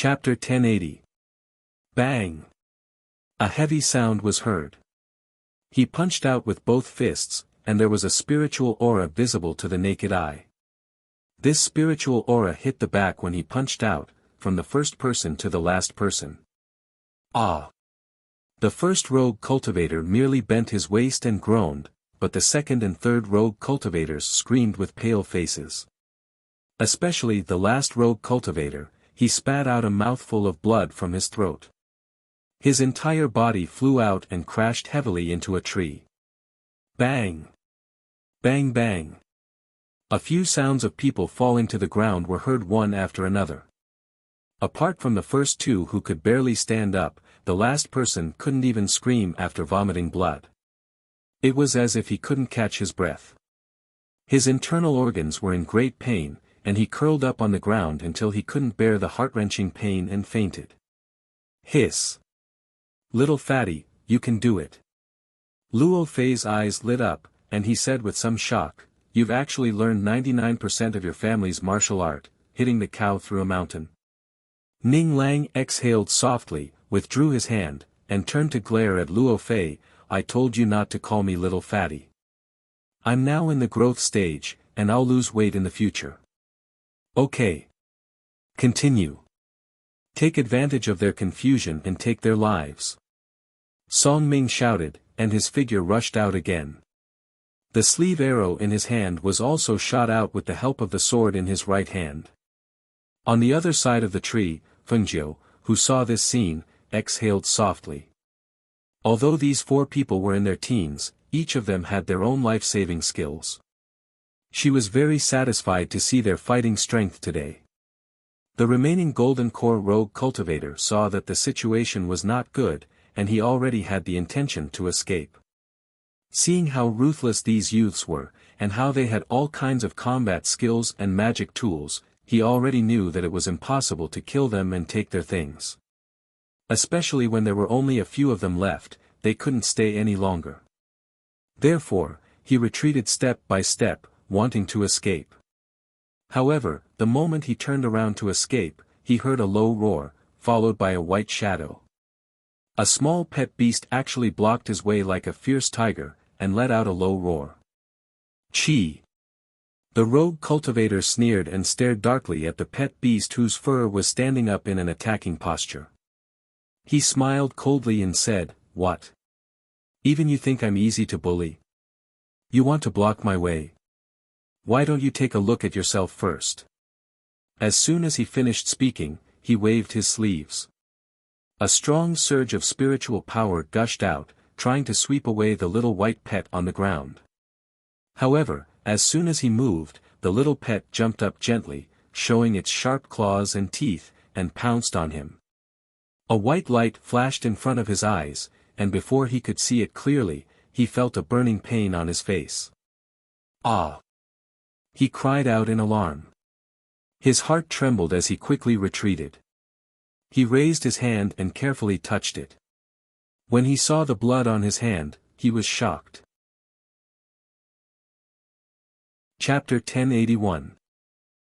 Chapter 1080. Bang! A heavy sound was heard. He punched out with both fists, and there was a spiritual aura visible to the naked eye. This spiritual aura hit the back when he punched out, from the first person to the last person. Ah! The first rogue cultivator merely bent his waist and groaned, but the second and third rogue cultivators screamed with pale faces. Especially the last rogue cultivator, he spat out a mouthful of blood from his throat. His entire body flew out and crashed heavily into a tree. Bang! Bang bang! A few sounds of people falling to the ground were heard one after another. Apart from the first two who could barely stand up, the last person couldn't even scream after vomiting blood. It was as if he couldn't catch his breath. His internal organs were in great pain, and he curled up on the ground until he couldn't bear the heart-wrenching pain and fainted. Hiss! Little fatty, you can do it. Luo Fei's eyes lit up, and he said with some shock, "You've actually learned 99% of your family's martial art, hitting the cow through a mountain." Ning Lang exhaled softly, withdrew his hand, and turned to glare at Luo Fei. "I told you not to call me little fatty. I'm now in the growth stage, and I'll lose weight in the future." Okay. Continue. Take advantage of their confusion and take their lives. Song Ming shouted, and his figure rushed out again. The sleeve arrow in his hand was also shot out with the help of the sword in his right hand. On the other side of the tree, Fengjiu, who saw this scene, exhaled softly. Although these four people were in their teens, each of them had their own life-saving skills. She was very satisfied to see their fighting strength today. The remaining Golden Core rogue cultivator saw that the situation was not good, and he already had the intention to escape. Seeing how ruthless these youths were, and how they had all kinds of combat skills and magic tools, he already knew that it was impossible to kill them and take their things. Especially when there were only a few of them left, they couldn't stay any longer. Therefore, he retreated step by step, wanting to escape. However, the moment he turned around to escape, he heard a low roar, followed by a white shadow. A small pet beast actually blocked his way like a fierce tiger, and let out a low roar. Chi! The rogue cultivator sneered and stared darkly at the pet beast whose fur was standing up in an attacking posture. He smiled coldly and said, "What? Even you think I'm easy to bully? You want to block my way? Why don't you take a look at yourself first?" As soon as he finished speaking, he waved his sleeves. A strong surge of spiritual power gushed out, trying to sweep away the little white pet on the ground. However, as soon as he moved, the little pet jumped up gently, showing its sharp claws and teeth, and pounced on him. A white light flashed in front of his eyes, and before he could see it clearly, he felt a burning pain on his face. "Ah!" He cried out in alarm. His heart trembled as he quickly retreated. He raised his hand and carefully touched it. When he saw the blood on his hand, he was shocked. Chapter 1081.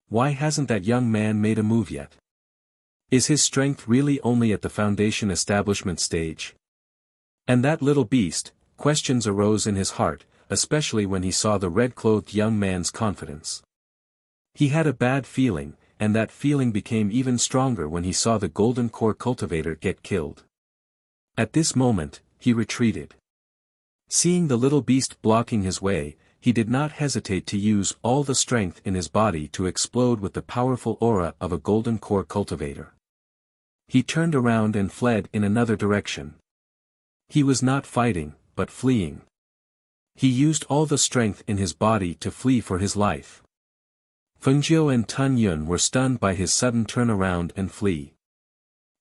Why hasn't that young man made a move yet? Is his strength really only at the foundation establishment stage? And that little beast? Questions arose in his heart, especially when he saw the red-clothed young man's confidence. He had a bad feeling, and that feeling became even stronger when he saw the Golden Core cultivator get killed. At this moment, he retreated. Seeing the little beast blocking his way, he did not hesitate to use all the strength in his body to explode with the powerful aura of a Golden Core cultivator. He turned around and fled in another direction. He was not fighting, but fleeing. He used all the strength in his body to flee for his life. Fengjiu and Tun Yun were stunned by his sudden turnaround and flee.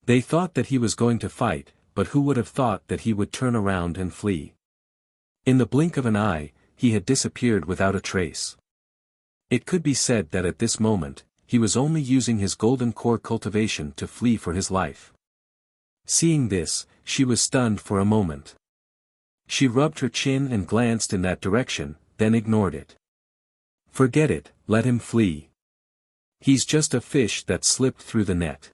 They thought that he was going to fight, but who would have thought that he would turn around and flee? In the blink of an eye, he had disappeared without a trace. It could be said that at this moment, he was only using his Golden Core cultivation to flee for his life. Seeing this, she was stunned for a moment. She rubbed her chin and glanced in that direction, then ignored it. Forget it, let him flee. He's just a fish that slipped through the net.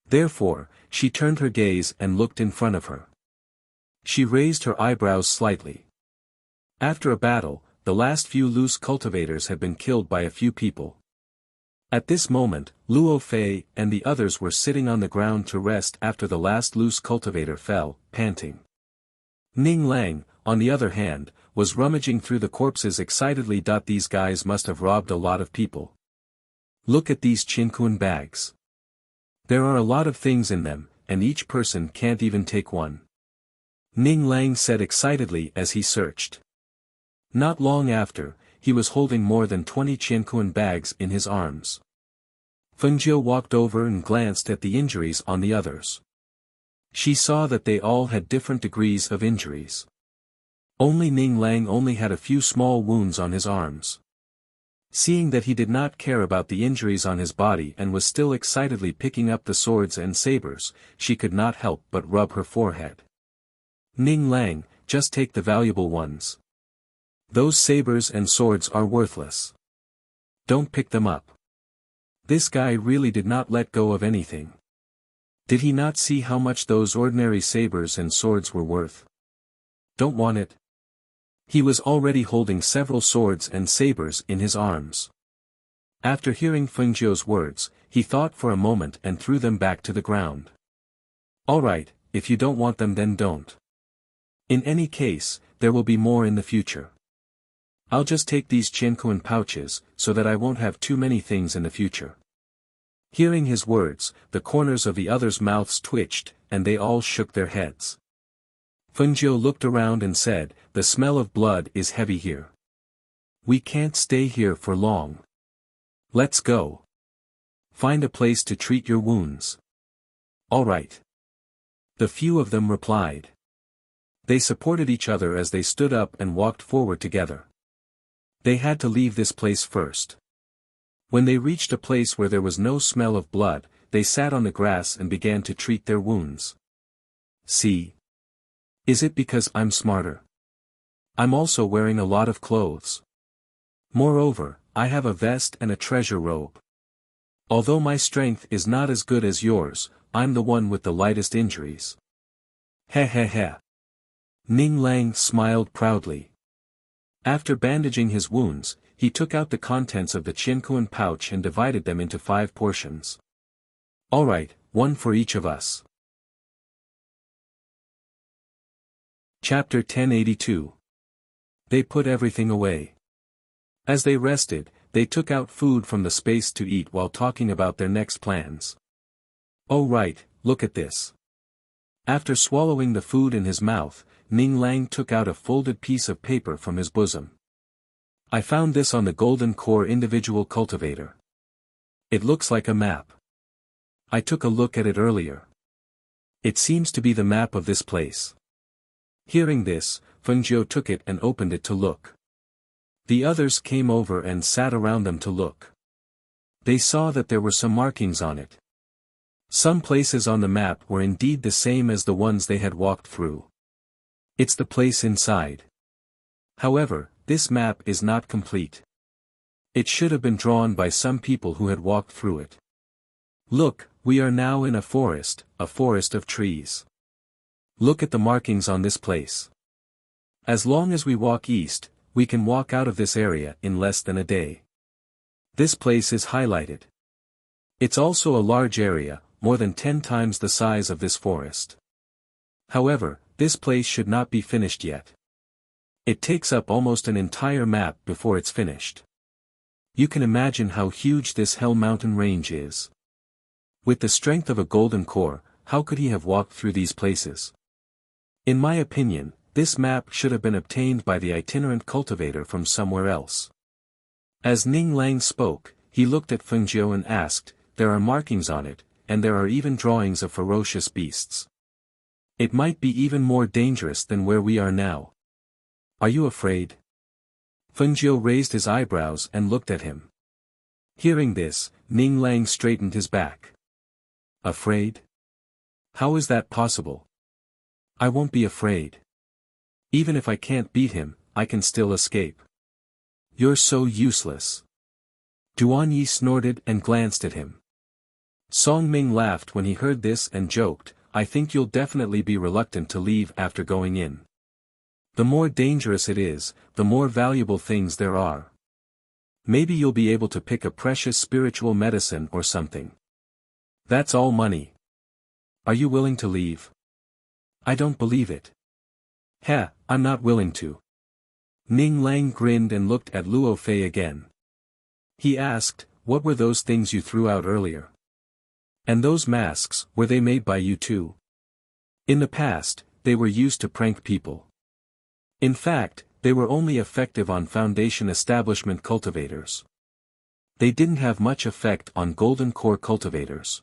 Therefore, she turned her gaze and looked in front of her. She raised her eyebrows slightly. After a battle, the last few loose cultivators had been killed by a few people. At this moment, Luo Fei and the others were sitting on the ground to rest after the last loose cultivator fell, panting. Ning Lang, on the other hand, was rummaging through the corpses excitedly. These guys must have robbed a lot of people. Look at these Qinquan bags. There are a lot of things in them, and each person can't even take one. Ning Lang said excitedly as he searched. Not long after, he was holding more than 20 Qinquan bags in his arms. Fengjiu walked over and glanced at the injuries on the others. She saw that they all had different degrees of injuries. Only Ning Lang only had a few small wounds on his arms. Seeing that he did not care about the injuries on his body and was still excitedly picking up the swords and sabers, she could not help but rub her forehead. Ning Lang, just take the valuable ones. Those sabers and swords are worthless. Don't pick them up. This guy really did not let go of anything. Did he not see how much those ordinary sabers and swords were worth? Don't want it. He was already holding several swords and sabers in his arms. After hearing Fengjiu's words, he thought for a moment and threw them back to the ground. All right, if you don't want them then don't. In any case, there will be more in the future. I'll just take these Qinquan pouches, so that I won't have too many things in the future. Hearing his words, the corners of the others' mouths twitched, and they all shook their heads. Fengjiu looked around and said, the smell of blood is heavy here. We can't stay here for long. Let's go. Find a place to treat your wounds. All right. The few of them replied. They supported each other as they stood up and walked forward together. They had to leave this place first. When they reached a place where there was no smell of blood, they sat on the grass and began to treat their wounds. See? Is it because I'm smarter? I'm also wearing a lot of clothes. Moreover, I have a vest and a treasure robe. Although my strength is not as good as yours, I'm the one with the lightest injuries. He he he. Ning Lang smiled proudly. After bandaging his wounds, he took out the contents of the Qinquan pouch and divided them into 5 portions. All right, one for each of us. Chapter 1082. They put everything away. As they rested, they took out food from the space to eat while talking about their next plans. Oh right, look at this. After swallowing the food in his mouth, Ning Lang took out a folded piece of paper from his bosom. I found this on the Golden Core individual cultivator. It looks like a map. I took a look at it earlier. It seems to be the map of this place. Hearing this, Fengjiu took it and opened it to look. The others came over and sat around them to look. They saw that there were some markings on it. Some places on the map were indeed the same as the ones they had walked through. It's the place inside. However, this map is not complete. It should have been drawn by some people who had walked through it. Look, we are now in a forest of trees. Look at the markings on this place. As long as we walk east, we can walk out of this area in less than a day. This place is highlighted. It's also a large area, more than 10 times the size of this forest. However, this place should not be finished yet. It takes up almost an entire map before it's finished. You can imagine how huge this Hell Mountain range is. With the strength of a golden core, how could he have walked through these places? In my opinion, this map should have been obtained by the itinerant cultivator from somewhere else. As Ning Lang spoke, he looked at Fengjiu and asked, there are markings on it, and there are even drawings of ferocious beasts. It might be even more dangerous than where we are now. Are you afraid? Fengjiu raised his eyebrows and looked at him. Hearing this, Ning Lang straightened his back. Afraid? How is that possible? I won't be afraid. Even if I can't beat him, I can still escape. You're so useless. Duan Yi snorted and glanced at him. Song Ming laughed when he heard this and joked, I think you'll definitely be reluctant to leave after going in. The more dangerous it is, the more valuable things there are. Maybe you'll be able to pick a precious spiritual medicine or something. That's all money. Are you willing to leave? I don't believe it. Heh, I'm not willing to. Ning Lang grinned and looked at Luo Fei again. He asked, what were those things you threw out earlier? And those masks, were they made by you too? In the past, they were used to prank people. In fact, they were only effective on Foundation establishment cultivators. They didn't have much effect on Golden Core cultivators.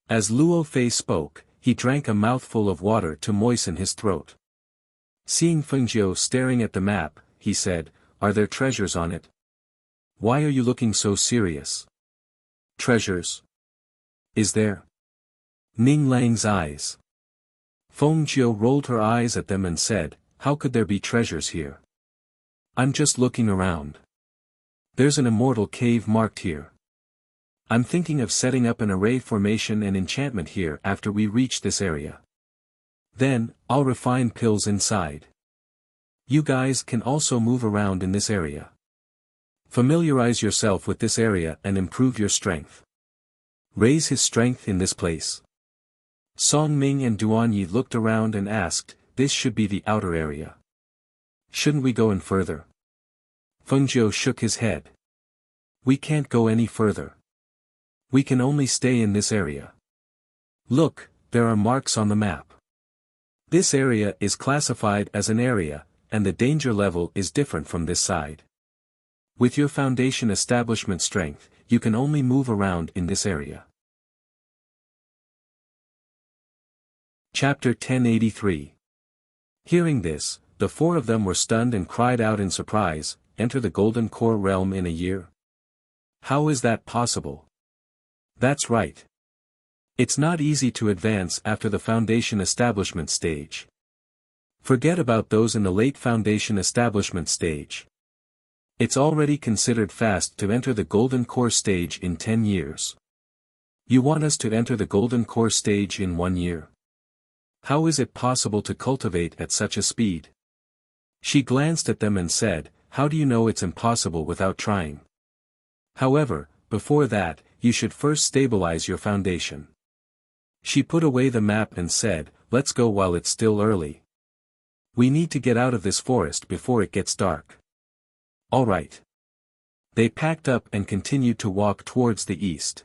As Luo Fei spoke, he drank a mouthful of water to moisten his throat. Seeing Fengjiu staring at the map, he said, are there treasures on it? Why are you looking so serious? Treasures? Is there? Ning Lang's eyes. Fengjiu rolled her eyes at them and said, how could there be treasures here? I'm just looking around. There's an immortal cave marked here. I'm thinking of setting up an array formation and enchantment here after we reach this area. Then, I'll refine pills inside. You guys can also move around in this area. Familiarize yourself with this area and improve your strength. Raise his strength in this place. Song Ming and Duanyi looked around and asked, this should be the outer area. Shouldn't we go in further? Fengjiu shook his head. We can't go any further. We can only stay in this area. Look, there are marks on the map. This area is classified as an area, and the danger level is different from this side. With your Foundation establishment strength, you can only move around in this area. Chapter 1083. Hearing this, the four of them were stunned and cried out in surprise, enter the Golden Core realm in a year? How is that possible? That's right. It's not easy to advance after the Foundation establishment stage. Forget about those in the late Foundation establishment stage. It's already considered fast to enter the Golden Core stage in 10 years. You want us to enter the Golden Core stage in 1 year? How is it possible to cultivate at such a speed? She glanced at them and said, how do you know it's impossible without trying? However, before that, you should first stabilize your foundation. She put away the map and said, let's go while it's still early. We need to get out of this forest before it gets dark. All right. They packed up and continued to walk towards the east.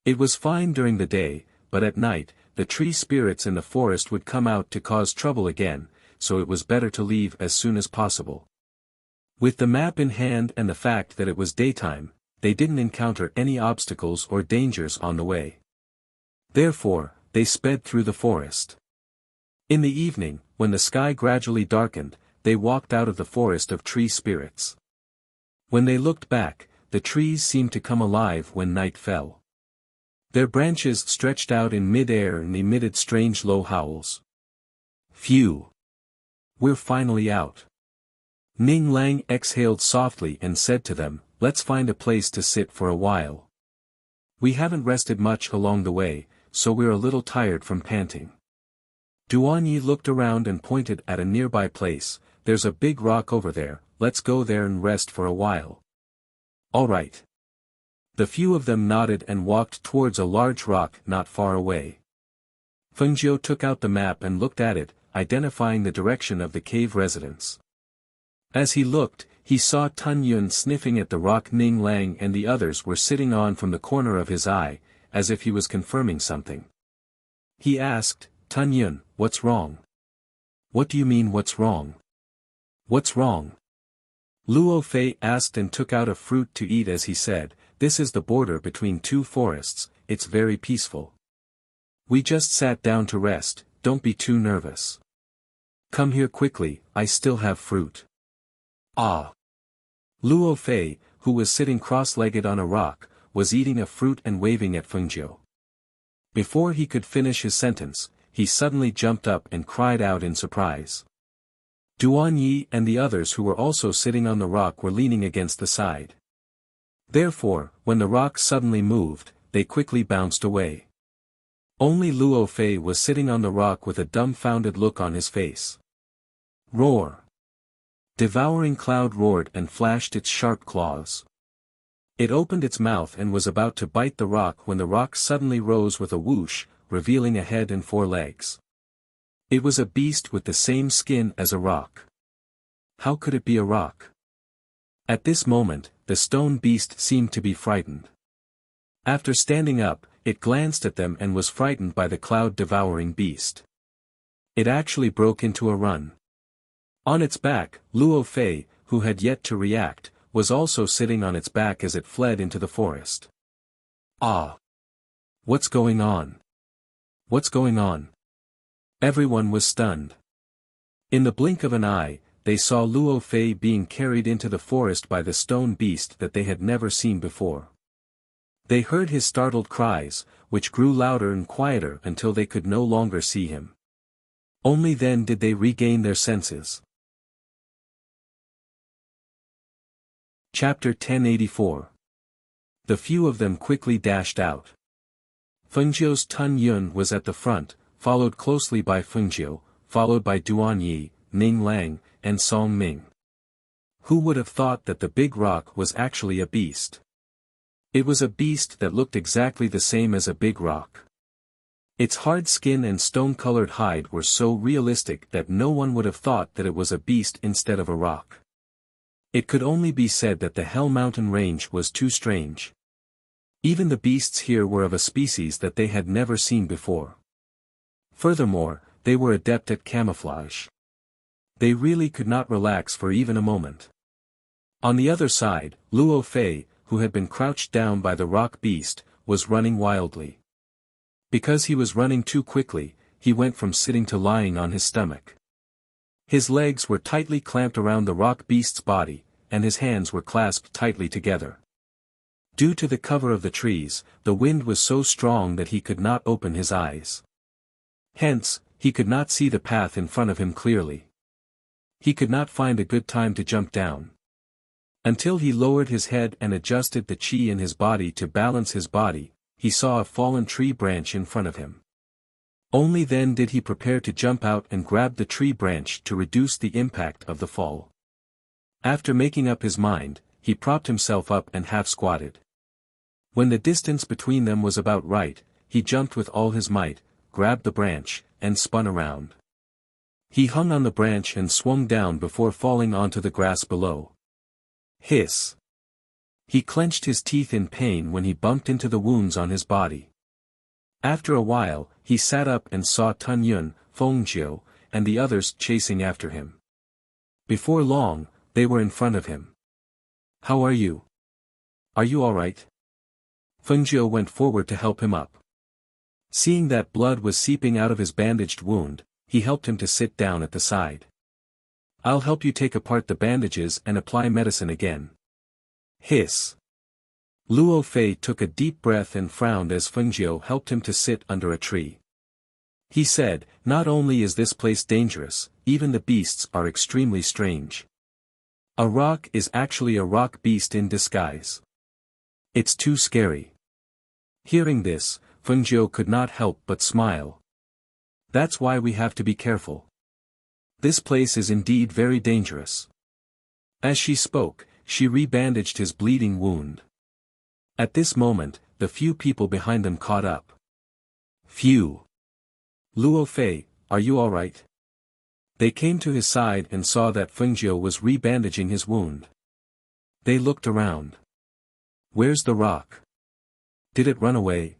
It was fine during the day, but at night, the tree spirits in the forest would come out to cause trouble again, so it was better to leave as soon as possible. With the map in hand and the fact that it was daytime, they didn't encounter any obstacles or dangers on the way. Therefore, they sped through the forest. In the evening, when the sky gradually darkened, they walked out of the forest of tree spirits. When they looked back, the trees seemed to come alive when night fell. Their branches stretched out in mid-air and emitted strange low howls. Phew! We're finally out. Ning Lang exhaled softly and said to them, let's find a place to sit for a while. We haven't rested much along the way, so we're a little tired from panting. Duanyi looked around and pointed at a nearby place, there's a big rock over there, let's go there and rest for a while. All right. The few of them nodded and walked towards a large rock not far away. Fengjiu took out the map and looked at it, identifying the direction of the cave residence. As he looked, he saw Tun Yun sniffing at the rock Ning Lang and the others were sitting on from the corner of his eye, as if he was confirming something. He asked, Tun Yun, what's wrong? What do you mean what's wrong? What's wrong? Luo Fei asked and took out a fruit to eat as he said, this is the border between two forests, it's very peaceful. We just sat down to rest, don't be too nervous. Come here quickly, I still have fruit. Ah! Luo Fei, who was sitting cross-legged on a rock, was eating a fruit and waving at Fengjiu. Before he could finish his sentence, he suddenly jumped up and cried out in surprise. Duanyi and the others who were also sitting on the rock were leaning against the side. Therefore, when the rock suddenly moved, they quickly bounced away. Only Luo Fei was sitting on the rock with a dumbfounded look on his face. Roar! Devouring Cloud roared and flashed its sharp claws. It opened its mouth and was about to bite the rock when the rock suddenly rose with a whoosh, revealing a head and 4 legs. It was a beast with the same skin as a rock. How could it be a rock? At this moment, the stone beast seemed to be frightened. After standing up, it glanced at them and was frightened by the cloud-devouring beast. It actually broke into a run. On its back, Luo Fei, who had yet to react, was also sitting on its back as it fled into the forest. Ah! What's going on? What's going on? Everyone was stunned. In the blink of an eye, they saw Luo Fei being carried into the forest by the stone beast that they had never seen before. They heard his startled cries, which grew louder and quieter until they could no longer see him. Only then did they regain their senses. Chapter 1084. The few of them quickly dashed out. Fengjiu's Tun Yun was at the front, followed closely by Fengjiu, followed by Duan Yi, Ning Lang, and Song Ming. Who would have thought that the big rock was actually a beast? It was a beast that looked exactly the same as a big rock. Its hard skin and stone-colored hide were so realistic that no one would have thought that it was a beast instead of a rock. It could only be said that the Hell Mountain range was too strange. Even the beasts here were of a species that they had never seen before. Furthermore, they were adept at camouflage. They really could not relax for even a moment. On the other side, Luo Fei, who had been crouched down by the rock beast, was running wildly. Because he was running too quickly, he went from sitting to lying on his stomach. His legs were tightly clamped around the rock beast's body, and his hands were clasped tightly together. Due to the cover of the trees, the wind was so strong that he could not open his eyes. Hence, he could not see the path in front of him clearly. He could not find a good time to jump down. Until he lowered his head and adjusted the chi in his body to balance his body, he saw a fallen tree branch in front of him. Only then did he prepare to jump out and grab the tree branch to reduce the impact of the fall. After making up his mind, he propped himself up and half-squatted. When the distance between them was about right, he jumped with all his might, grabbed the branch, and spun around. He hung on the branch and swung down before falling onto the grass below. Hiss! He clenched his teeth in pain when he bumped into the wounds on his body. After a while, he sat up and saw Tun Yun, Fengjiu, and the others chasing after him. Before long, they were in front of him. How are you? Are you all right? Fengjiu went forward to help him up. Seeing that blood was seeping out of his bandaged wound, he helped him to sit down at the side. I'll help you take apart the bandages and apply medicine again. Hiss! Luo Fei took a deep breath and frowned as Fengjiu helped him to sit under a tree. He said, not only is this place dangerous, even the beasts are extremely strange. A rock is actually a rock beast in disguise. It's too scary. Hearing this, Fengjiu could not help but smile. That's why we have to be careful. This place is indeed very dangerous. As she spoke, she rebandaged his bleeding wound. At this moment, the few people behind them caught up. Phew! Luo Fei, are you all right? They came to his side and saw that Fengjiu was rebandaging his wound. They looked around. Where's the rock? Did it run away?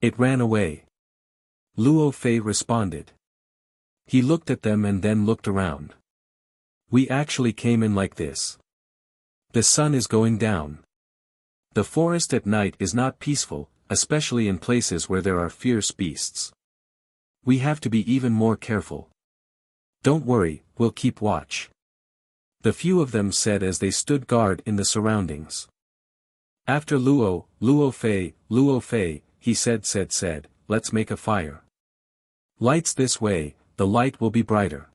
It ran away. Luo Fei responded. He looked at them and then looked around. We actually came in like this. The sun is going down. The forest at night is not peaceful, especially in places where there are fierce beasts. We have to be even more careful. Don't worry, we'll keep watch. The few of them said as they stood guard in the surroundings. After Luo Fei, he said, let's make a fire. Lights this way, the light will be brighter.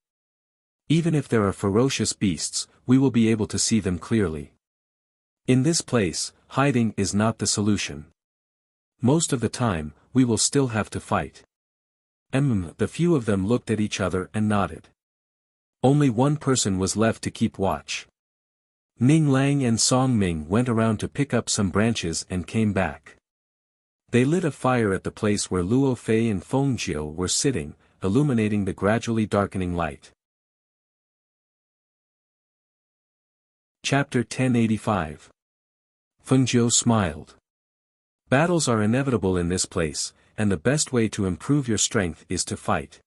Even if there are ferocious beasts, we will be able to see them clearly. In this place, hiding is not the solution. Most of the time, we will still have to fight. The few of them looked at each other and nodded. Only one person was left to keep watch. Ning Lang and Song Ming went around to pick up some branches and came back. They lit a fire at the place where Luo Fei and Feng Jiu were sitting, illuminating the gradually darkening light. Chapter 1085. Feng Jiu smiled. Battles are inevitable in this place, and the best way to improve your strength is to fight.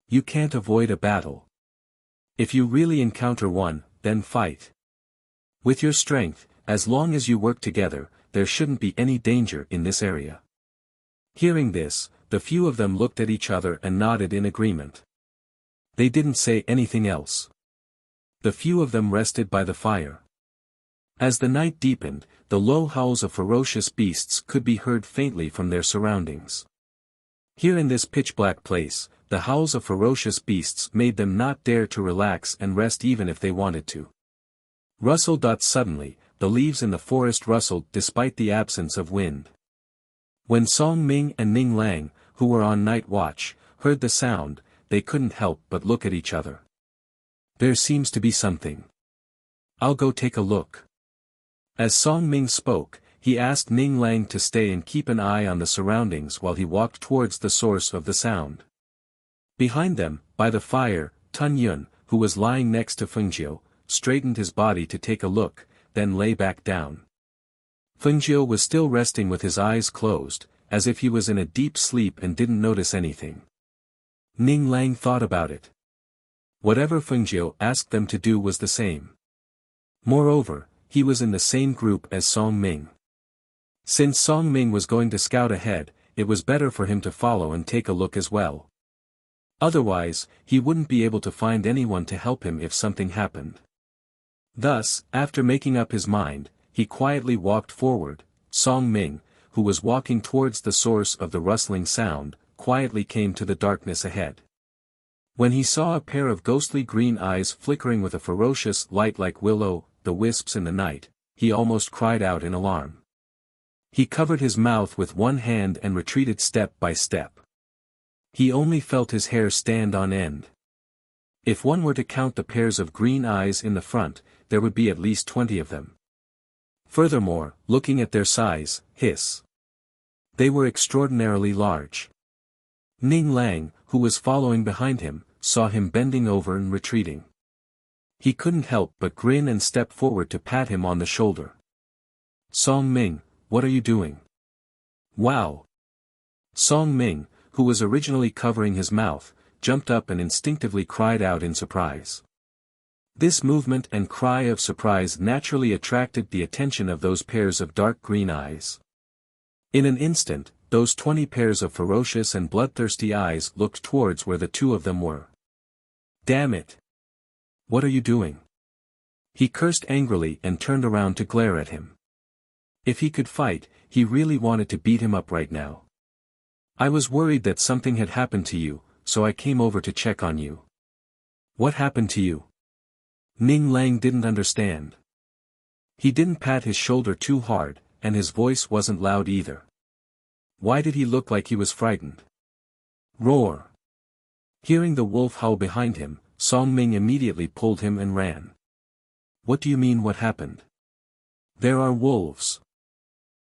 You can't avoid a battle. If you really encounter one, then fight. With your strength, as long as you work together, there shouldn't be any danger in this area. Hearing this, the few of them looked at each other and nodded in agreement. They didn't say anything else. The few of them rested by the fire. As the night deepened, the low howls of ferocious beasts could be heard faintly from their surroundings. Here in this pitch-black place, the howls of ferocious beasts made them not dare to relax and rest even if they wanted to. Suddenly, the leaves in the forest rustled despite the absence of wind. When Song Ming and Ning Lang, who were on night watch, heard the sound, they couldn't help but look at each other. There seems to be something. I'll go take a look. As Song Ming spoke, he asked Ning Lang to stay and keep an eye on the surroundings while he walked towards the source of the sound. Behind them, by the fire, Tun Yun, who was lying next to Feng Jiu, straightened his body to take a look, then lay back down. Feng Jiu was still resting with his eyes closed, as if he was in a deep sleep and didn't notice anything. Ning Lang thought about it. Whatever Feng Jiu asked them to do was the same. Moreover, he was in the same group as Song Ming. Since Song Ming was going to scout ahead, it was better for him to follow and take a look as well. Otherwise, he wouldn't be able to find anyone to help him if something happened. Thus, after making up his mind, he quietly walked forward. Song Ming, who was walking towards the source of the rustling sound, quietly came to the darkness ahead. When he saw a pair of ghostly green eyes flickering with a ferocious light like the wisps in the night, he almost cried out in alarm. He covered his mouth with one hand and retreated step by step. He only felt his hair stand on end. If one were to count the pairs of green eyes in the front, there would be at least 20 of them. Furthermore, looking at their size, they were extraordinarily large. Ning Lang, who was following behind him, saw him bending over and retreating. He couldn't help but grin and step forward to pat him on the shoulder. Song Ming, what are you doing? Wow! Song Ming, who was originally covering his mouth, jumped up and instinctively cried out in surprise. This movement and cry of surprise naturally attracted the attention of those pairs of dark green eyes. In an instant, those 20 pairs of ferocious and bloodthirsty eyes looked towards where the two of them were. Damn it! What are you doing? He cursed angrily and turned around to glare at him. If he could fight, he really wanted to beat him up right now. I was worried that something had happened to you, so I came over to check on you. What happened to you? Ning Lang didn't understand. He didn't pat his shoulder too hard, and his voice wasn't loud either. Why did he look like he was frightened? Roar! Hearing the wolf howl behind him, Song Ming immediately pulled him and ran. What do you mean what happened? There are wolves.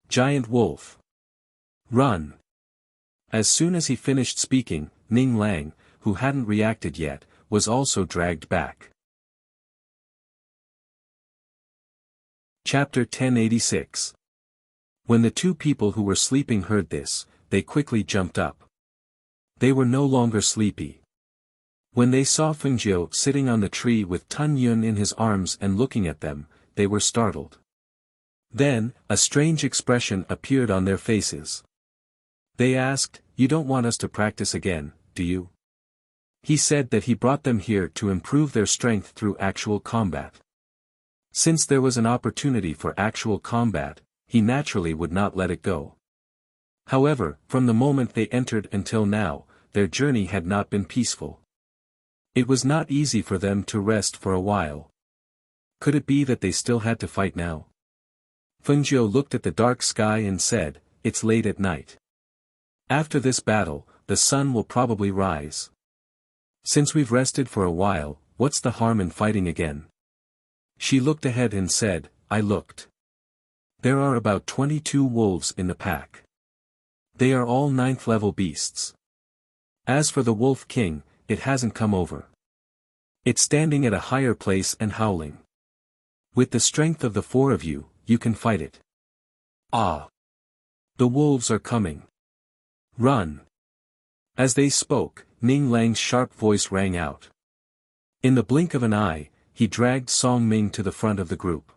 Giant wolf. Run! As soon as he finished speaking, Ning Lang, who hadn't reacted yet, was also dragged back. Chapter 1086. When the two people who were sleeping heard this, they quickly jumped up. They were no longer sleepy. When they saw Feng Jiu sitting on the tree with Tun Yun in his arms and looking at them, they were startled. Then, a strange expression appeared on their faces. They asked, "You don't want us to practice again, do you?" He said that he brought them here to improve their strength through actual combat. Since there was an opportunity for actual combat, he naturally would not let it go. However, from the moment they entered until now, their journey had not been peaceful. It was not easy for them to rest for a while. Could it be that they still had to fight now? Feng Jiu looked at the dark sky and said, it's late at night. After this battle, the sun will probably rise. Since we've rested for a while, what's the harm in fighting again? She looked ahead and said, I looked. There are about 22 wolves in the pack. They are all 9th level beasts. As for the Wolf King, it hasn't come over. It's standing at a higher place and howling. With the strength of the 4 of you, you can fight it. Ah! The wolves are coming. Run! As they spoke, Ning Lang's sharp voice rang out. In the blink of an eye, he dragged Song Ming to the front of the group.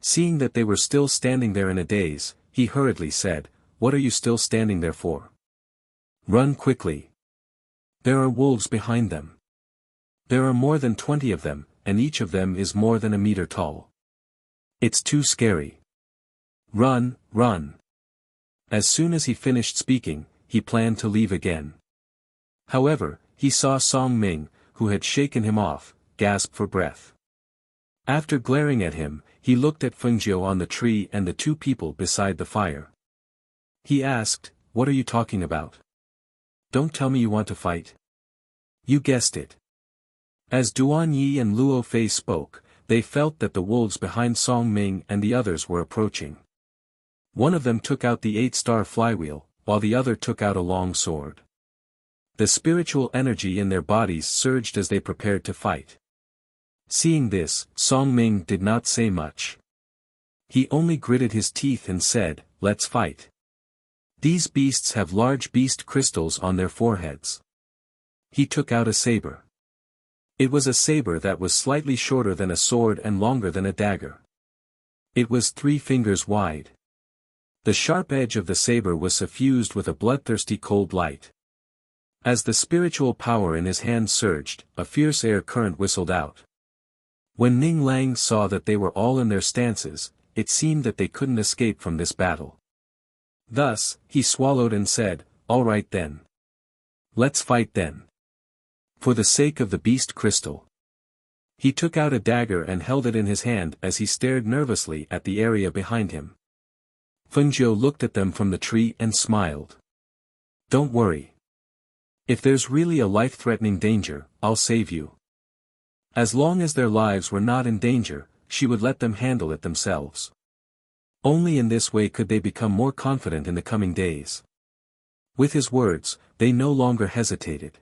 Seeing that they were still standing there in a daze, he hurriedly said, What are you still standing there for? Run quickly. There are wolves behind them. There are more than 20 of them, and each of them is more than a meter tall. It's too scary. Run, run. As soon as he finished speaking, he planned to leave again. However, he saw Song Ming, who had shaken him off, gasp for breath. After glaring at him, he looked at Fengjiu on the tree and the 2 people beside the fire. He asked, What are you talking about? Don't tell me you want to fight. You guessed it. As Duan Yi and Luo Fei spoke, they felt that the wolves behind Song Ming and the others were approaching. One of them took out the 8-star flywheel, while the other took out a long sword. The spiritual energy in their bodies surged as they prepared to fight. Seeing this, Song Ming did not say much. He only gritted his teeth and said, Let's fight. These beasts have large beast crystals on their foreheads. He took out a saber. It was a saber that was slightly shorter than a sword and longer than a dagger. It was 3 fingers wide. The sharp edge of the saber was suffused with a bloodthirsty cold light. As the spiritual power in his hand surged, a fierce air current whistled out. When Ning Lang saw that they were all in their stances, it seemed that they couldn't escape from this battle. Thus, he swallowed and said, All right then. Let's fight then. For the sake of the beast crystal. He took out a dagger and held it in his hand as he stared nervously at the area behind him. Fengjiu looked at them from the tree and smiled. Don't worry. If there's really a life-threatening danger, I'll save you. As long as their lives were not in danger, she would let them handle it themselves. Only in this way could they become more confident in the coming days. With his words, they no longer hesitated.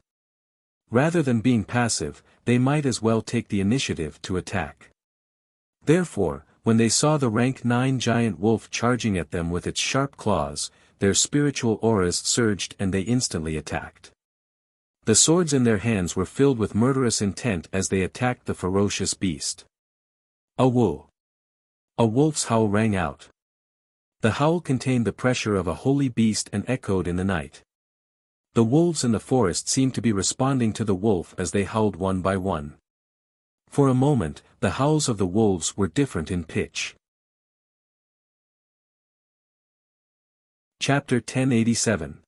Rather than being passive, they might as well take the initiative to attack. Therefore, when they saw the rank 9 giant wolf charging at them with its sharp claws, their spiritual auras surged and they instantly attacked. The swords in their hands were filled with murderous intent as they attacked the ferocious beast. A woo! A wolf's howl rang out. The howl contained the pressure of a holy beast and echoed in the night. The wolves in the forest seemed to be responding to the wolf as they howled one by one. For a moment, the howls of the wolves were different in pitch. Chapter 1087.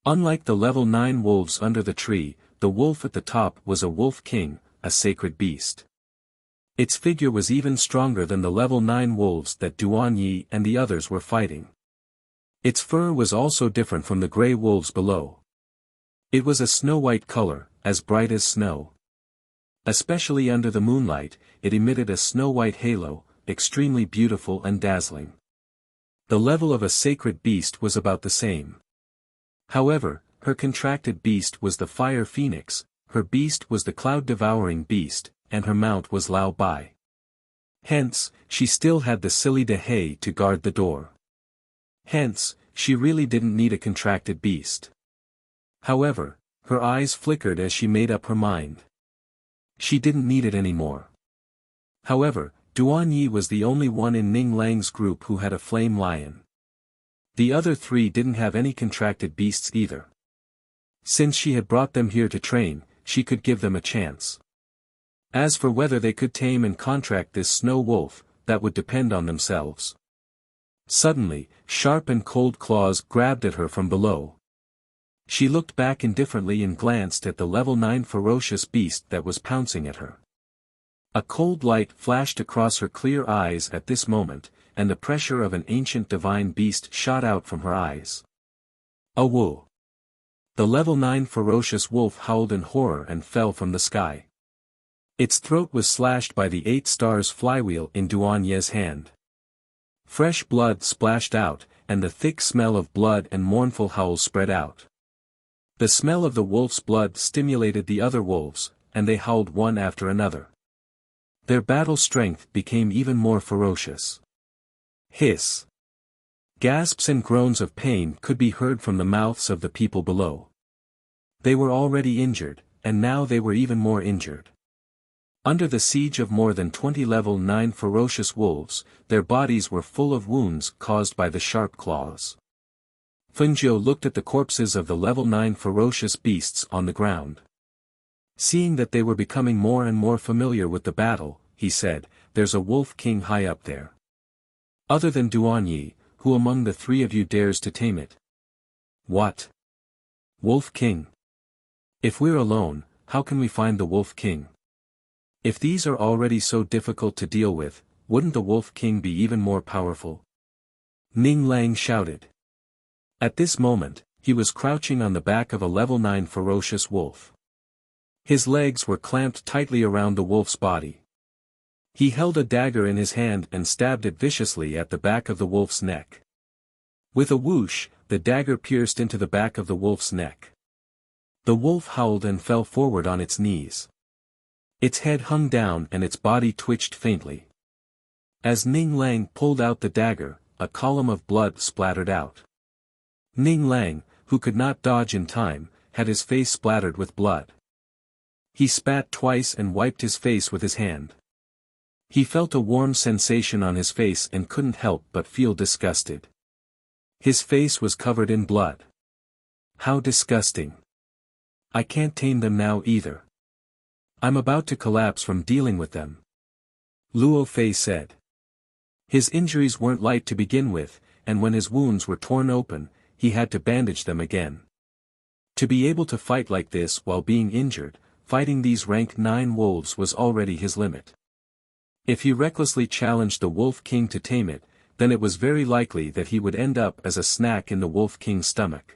Unlike the level 9 wolves under the tree, the wolf at the top was a wolf king, a sacred beast. Its figure was even stronger than the level 9 wolves that Duan Yi and the others were fighting. Its fur was also different from the grey wolves below. It was a snow-white color, as bright as snow. Especially under the moonlight, it emitted a snow-white halo, extremely beautiful and dazzling. The level of a sacred beast was about the same. However, her contracted beast was the fire phoenix, her beast was the cloud-devouring beast, and her mount was Lao Bai. Hence, she still had the Silly de Hay to guard the door. Hence, she really didn't need a contracted beast. However, her eyes flickered as she made up her mind. She didn't need it anymore. However, Duan Yi was the only one in Ning Lang's group who had a flame lion. The other 3 didn't have any contracted beasts either. Since she had brought them here to train, she could give them a chance. As for whether they could tame and contract this snow wolf, that would depend on themselves. Suddenly, sharp and cold claws grabbed at her from below. She looked back indifferently and glanced at the level 9 ferocious beast that was pouncing at her. A cold light flashed across her clear eyes at this moment, and the pressure of an ancient divine beast shot out from her eyes. A Wu! The level 9 ferocious wolf howled in horror and fell from the sky. Its throat was slashed by the 8 stars flywheel in Duanye's hand. Fresh blood splashed out, and the thick smell of blood and mournful howls spread out. The smell of the wolf's blood stimulated the other wolves, and they howled one after another. Their battle strength became even more ferocious. Hiss! Gasps and groans of pain could be heard from the mouths of the people below. They were already injured, and now they were even more injured. Under the siege of more than 20 level 9 ferocious wolves, their bodies were full of wounds caused by the sharp claws. Fengjiu looked at the corpses of the level 9 ferocious beasts on the ground. Seeing that they were becoming more and more familiar with the battle, he said, "There's a wolf king high up there. Other than Duanyi, who among the 3 of you dares to tame it?" "What? Wolf king? If we're alone, how can we find the wolf king? If these are already so difficult to deal with, wouldn't the wolf king be even more powerful?" Ning Lang shouted. At this moment, he was crouching on the back of a level 9 ferocious wolf. His legs were clamped tightly around the wolf's body. He held a dagger in his hand and stabbed it viciously at the back of the wolf's neck. With a whoosh, the dagger pierced into the back of the wolf's neck. The wolf howled and fell forward on its knees. Its head hung down and its body twitched faintly. As Ning Lang pulled out the dagger, a column of blood splattered out. Ning Lang, who could not dodge in time, had his face splattered with blood. He spat twice and wiped his face with his hand. He felt a warm sensation on his face and couldn't help but feel disgusted. His face was covered in blood. How disgusting. I can't tame them now either. I'm about to collapse from dealing with them. Luo Fei said. His injuries weren't light to begin with, and when his wounds were torn open, he had to bandage them again. To be able to fight like this while being injured, fighting these rank 9 wolves was already his limit. If he recklessly challenged the Wolf King to tame it, then it was very likely that he would end up as a snack in the Wolf King's stomach.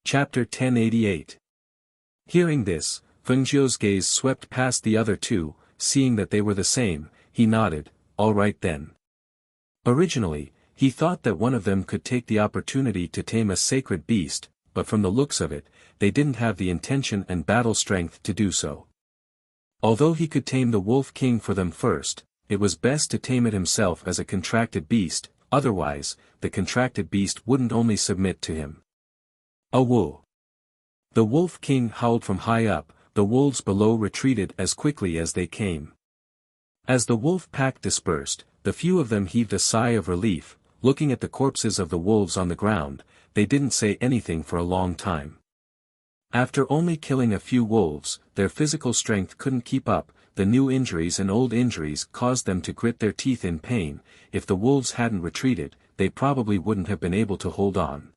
Chapter 1088. Hearing this, Fengjiu's gaze swept past the other 2, seeing that they were the same, he nodded, "All right then." Originally, he thought that one of them could take the opportunity to tame a sacred beast, but from the looks of it, they didn't have the intention and battle strength to do so. Although he could tame the Wolf King for them first, it was best to tame it himself as a contracted beast, otherwise, the contracted beast wouldn't only submit to him. A Wu! The Wolf King howled from high up, the wolves below retreated as quickly as they came. As the wolf pack dispersed, the few of them heaved a sigh of relief, looking at the corpses of the wolves on the ground. They didn't say anything for a long time. After only killing a few wolves, their physical strength couldn't keep up, the new injuries and old injuries caused them to grit their teeth in pain. If the wolves hadn't retreated, they probably wouldn't have been able to hold on.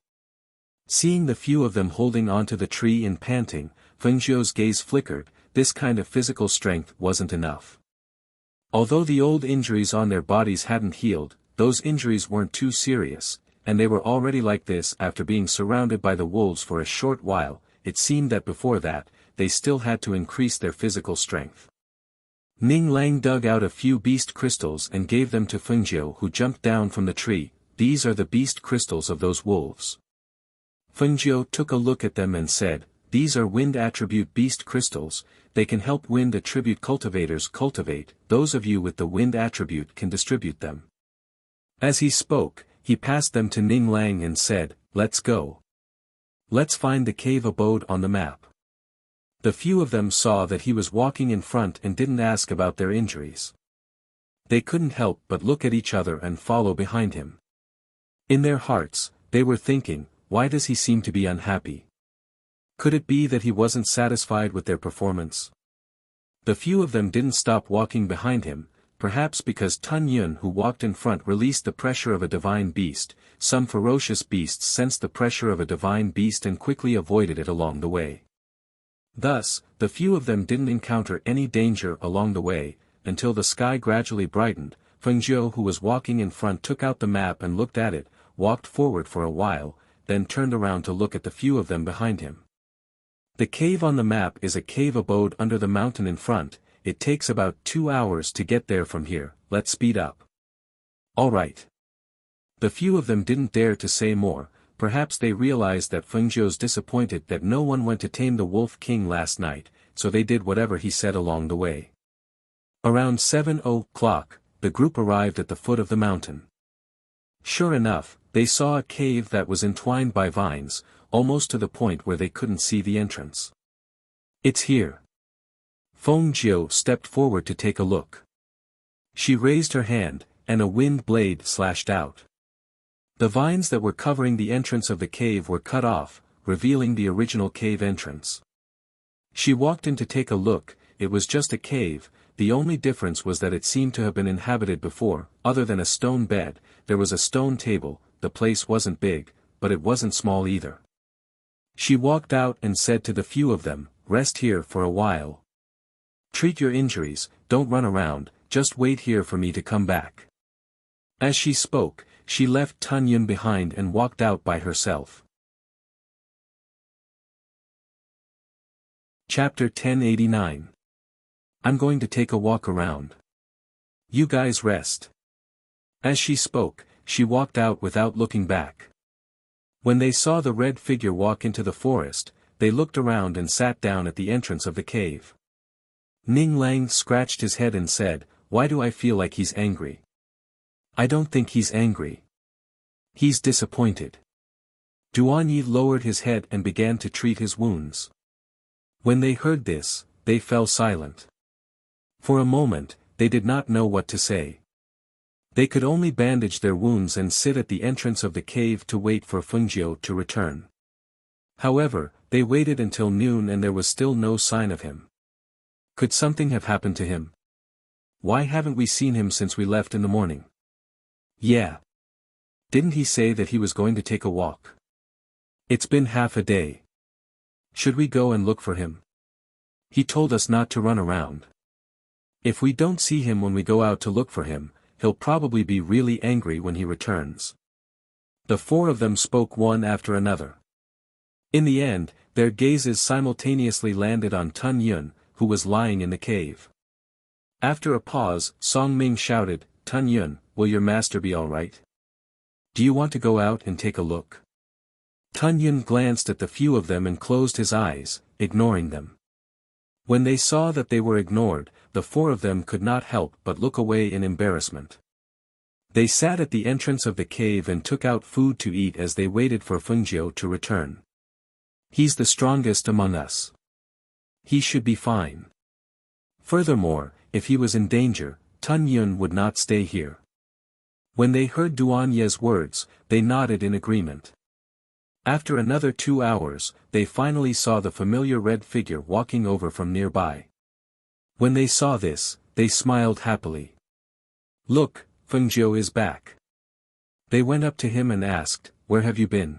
Seeing the few of them holding onto the tree and panting, Fengjiu's gaze flickered. This kind of physical strength wasn't enough. Although the old injuries on their bodies hadn't healed, those injuries weren't too serious, and they were already like this after being surrounded by the wolves for a short while. It seemed that before that, they still had to increase their physical strength. Ning Lang dug out a few beast crystals and gave them to Fengjiu, who jumped down from the tree. "These are the beast crystals of those wolves." Fengjiu took a look at them and said, "These are wind attribute beast crystals. They can help wind attribute cultivators cultivate. Those of you with the wind attribute can distribute them." As he spoke, he passed them to Ning Lang and said, "Let's go. Let's find the cave abode on the map." The few of them saw that he was walking in front and didn't ask about their injuries. They couldn't help but look at each other and follow behind him. In their hearts, they were thinking, why does he seem to be unhappy? Could it be that he wasn't satisfied with their performance? The few of them didn't stop walking behind him, perhaps because Tun Yun, who walked in front, released the pressure of a divine beast. Some ferocious beasts sensed the pressure of a divine beast and quickly avoided it along the way. Thus, the few of them didn't encounter any danger along the way. until the sky gradually brightened. Fengjiu, who was walking in front, took out the map and looked at it, walked forward for a while, then turned around to look at the few of them behind him. The cave on the map is a cave abode under the mountain in front. It takes about 2 hours to get there from here. Let's speed up. All right. The few of them didn't dare to say more. Perhaps they realized that Fengjiu's disappointed that no one went to tame the Wolf King last night, so they did whatever he said along the way. Around 7 o'clock, the group arrived at the foot of the mountain. Sure enough, they saw a cave that was entwined by vines, almost to the point where they couldn't see the entrance. It's here. Fengjiu stepped forward to take a look. She raised her hand, and a wind blade slashed out. The vines that were covering the entrance of the cave were cut off, revealing the original cave entrance. She walked in to take a look. It was just a cave. The only difference was that it seemed to have been inhabited before. Other than a stone bed, there was a stone table. The place wasn't big, but it wasn't small either. She walked out and said to the few of them, "Rest here for a while. Treat your injuries, don't run around, just wait here for me to come back." As she spoke, she left Tun Yun behind and walked out by herself. Chapter 1089. I'm going to take a walk around. You guys rest. As she spoke, she walked out without looking back. When they saw the red figure walk into the forest, they looked around and sat down at the entrance of the cave. Ning Lang scratched his head and said, "Why do I feel like he's angry?" "I don't think he's angry. He's disappointed." Duan Yi lowered his head and began to treat his wounds. When they heard this, they fell silent. For a moment, they did not know what to say. They could only bandage their wounds and sit at the entrance of the cave to wait for Fengjiu to return. However, they waited until noon and there was still no sign of him. Could something have happened to him? Why haven't we seen him since we left in the morning? Yeah. Didn't he say that he was going to take a walk? It's been half a day. Should we go and look for him? He told us not to run around. If we don't see him when we go out to look for him, he'll probably be really angry when he returns. The four of them spoke one after another. In the end, their gazes simultaneously landed on Tun Yun, who was lying in the cave. After a pause, Song Ming shouted, "Tun Yun, will your master be all right? Do you want to go out and take a look?" Tun Yun glanced at the few of them and closed his eyes, ignoring them. When they saw that they were ignored, the four of them could not help but look away in embarrassment. They sat at the entrance of the cave and took out food to eat as they waited for Fengjiu to return. He's the strongest among us. He should be fine. Furthermore, if he was in danger, Tun Yun would not stay here. When they heard Duan Ye's words, they nodded in agreement. After another 2 hours, they finally saw the familiar red figure walking over from nearby. When they saw this, they smiled happily. "Look, Fengjiu is back." They went up to him and asked, "Where have you been?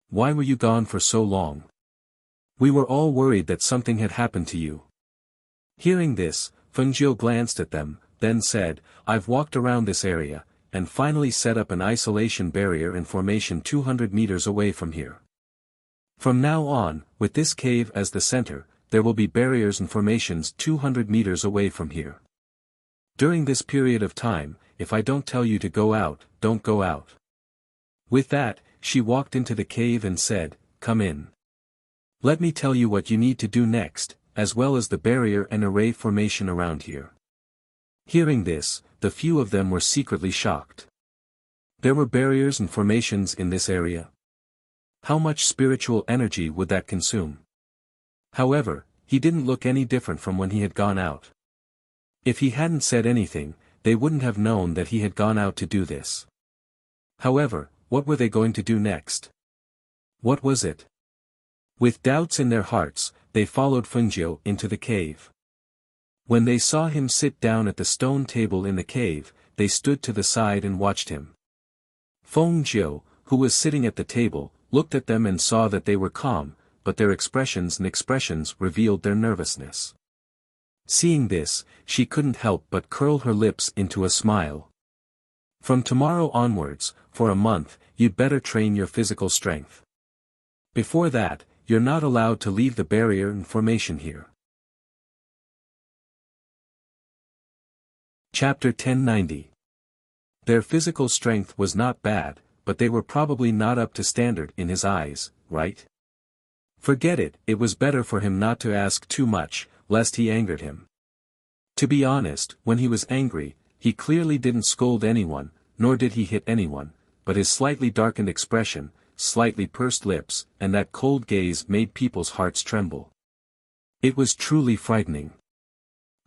Why were you gone for so long? We were all worried that something had happened to you." Hearing this, Fengjiu glanced at them, then said, "I've walked around this area, and finally set up an isolation barrier in formation 200 meters away from here. From now on, with this cave as the center, there will be barriers and formations 200 meters away from here. During this period of time, if I don't tell you to go out, don't go out." With that, she walked into the cave and said, "Come in. Let me tell you what you need to do next, as well as the barrier and array formation around here." Hearing this, the few of them were secretly shocked. There were barriers and formations in this area. How much spiritual energy would that consume? However, he didn't look any different from when he had gone out. If he hadn't said anything, they wouldn't have known that he had gone out to do this. However, what were they going to do next? What was it? With doubts in their hearts, they followed Fengjiu into the cave. When they saw him sit down at the stone table in the cave, they stood to the side and watched him. Fengjiu, who was sitting at the table, looked at them and saw that they were calm, but their expressions revealed their nervousness. Seeing this, she couldn't help but curl her lips into a smile. From tomorrow onwards, for a month, you'd better train your physical strength. Before that, you're not allowed to leave the barrier and formation here. Chapter 1090. Their physical strength was not bad, but they were probably not up to standard in his eyes, right? Forget it, it was better for him not to ask too much, lest he angered him. To be honest, when he was angry, he clearly didn't scold anyone, nor did he hit anyone, but his slightly darkened expression, slightly pursed lips, and that cold gaze made people's hearts tremble. It was truly frightening.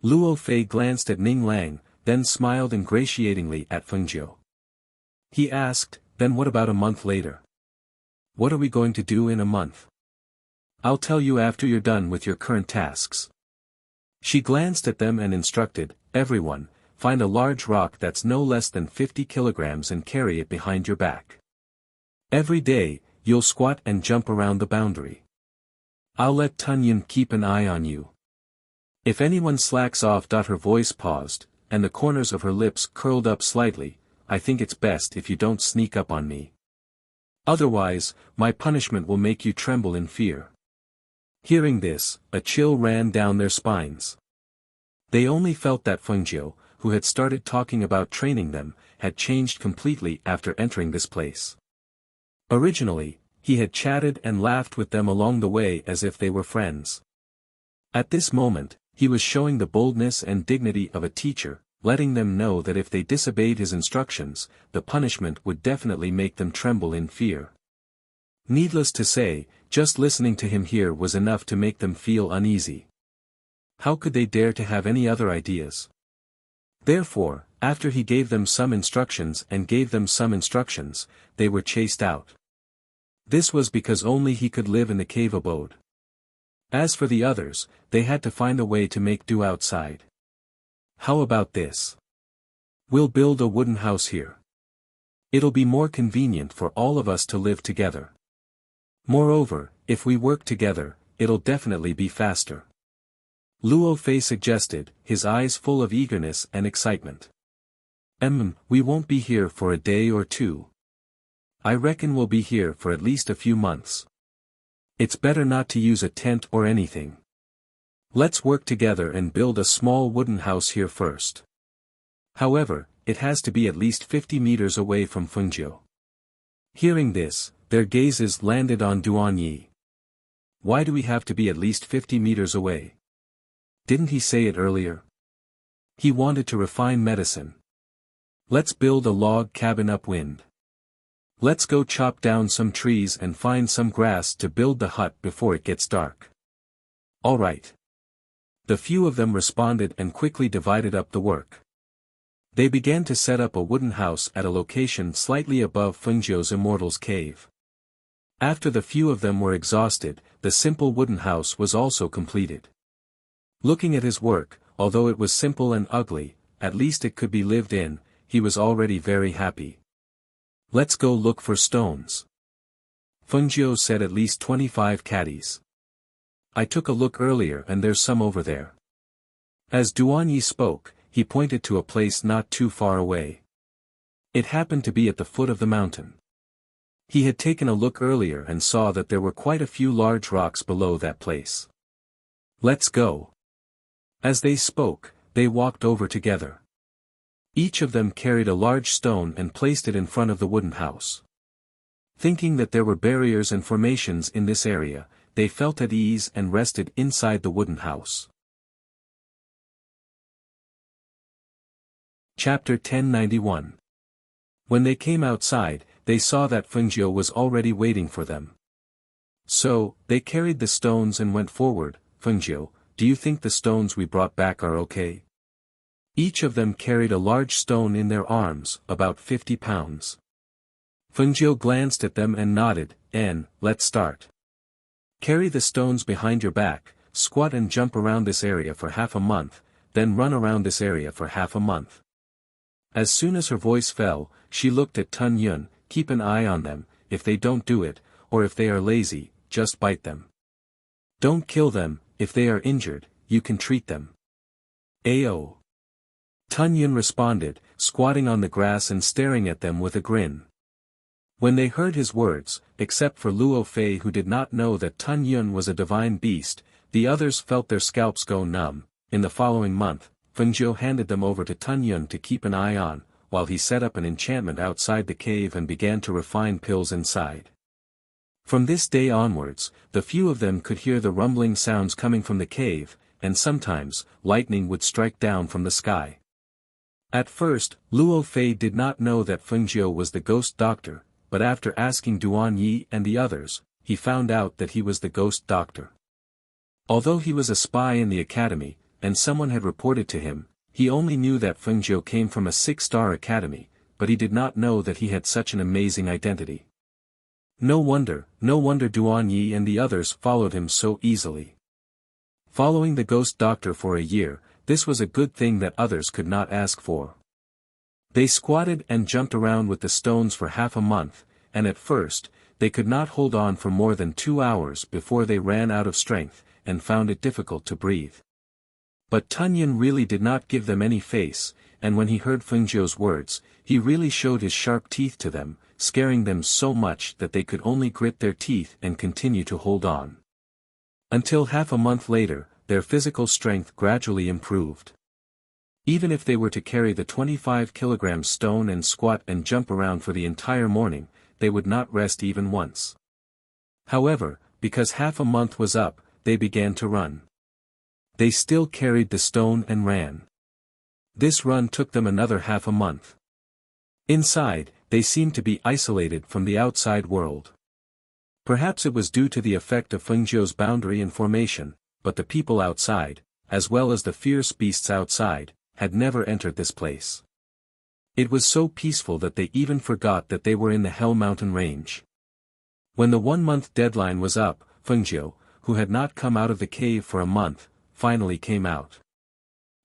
Luo Fei glanced at Ning Lang, then smiled ingratiatingly at Feng Jiu. He asked, then what about a month later? What are we going to do in a month? I'll tell you after you're done with your current tasks. She glanced at them and instructed, everyone, find a large rock that's no less than 50 kilograms and carry it behind your back. Every day, you'll squat and jump around the boundary. I'll let Tun Yun keep an eye on you. If anyone slacks off. Her voice paused, and the corners of her lips curled up slightly. I think it's best if you don't sneak up on me. Otherwise, my punishment will make you tremble in fear. Hearing this, a chill ran down their spines. They only felt that Feng Jiu, who had started talking about training them, had changed completely after entering this place. Originally, he had chatted and laughed with them along the way as if they were friends. At this moment, he was showing the boldness and dignity of a teacher, letting them know that if they disobeyed his instructions, the punishment would definitely make them tremble in fear. Needless to say, just listening to him here was enough to make them feel uneasy. How could they dare to have any other ideas? Therefore, after he gave them some instructions, they were chased out. This was because only he could live in the cave abode. As for the others, they had to find a way to make do outside. How about this? We'll build a wooden house here. It'll be more convenient for all of us to live together. Moreover, if we work together, it'll definitely be faster. Luo Fei suggested, his eyes full of eagerness and excitement. We won't be here for a day or two. I reckon we'll be here for at least a few months. It's better not to use a tent or anything. Let's work together and build a small wooden house here first. However, it has to be at least 50 meters away from Feng Jiu. Hearing this, their gazes landed on Duan Yi. Why do we have to be at least 50 meters away? Didn't he say it earlier? He wanted to refine medicine. Let's build a log cabin upwind. Let's go chop down some trees and find some grass to build the hut before it gets dark. All right. The few of them responded and quickly divided up the work. They began to set up a wooden house at a location slightly above Feng Jiu's Immortal's cave. After the few of them were exhausted, the simple wooden house was also completed. Looking at his work, although it was simple and ugly, at least it could be lived in, he was already very happy. Let's go look for stones. Feng Jiu said at least 25 caddies. I took a look earlier and there's some over there. As Duan Yi spoke, he pointed to a place not too far away. It happened to be at the foot of the mountain. He had taken a look earlier and saw that there were quite a few large rocks below that place. Let's go. As they spoke, they walked over together. Each of them carried a large stone and placed it in front of the wooden house. Thinking that there were barriers and formations in this area, they felt at ease and rested inside the wooden house. Chapter 1091. When they came outside, they saw that Feng Jiu was already waiting for them. So, they carried the stones and went forward. Feng Jiu, do you think the stones we brought back are okay? Each of them carried a large stone in their arms, about 50 pounds. Feng Jiu glanced at them and nodded, let's start. Carry the stones behind your back, squat and jump around this area for half a month, then run around this area for half a month. As soon as her voice fell, she looked at Tun Yun, keep an eye on them, if they don't do it, or if they are lazy, just bite them. Don't kill them, if they are injured, you can treat them. Ao. Tun Yun responded, squatting on the grass and staring at them with a grin. When they heard his words, except for Luo Fei who did not know that Tun Yun was a divine beast, the others felt their scalps go numb. In the following month, Feng Jiu handed them over to Tun Yun to keep an eye on, while he set up an enchantment outside the cave and began to refine pills inside. From this day onwards, the few of them could hear the rumbling sounds coming from the cave, and sometimes, lightning would strike down from the sky. At first, Luo Fei did not know that Feng Jiu was the ghost doctor, but after asking Duan Yi and the others, he found out that he was the ghost doctor. Although he was a spy in the academy, and someone had reported to him, he only knew that Feng Jiu came from a 6-star academy, but he did not know that he had such an amazing identity. No wonder Duan Yi and the others followed him so easily. Following the ghost doctor for a year, this was a good thing that others could not ask for. They squatted and jumped around with the stones for half a month, and at first, they could not hold on for more than 2 hours before they ran out of strength, and found it difficult to breathe. But Tun Yun really did not give them any face, and when he heard Feng Jiu's words, he really showed his sharp teeth to them, scaring them so much that they could only grit their teeth and continue to hold on. Until half a month later, their physical strength gradually improved. Even if they were to carry the 25-kilogram stone and squat and jump around for the entire morning, they would not rest even once. However, because half a month was up, they began to run. They still carried the stone and ran. This run took them another half a month. Inside, they seemed to be isolated from the outside world. Perhaps it was due to the effect of Feng Jiu's boundary and formation, but the people outside, as well as the fierce beasts outside, had never entered this place. It was so peaceful that they even forgot that they were in the Hell Mountain range. When the 1-month deadline was up, Feng Jiu, who had not come out of the cave for a month, finally came out.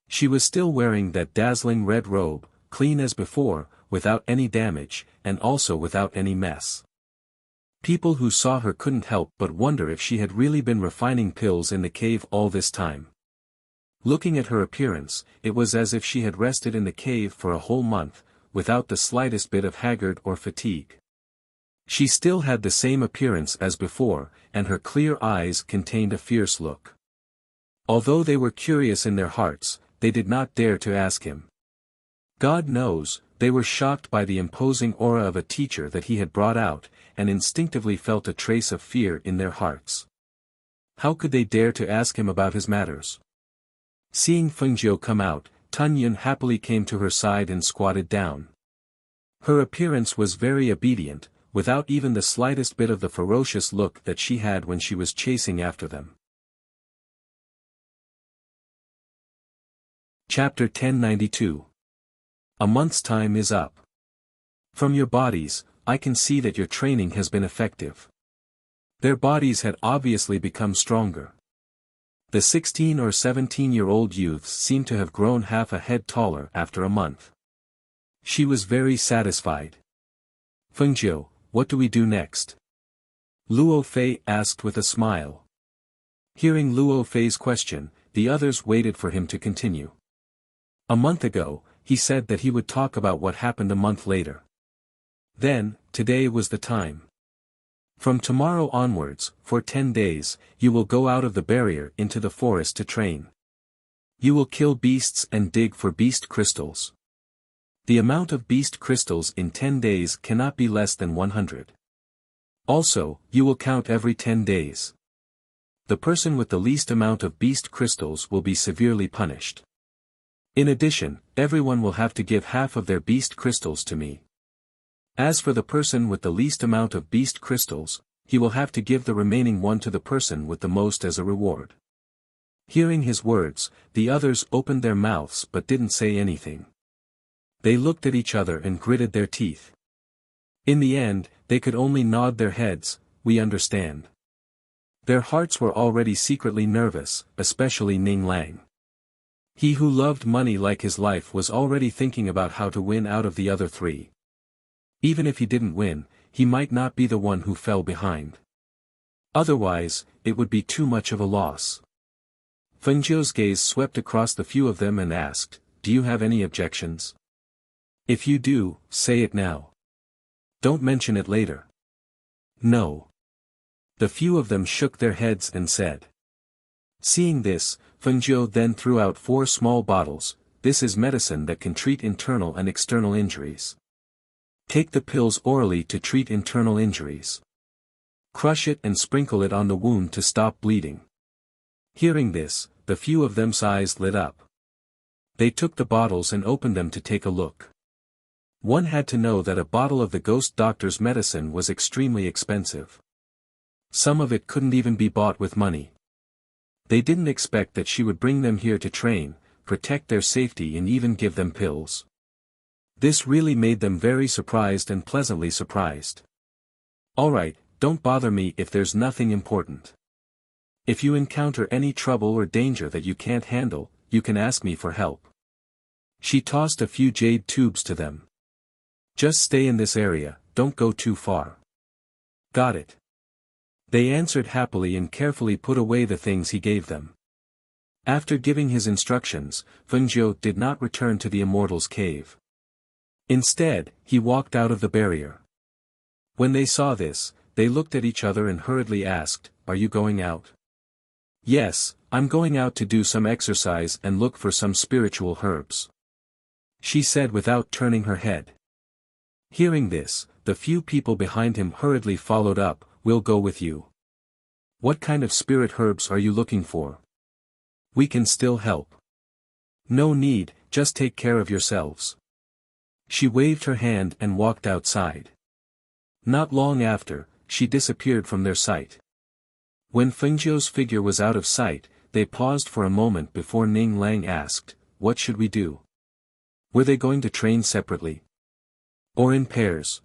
She was still wearing that dazzling red robe, clean as before, without any damage, and also without any mess. People who saw her couldn't help but wonder if she had really been refining pills in the cave all this time. Looking at her appearance, it was as if she had rested in the cave for a whole month, without the slightest bit of haggard or fatigue. She still had the same appearance as before, and her clear eyes contained a fierce look. Although they were curious in their hearts, they did not dare to ask him. God knows, they were shocked by the imposing aura of a teacher that he had brought out, and instinctively felt a trace of fear in their hearts. How could they dare to ask him about his matters? Seeing Feng Jiu come out, Tun Yun happily came to her side and squatted down. Her appearance was very obedient, without even the slightest bit of the ferocious look that she had when she was chasing after them. Chapter 1092. A month's time is up. From your bodies, I can see that your training has been effective. Their bodies had obviously become stronger. The 16 or 17-year-old youths seemed to have grown half a head taller after a month. She was very satisfied. Feng Jiu, what do we do next? Luo Fei asked with a smile. Hearing Luo Fei's question, the others waited for him to continue. A month ago, he said that he would talk about what happened a month later. Then, today was the time. From tomorrow onwards, for 10 days, you will go out of the barrier into the forest to train. You will kill beasts and dig for beast crystals. The amount of beast crystals in 10 days cannot be less than 100. Also, you will count every 10 days. The person with the least amount of beast crystals will be severely punished. In addition, everyone will have to give half of their beast crystals to me. As for the person with the least amount of beast crystals, he will have to give the remaining one to the person with the most as a reward. Hearing his words, the others opened their mouths but didn't say anything. They looked at each other and gritted their teeth. In the end, they could only nod their heads, we understand. Their hearts were already secretly nervous, especially Ning Lang. He who loved money like his life was already thinking about how to win out of the other three. Even if he didn't win, he might not be the one who fell behind. Otherwise, it would be too much of a loss. Fengjiu's gaze swept across the few of them and asked, "Do you have any objections? If you do, say it now. Don't mention it later." "No." The few of them shook their heads and said. Seeing this, Fengjiu then threw out 4 small bottles. "This is medicine that can treat internal and external injuries. Take the pills orally to treat internal injuries. Crush it and sprinkle it on the wound to stop bleeding." Hearing this, the few of them's eyes lit up. They took the bottles and opened them to take a look. One had to know that a bottle of the ghost doctor's medicine was extremely expensive. Some of it couldn't even be bought with money. They didn't expect that she would bring them here to train, protect their safety and even give them pills. This really made them very surprised and pleasantly surprised. "Alright, don't bother me if there's nothing important. If you encounter any trouble or danger that you can't handle, you can ask me for help." She tossed a few jade tubes to them. "Just stay in this area, don't go too far." "Got it." They answered happily and carefully put away the things he gave them. After giving his instructions, Fengjiu did not return to the immortal's cave. Instead, he walked out of the barrier. When they saw this, they looked at each other and hurriedly asked, "Are you going out?" "Yes, I'm going out to do some exercise and look for some spiritual herbs," she said without turning her head. Hearing this, the few people behind him hurriedly followed up, "We'll go with you. What kind of spirit herbs are you looking for? We can still help." "No need, just take care of yourselves." She waved her hand and walked outside. Not long after, she disappeared from their sight. When Fengjiu's figure was out of sight, they paused for a moment before Ning Lang asked, "What should we do?" Were they going to train separately? Or in pairs?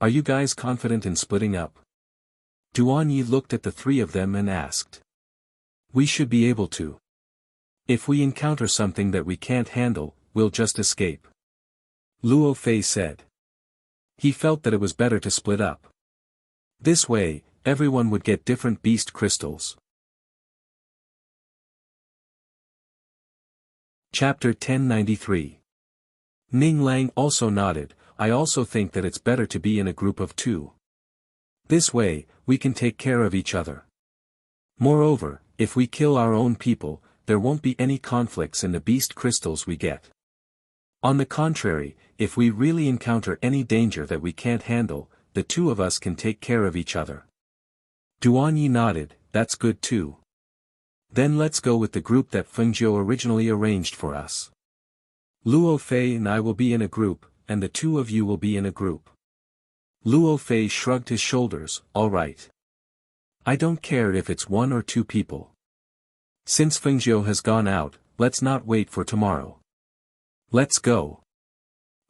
Are you guys confident in splitting up? Duan Yi looked at the 3 of them and asked. "We should be able to. If we encounter something that we can't handle, we'll just escape," Luo Fei said. He felt that it was better to split up. This way, everyone would get different beast crystals. Chapter 1093. Ning Lang also nodded, "I also think that it's better to be in a group of 2. This way, we can take care of each other. Moreover, if we kill our own people, there won't be any conflicts in the beast crystals we get. On the contrary, if we really encounter any danger that we can't handle, the 2 of us can take care of each other." Duan Yi nodded, "That's good too. Then let's go with the group that Fengjiu originally arranged for us. Luo Fei and I will be in a group, and the 2 of you will be in a group." Luo Fei shrugged his shoulders, "All right. I don't care if it's 1 or 2 people. Since Fengjiu has gone out, let's not wait for tomorrow. Let's go."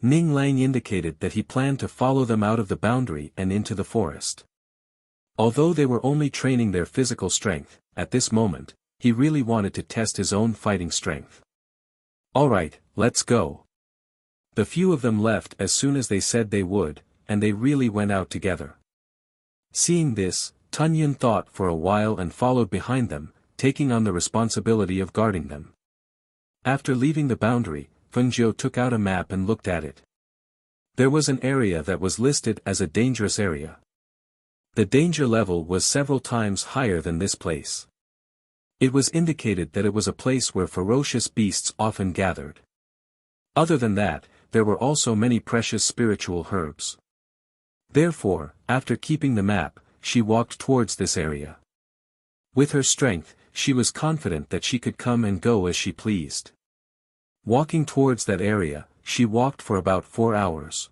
Ning Lang indicated that he planned to follow them out of the boundary and into the forest. Although they were only training their physical strength, at this moment, he really wanted to test his own fighting strength. "Alright, let's go." The few of them left as soon as they said they would, and they really went out together. Seeing this, Tunyon thought for a while and followed behind them, taking on the responsibility of guarding them. After leaving the boundary, Fengjiu took out a map and looked at it. There was an area that was listed as a dangerous area. The danger level was several times higher than this place. It was indicated that it was a place where ferocious beasts often gathered. Other than that, there were also many precious spiritual herbs. Therefore, after keeping the map, she walked towards this area. With her strength, she was confident that she could come and go as she pleased. Walking towards that area, she walked for about 4 hours.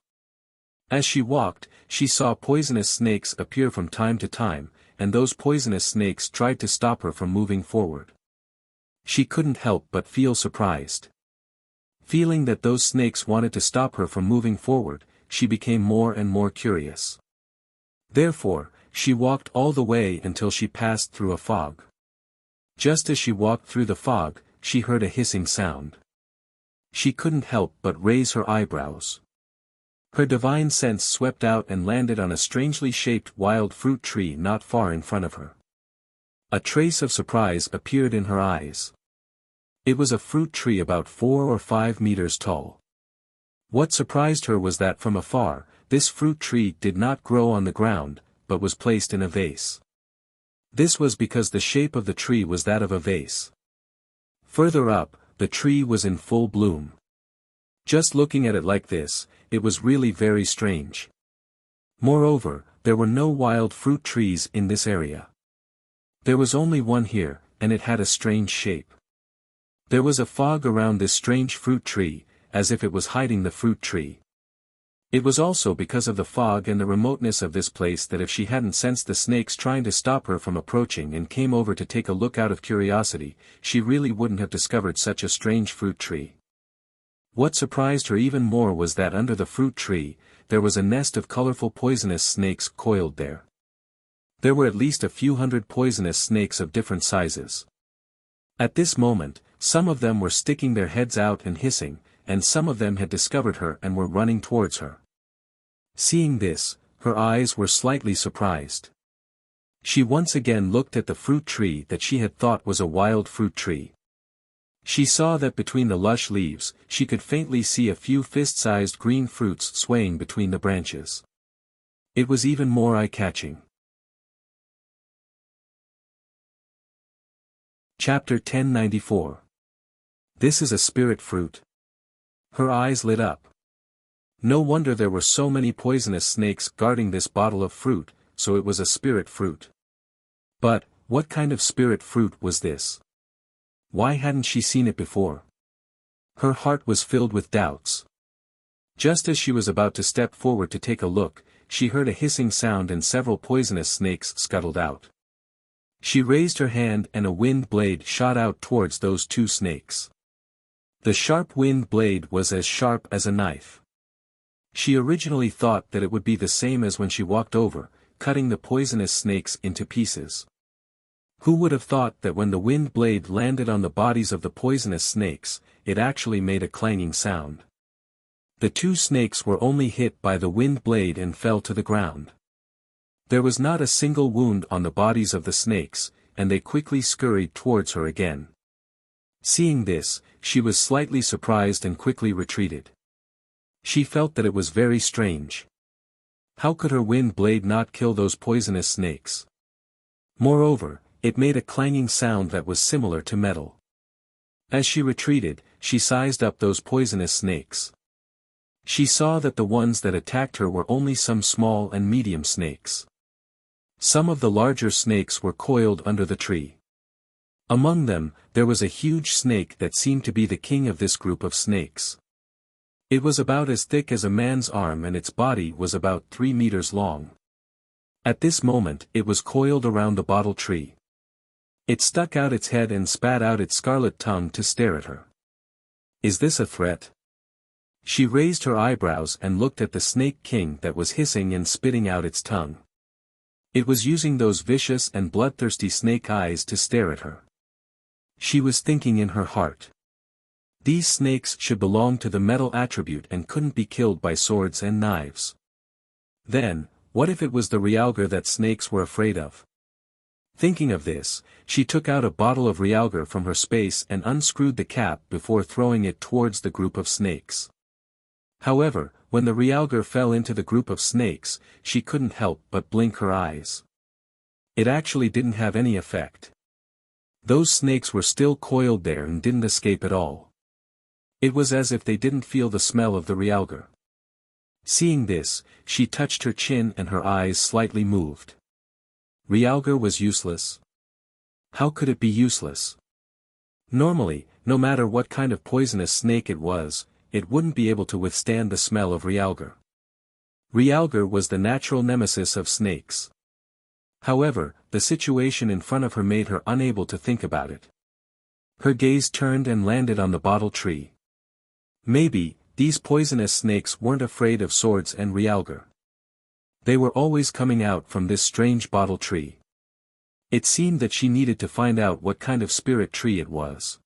As she walked, she saw poisonous snakes appear from time to time, and those poisonous snakes tried to stop her from moving forward. She couldn't help but feel surprised. Feeling that those snakes wanted to stop her from moving forward, she became more and more curious. Therefore, she walked all the way until she passed through a fog. Just as she walked through the fog, she heard a hissing sound. She couldn't help but raise her eyebrows. Her divine sense swept out and landed on a strangely shaped wild fruit tree not far in front of her. A trace of surprise appeared in her eyes. It was a fruit tree about 4 or 5 meters tall. What surprised her was that from afar, this fruit tree did not grow on the ground, but was placed in a vase. This was because the shape of the tree was that of a vase. Further up, the tree was in full bloom. Just looking at it like this, it was really very strange. Moreover, there were no wild fruit trees in this area. There was only one here, and it had a strange shape. There was a fog around this strange fruit tree, as if it was hiding the fruit tree. It was also because of the fog and the remoteness of this place that if she hadn't sensed the snakes trying to stop her from approaching and came over to take a look out of curiosity, she really wouldn't have discovered such a strange fruit tree. What surprised her even more was that under the fruit tree, there was a nest of colorful poisonous snakes coiled there. There were at least a few hundred poisonous snakes of different sizes. At this moment, some of them were sticking their heads out and hissing, and some of them had discovered her and were running towards her. Seeing this, her eyes were slightly surprised. She once again looked at the fruit tree that she had thought was a wild fruit tree. She saw that between the lush leaves, she could faintly see a few fist-sized green fruits swaying between the branches. It was even more eye-catching. Chapter 1094. This is a spirit fruit. Her eyes lit up. No wonder there were so many poisonous snakes guarding this bottle of fruit, so it was a spirit fruit. But, what kind of spirit fruit was this? Why hadn't she seen it before? Her heart was filled with doubts. Just as she was about to step forward to take a look, she heard a hissing sound and several poisonous snakes scuttled out. She raised her hand and a wind blade shot out towards those 2 snakes. The sharp wind blade was as sharp as a knife. She originally thought that it would be the same as when she walked over, cutting the poisonous snakes into pieces. Who would have thought that when the wind blade landed on the bodies of the poisonous snakes, it actually made a clanging sound? The 2 snakes were only hit by the wind blade and fell to the ground. There was not a single wound on the bodies of the snakes, and they quickly scurried towards her again. Seeing this, she was slightly surprised and quickly retreated. She felt that it was very strange. How could her wind blade not kill those poisonous snakes? Moreover, it made a clanging sound that was similar to metal. As she retreated, she sized up those poisonous snakes. She saw that the ones that attacked her were only some small and medium snakes. Some of the larger snakes were coiled under the tree. Among them, there was a huge snake that seemed to be the king of this group of snakes. It was about as thick as a man's arm and its body was about 3 meters long. At this moment it was coiled around the bottle tree. It stuck out its head and spat out its scarlet tongue to stare at her. Is this a threat? She raised her eyebrows and looked at the snake king that was hissing and spitting out its tongue. It was using those vicious and bloodthirsty snake eyes to stare at her. She was thinking in her heart. These snakes should belong to the metal attribute and couldn't be killed by swords and knives. Then, what if it was the realgar that snakes were afraid of? Thinking of this, she took out a bottle of realgar from her space and unscrewed the cap before throwing it towards the group of snakes. However, when the realgar fell into the group of snakes, she couldn't help but blink her eyes. It actually didn't have any effect. Those snakes were still coiled there and didn't escape at all. It was as if they didn't feel the smell of the realgar. Seeing this, she touched her chin and her eyes slightly moved. Realgar was useless. How could it be useless? Normally, no matter what kind of poisonous snake it was, it wouldn't be able to withstand the smell of realgar. Realgar was the natural nemesis of snakes. However, the situation in front of her made her unable to think about it. Her gaze turned and landed on the bottle tree. Maybe, these poisonous snakes weren't afraid of swords and realgar. They were always coming out from this strange bottle tree. It seemed that she needed to find out what kind of spirit tree it was.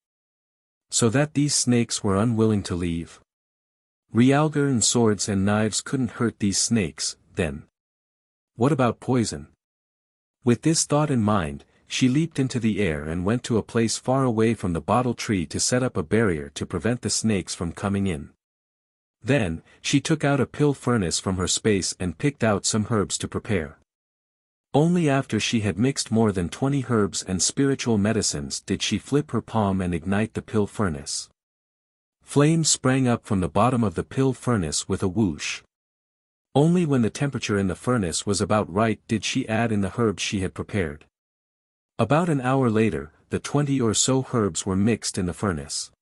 So that these snakes were unwilling to leave. Realgar and swords and knives couldn't hurt these snakes, then. What about poison? With this thought in mind, she leaped into the air and went to a place far away from the bottle tree to set up a barrier to prevent the snakes from coming in. Then, she took out a pill furnace from her space and picked out some herbs to prepare. Only after she had mixed more than 20 herbs and spiritual medicines did she flip her palm and ignite the pill furnace. Flames sprang up from the bottom of the pill furnace with a whoosh. Only when the temperature in the furnace was about right did she add in the herbs she had prepared. About an hour later, the 20 or so herbs were mixed in the furnace.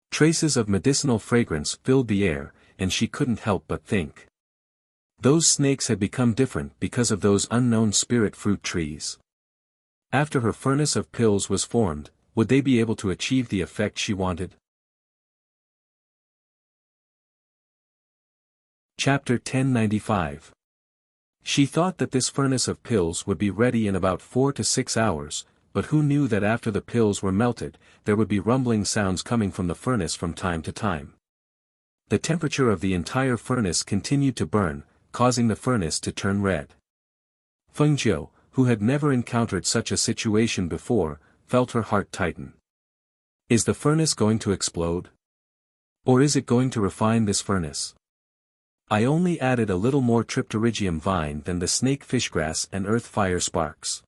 Traces of medicinal fragrance filled the air, and she couldn't help but think. Those snakes had become different because of those unknown spirit fruit trees. After her furnace of pills was formed, would they be able to achieve the effect she wanted? Chapter 1095. She thought that this furnace of pills would be ready in about 4 to 6 hours, but who knew that after the pills were melted, there would be rumbling sounds coming from the furnace from time to time. The temperature of the entire furnace continued to burn, causing the furnace to turn red. Fengjiu, who had never encountered such a situation before, felt her heart tighten. Is the furnace going to explode? Or is it going to refine this furnace? I only added a little more tripterigium vine than the snake fishgrass and earth fire sparks.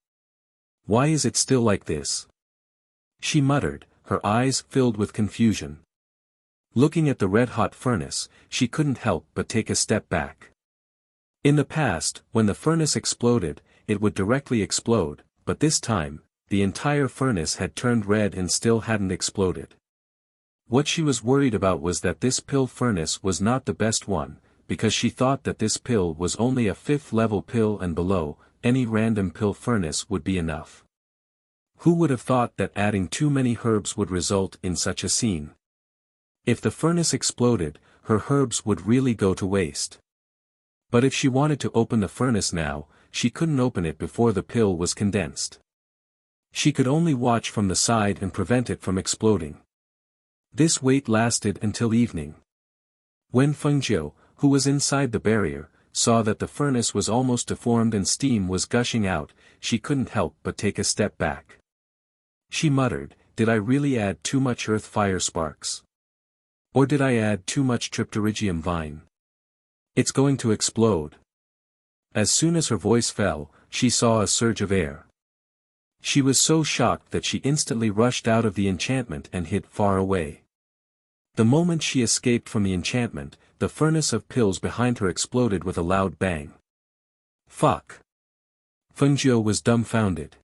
Why is it still like this? She muttered, her eyes filled with confusion. Looking at the red-hot furnace, she couldn't help but take a step back. In the past, when the furnace exploded, it would directly explode, but this time, the entire furnace had turned red and still hadn't exploded. What she was worried about was that this pill furnace was not the best one, because she thought that this pill was only a 5th level pill and below, any random pill furnace would be enough. Who would have thought that adding too many herbs would result in such a scene? If the furnace exploded, her herbs would really go to waste. But if she wanted to open the furnace now, she couldn't open it before the pill was condensed. She could only watch from the side and prevent it from exploding. This wait lasted until evening. When Fengjiu, who was inside the barrier, saw that the furnace was almost deformed and steam was gushing out, she couldn't help but take a step back. She muttered, did I really add too much earth fire sparks? Or did I add too much tripterigium vine? It's going to explode. As soon as her voice fell, she saw a surge of air. She was so shocked that she instantly rushed out of the enchantment and hid far away. The moment she escaped from the enchantment, the furnace of pills behind her exploded with a loud bang. Fuck! Fengjiu was dumbfounded.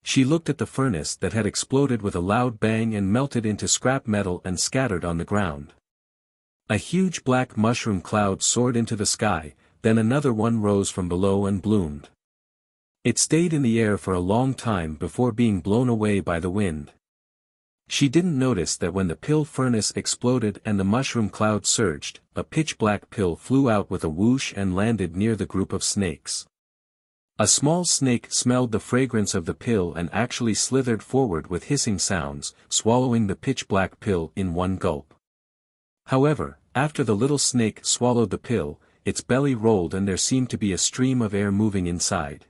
She looked at the furnace that had exploded with a loud bang and melted into scrap metal and scattered on the ground. A huge black mushroom cloud soared into the sky, then another one rose from below and bloomed. It stayed in the air for a long time before being blown away by the wind. She didn't notice that when the pill furnace exploded and the mushroom cloud surged, a pitch-black pill flew out with a whoosh and landed near the group of snakes. A small snake smelled the fragrance of the pill and actually slithered forward with hissing sounds, swallowing the pitch-black pill in one gulp. However, after the little snake swallowed the pill, its belly rolled and there seemed to be a stream of air moving inside.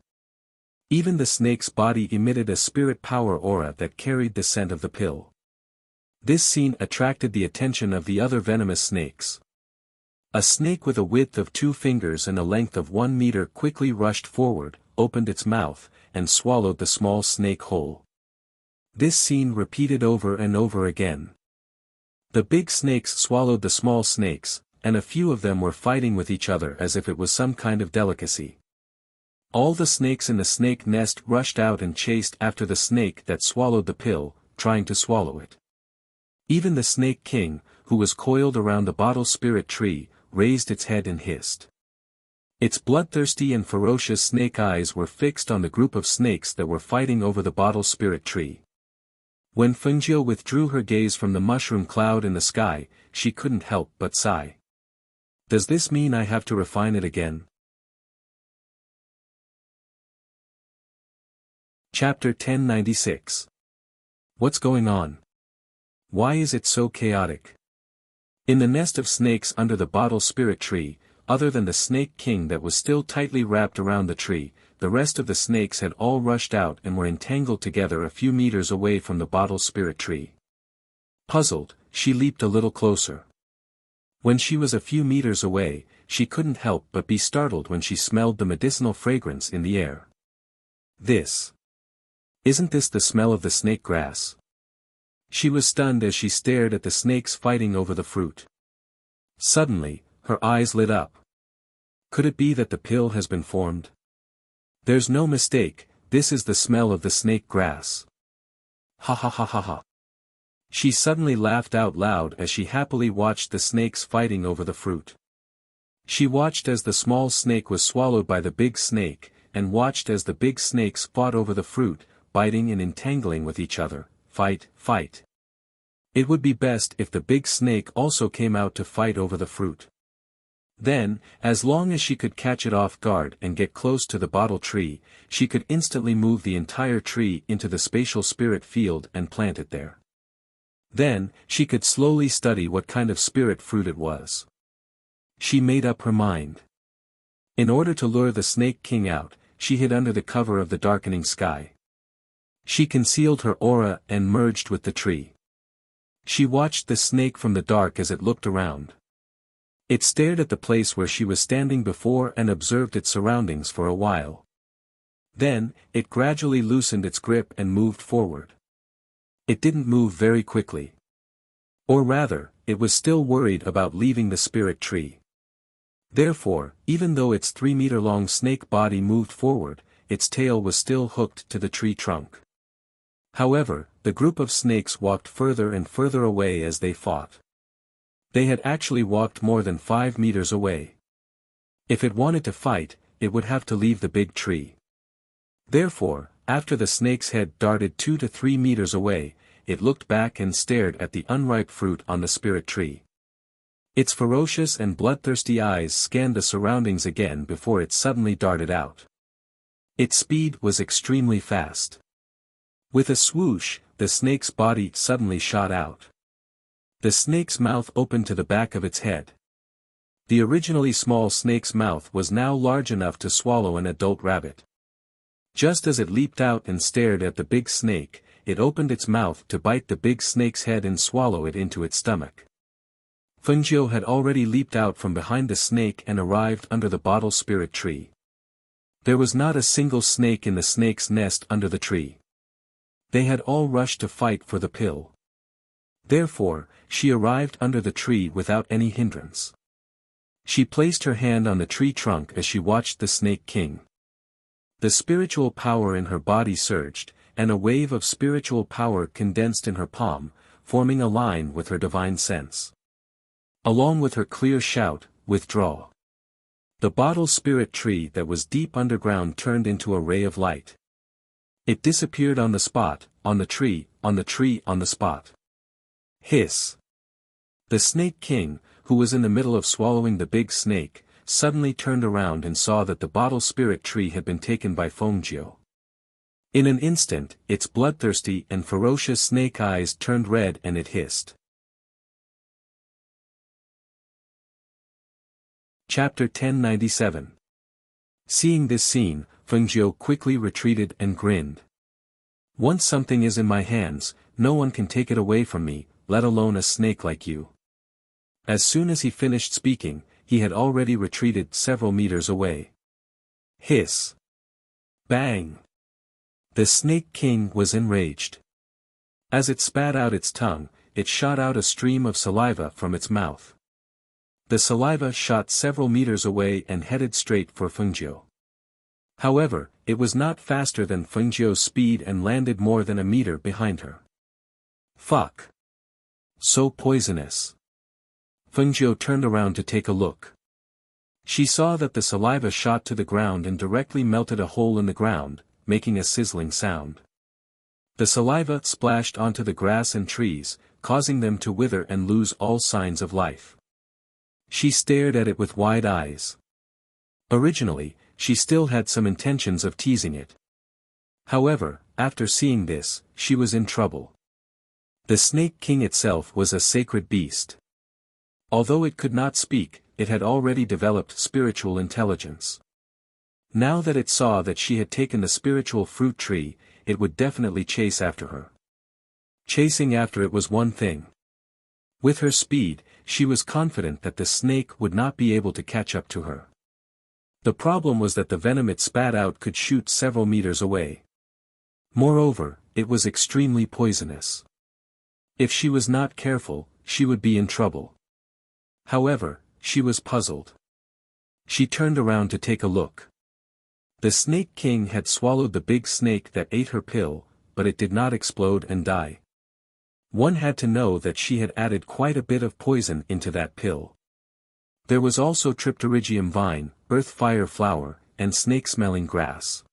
Even the snake's body emitted a spirit power aura that carried the scent of the pill. This scene attracted the attention of the other venomous snakes. A snake with a width of 2 fingers and a length of 1 meter quickly rushed forward, opened its mouth, and swallowed the small snake whole. This scene repeated over and over again. The big snakes swallowed the small snakes, and a few of them were fighting with each other as if it was some kind of delicacy. All the snakes in the snake nest rushed out and chased after the snake that swallowed the pill, trying to swallow it. Even the Snake King, who was coiled around the bottle spirit tree, raised its head and hissed. Its bloodthirsty and ferocious snake eyes were fixed on the group of snakes that were fighting over the bottle spirit tree. When Fengjiu withdrew her gaze from the mushroom cloud in the sky, she couldn't help but sigh. Does this mean I have to refine it again? Chapter 1096. What's going on? Why is it so chaotic? In the nest of snakes under the bottle spirit tree, other than the Snake King that was still tightly wrapped around the tree, the rest of the snakes had all rushed out and were entangled together a few meters away from the bottle spirit tree. Puzzled, she leaped a little closer. When she was a few meters away, she couldn't help but be startled when she smelled the medicinal fragrance in the air. Isn't this the smell of the snake grass? She was stunned as she stared at the snakes fighting over the fruit. Suddenly, her eyes lit up. Could it be that the pill has been formed? There's no mistake, this is the smell of the snake grass. Ha ha ha ha ha. She suddenly laughed out loud as she happily watched the snakes fighting over the fruit. She watched as the small snake was swallowed by the big snake, and watched as the big snakes fought over the fruit, biting and entangling with each other. Fight, fight. It would be best if the big snake also came out to fight over the fruit. Then, as long as she could catch it off guard and get close to the bottle tree, she could instantly move the entire tree into the spatial spirit field and plant it there. Then, she could slowly study what kind of spirit fruit it was. She made up her mind. In order to lure the Snake King out, she hid under the cover of the darkening sky. She concealed her aura and merged with the tree. She watched the snake from the dark as it looked around. It stared at the place where she was standing before and observed its surroundings for a while. Then, it gradually loosened its grip and moved forward. It didn't move very quickly. Or rather, it was still worried about leaving the spirit tree. Therefore, even though its 3-meter-long snake body moved forward, its tail was still hooked to the tree trunk. However, the group of snakes walked further and further away as they fought. They had actually walked more than 5 meters away. If it wanted to fight, it would have to leave the big tree. Therefore, after the snake's head darted 2 to 3 meters away, it looked back and stared at the unripe fruit on the spirit tree. Its ferocious and bloodthirsty eyes scanned the surroundings again before it suddenly darted out. Its speed was extremely fast. With a swoosh, the snake's body suddenly shot out. The snake's mouth opened to the back of its head. The originally small snake's mouth was now large enough to swallow an adult rabbit. Just as it leaped out and stared at the big snake, it opened its mouth to bite the big snake's head and swallow it into its stomach. Fengjiu had already leaped out from behind the snake and arrived under the bottle spirit tree. There was not a single snake in the snake's nest under the tree. They had all rushed to fight for the pill. Therefore, she arrived under the tree without any hindrance. She placed her hand on the tree trunk as she watched the Snake King. The spiritual power in her body surged, and a wave of spiritual power condensed in her palm, forming a line with her divine sense. Along with her clear shout, "Withdraw!" The bottle spirit tree that was deep underground turned into a ray of light. It disappeared on the spot, on the tree, on the tree, on the spot. Hiss! The Snake King, who was in the middle of swallowing the big snake, suddenly turned around and saw that the bottle spirit tree had been taken by Fengjiu. In an instant, its bloodthirsty and ferocious snake eyes turned red and it hissed. Chapter 1097. Seeing this scene, Fengjiu quickly retreated and grinned. Once something is in my hands, no one can take it away from me, let alone a snake like you. As soon as he finished speaking, he had already retreated several meters away. Hiss! Bang! The Snake King was enraged. As it spat out its tongue, it shot out a stream of saliva from its mouth. The saliva shot several meters away and headed straight for Fengjiu. However, it was not faster than Fengjiu's speed and landed more than a meter behind her. Fuck! So poisonous. Fengjiu turned around to take a look. She saw that the saliva shot to the ground and directly melted a hole in the ground, making a sizzling sound. The saliva splashed onto the grass and trees, causing them to wither and lose all signs of life. She stared at it with wide eyes. Originally, she still had some intentions of teasing it. However, after seeing this, she was in trouble. The Snake King itself was a sacred beast. Although it could not speak, it had already developed spiritual intelligence. Now that it saw that she had taken the spiritual fruit tree, it would definitely chase after her. Chasing after it was one thing. With her speed, she was confident that the snake would not be able to catch up to her. The problem was that the venom it spat out could shoot several meters away. Moreover, it was extremely poisonous. If she was not careful, she would be in trouble. However, she was puzzled. She turned around to take a look. The Snake King had swallowed the big snake that ate her pill, but it did not explode and die. One had to know that she had added quite a bit of poison into that pill. There was also Tripterigium vine, earth fire flower, and snake-smelling grass.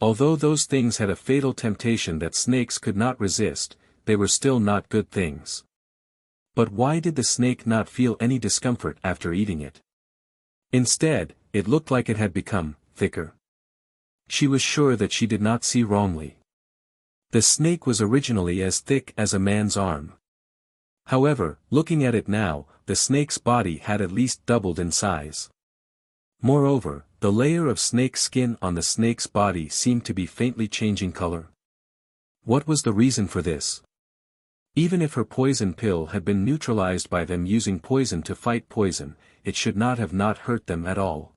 Although those things had a fatal temptation that snakes could not resist, they were still not good things. But why did the snake not feel any discomfort after eating it? Instead, it looked like it had become thicker. She was sure that she did not see wrongly. The snake was originally as thick as a man's arm. However, looking at it now, the snake's body had at least doubled in size. Moreover, the layer of snake skin on the snake's body seemed to be faintly changing color. What was the reason for this? Even if her poison pill had been neutralized by them using poison to fight poison, it should not have not hurt them at all.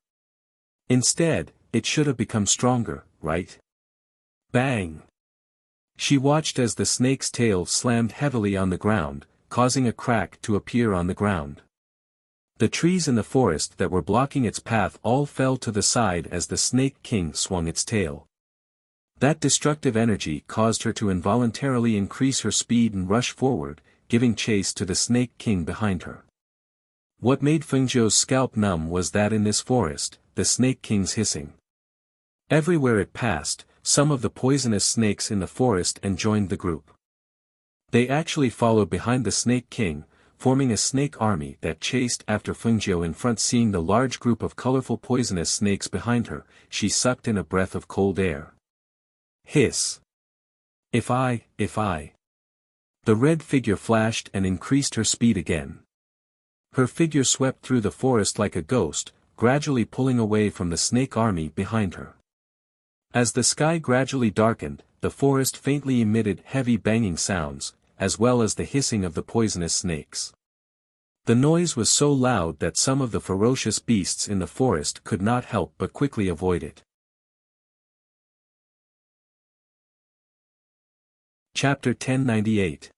Instead, it should have become stronger, right? Bang! She watched as the snake's tail slammed heavily on the ground, causing a crack to appear on the ground. The trees in the forest that were blocking its path all fell to the side as the Snake King swung its tail. That destructive energy caused her to involuntarily increase her speed and rush forward, giving chase to the Snake King behind her. What made Fengzhou's scalp numb was that in this forest, the Snake King's hissing. Everywhere it passed, some of the poisonous snakes in the forest joined the group. They actually followed behind the Snake King, forming a snake army that chased after Fengzhou in front. Seeing the large group of colorful poisonous snakes behind her, she sucked in a breath of cold air. Hiss! If I. The red figure flashed and increased her speed again. Her figure swept through the forest like a ghost, gradually pulling away from the snake army behind her. As the sky gradually darkened, the forest faintly emitted heavy banging sounds, as well as the hissing of the poisonous snakes. The noise was so loud that some of the ferocious beasts in the forest could not help but quickly avoid it. Chapter 1098.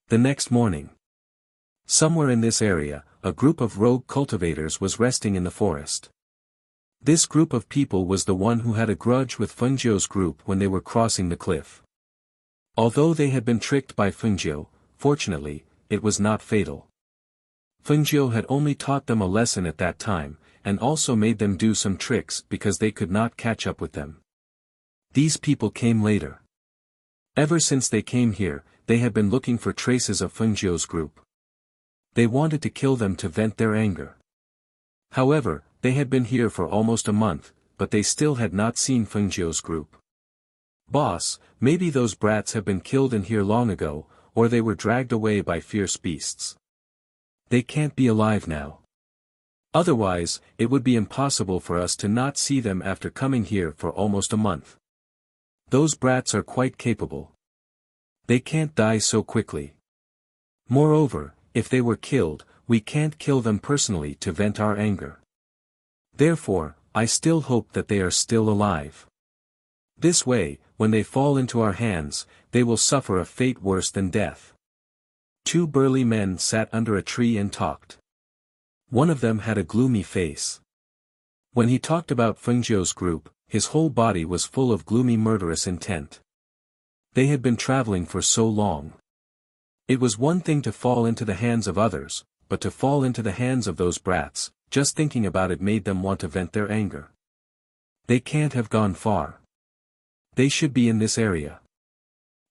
The next morning. Somewhere in this area, a group of rogue cultivators was resting in the forest. This group of people was the one who had a grudge with Fengzhou's group when they were crossing the cliff. Although they had been tricked by Fengzhou, fortunately, it was not fatal. Fengzhou had only taught them a lesson at that time, and also made them do some tricks because they could not catch up with them. These people came later. Ever since they came here, they had been looking for traces of Fengzhou's group. They wanted to kill them to vent their anger. However, they had been here for almost a month, but they still had not seen Fengzhou's group. Boss, maybe those brats have been killed in here long ago, or they were dragged away by fierce beasts. They can't be alive now. Otherwise, it would be impossible for us to not see them after coming here for almost a month. Those brats are quite capable. They can't die so quickly. Moreover, if they were killed, we can't kill them personally to vent our anger. Therefore, I still hope that they are still alive. This way, when they fall into our hands, they will suffer a fate worse than death. Two burly men sat under a tree and talked. One of them had a gloomy face. When he talked about Fengzhou's group, his whole body was full of gloomy murderous intent. They had been traveling for so long. It was one thing to fall into the hands of others, but to fall into the hands of those brats, just thinking about it made them want to vent their anger. They can't have gone far. They should be in this area.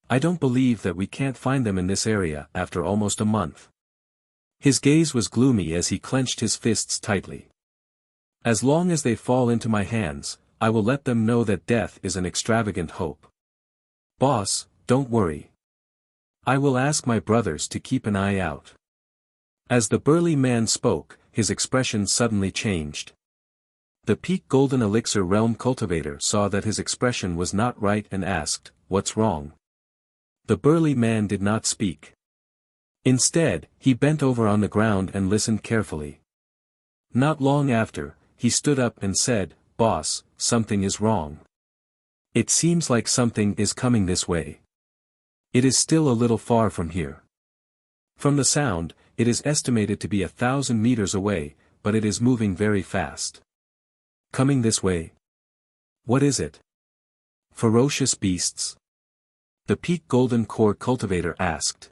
I don't believe that we can't find them in this area after almost a month. His gaze was gloomy as he clenched his fists tightly. As long as they fall into my hands, I will let them know that death is an extravagant hope. Boss, don't worry. I will ask my brothers to keep an eye out. As the burly man spoke, his expression suddenly changed. The Peak Golden Elixir Realm cultivator saw that his expression was not right and asked, "What's wrong?" The burly man did not speak. Instead, he bent over on the ground and listened carefully. Not long after, he stood up and said, "Boss, something is wrong. It seems like something is coming this way. It is still a little far from here. From the sound, it is estimated to be 1,000 meters away, but it is moving very fast. Coming this way? What is it? Ferocious beasts?" The Peak Golden Core cultivator asked.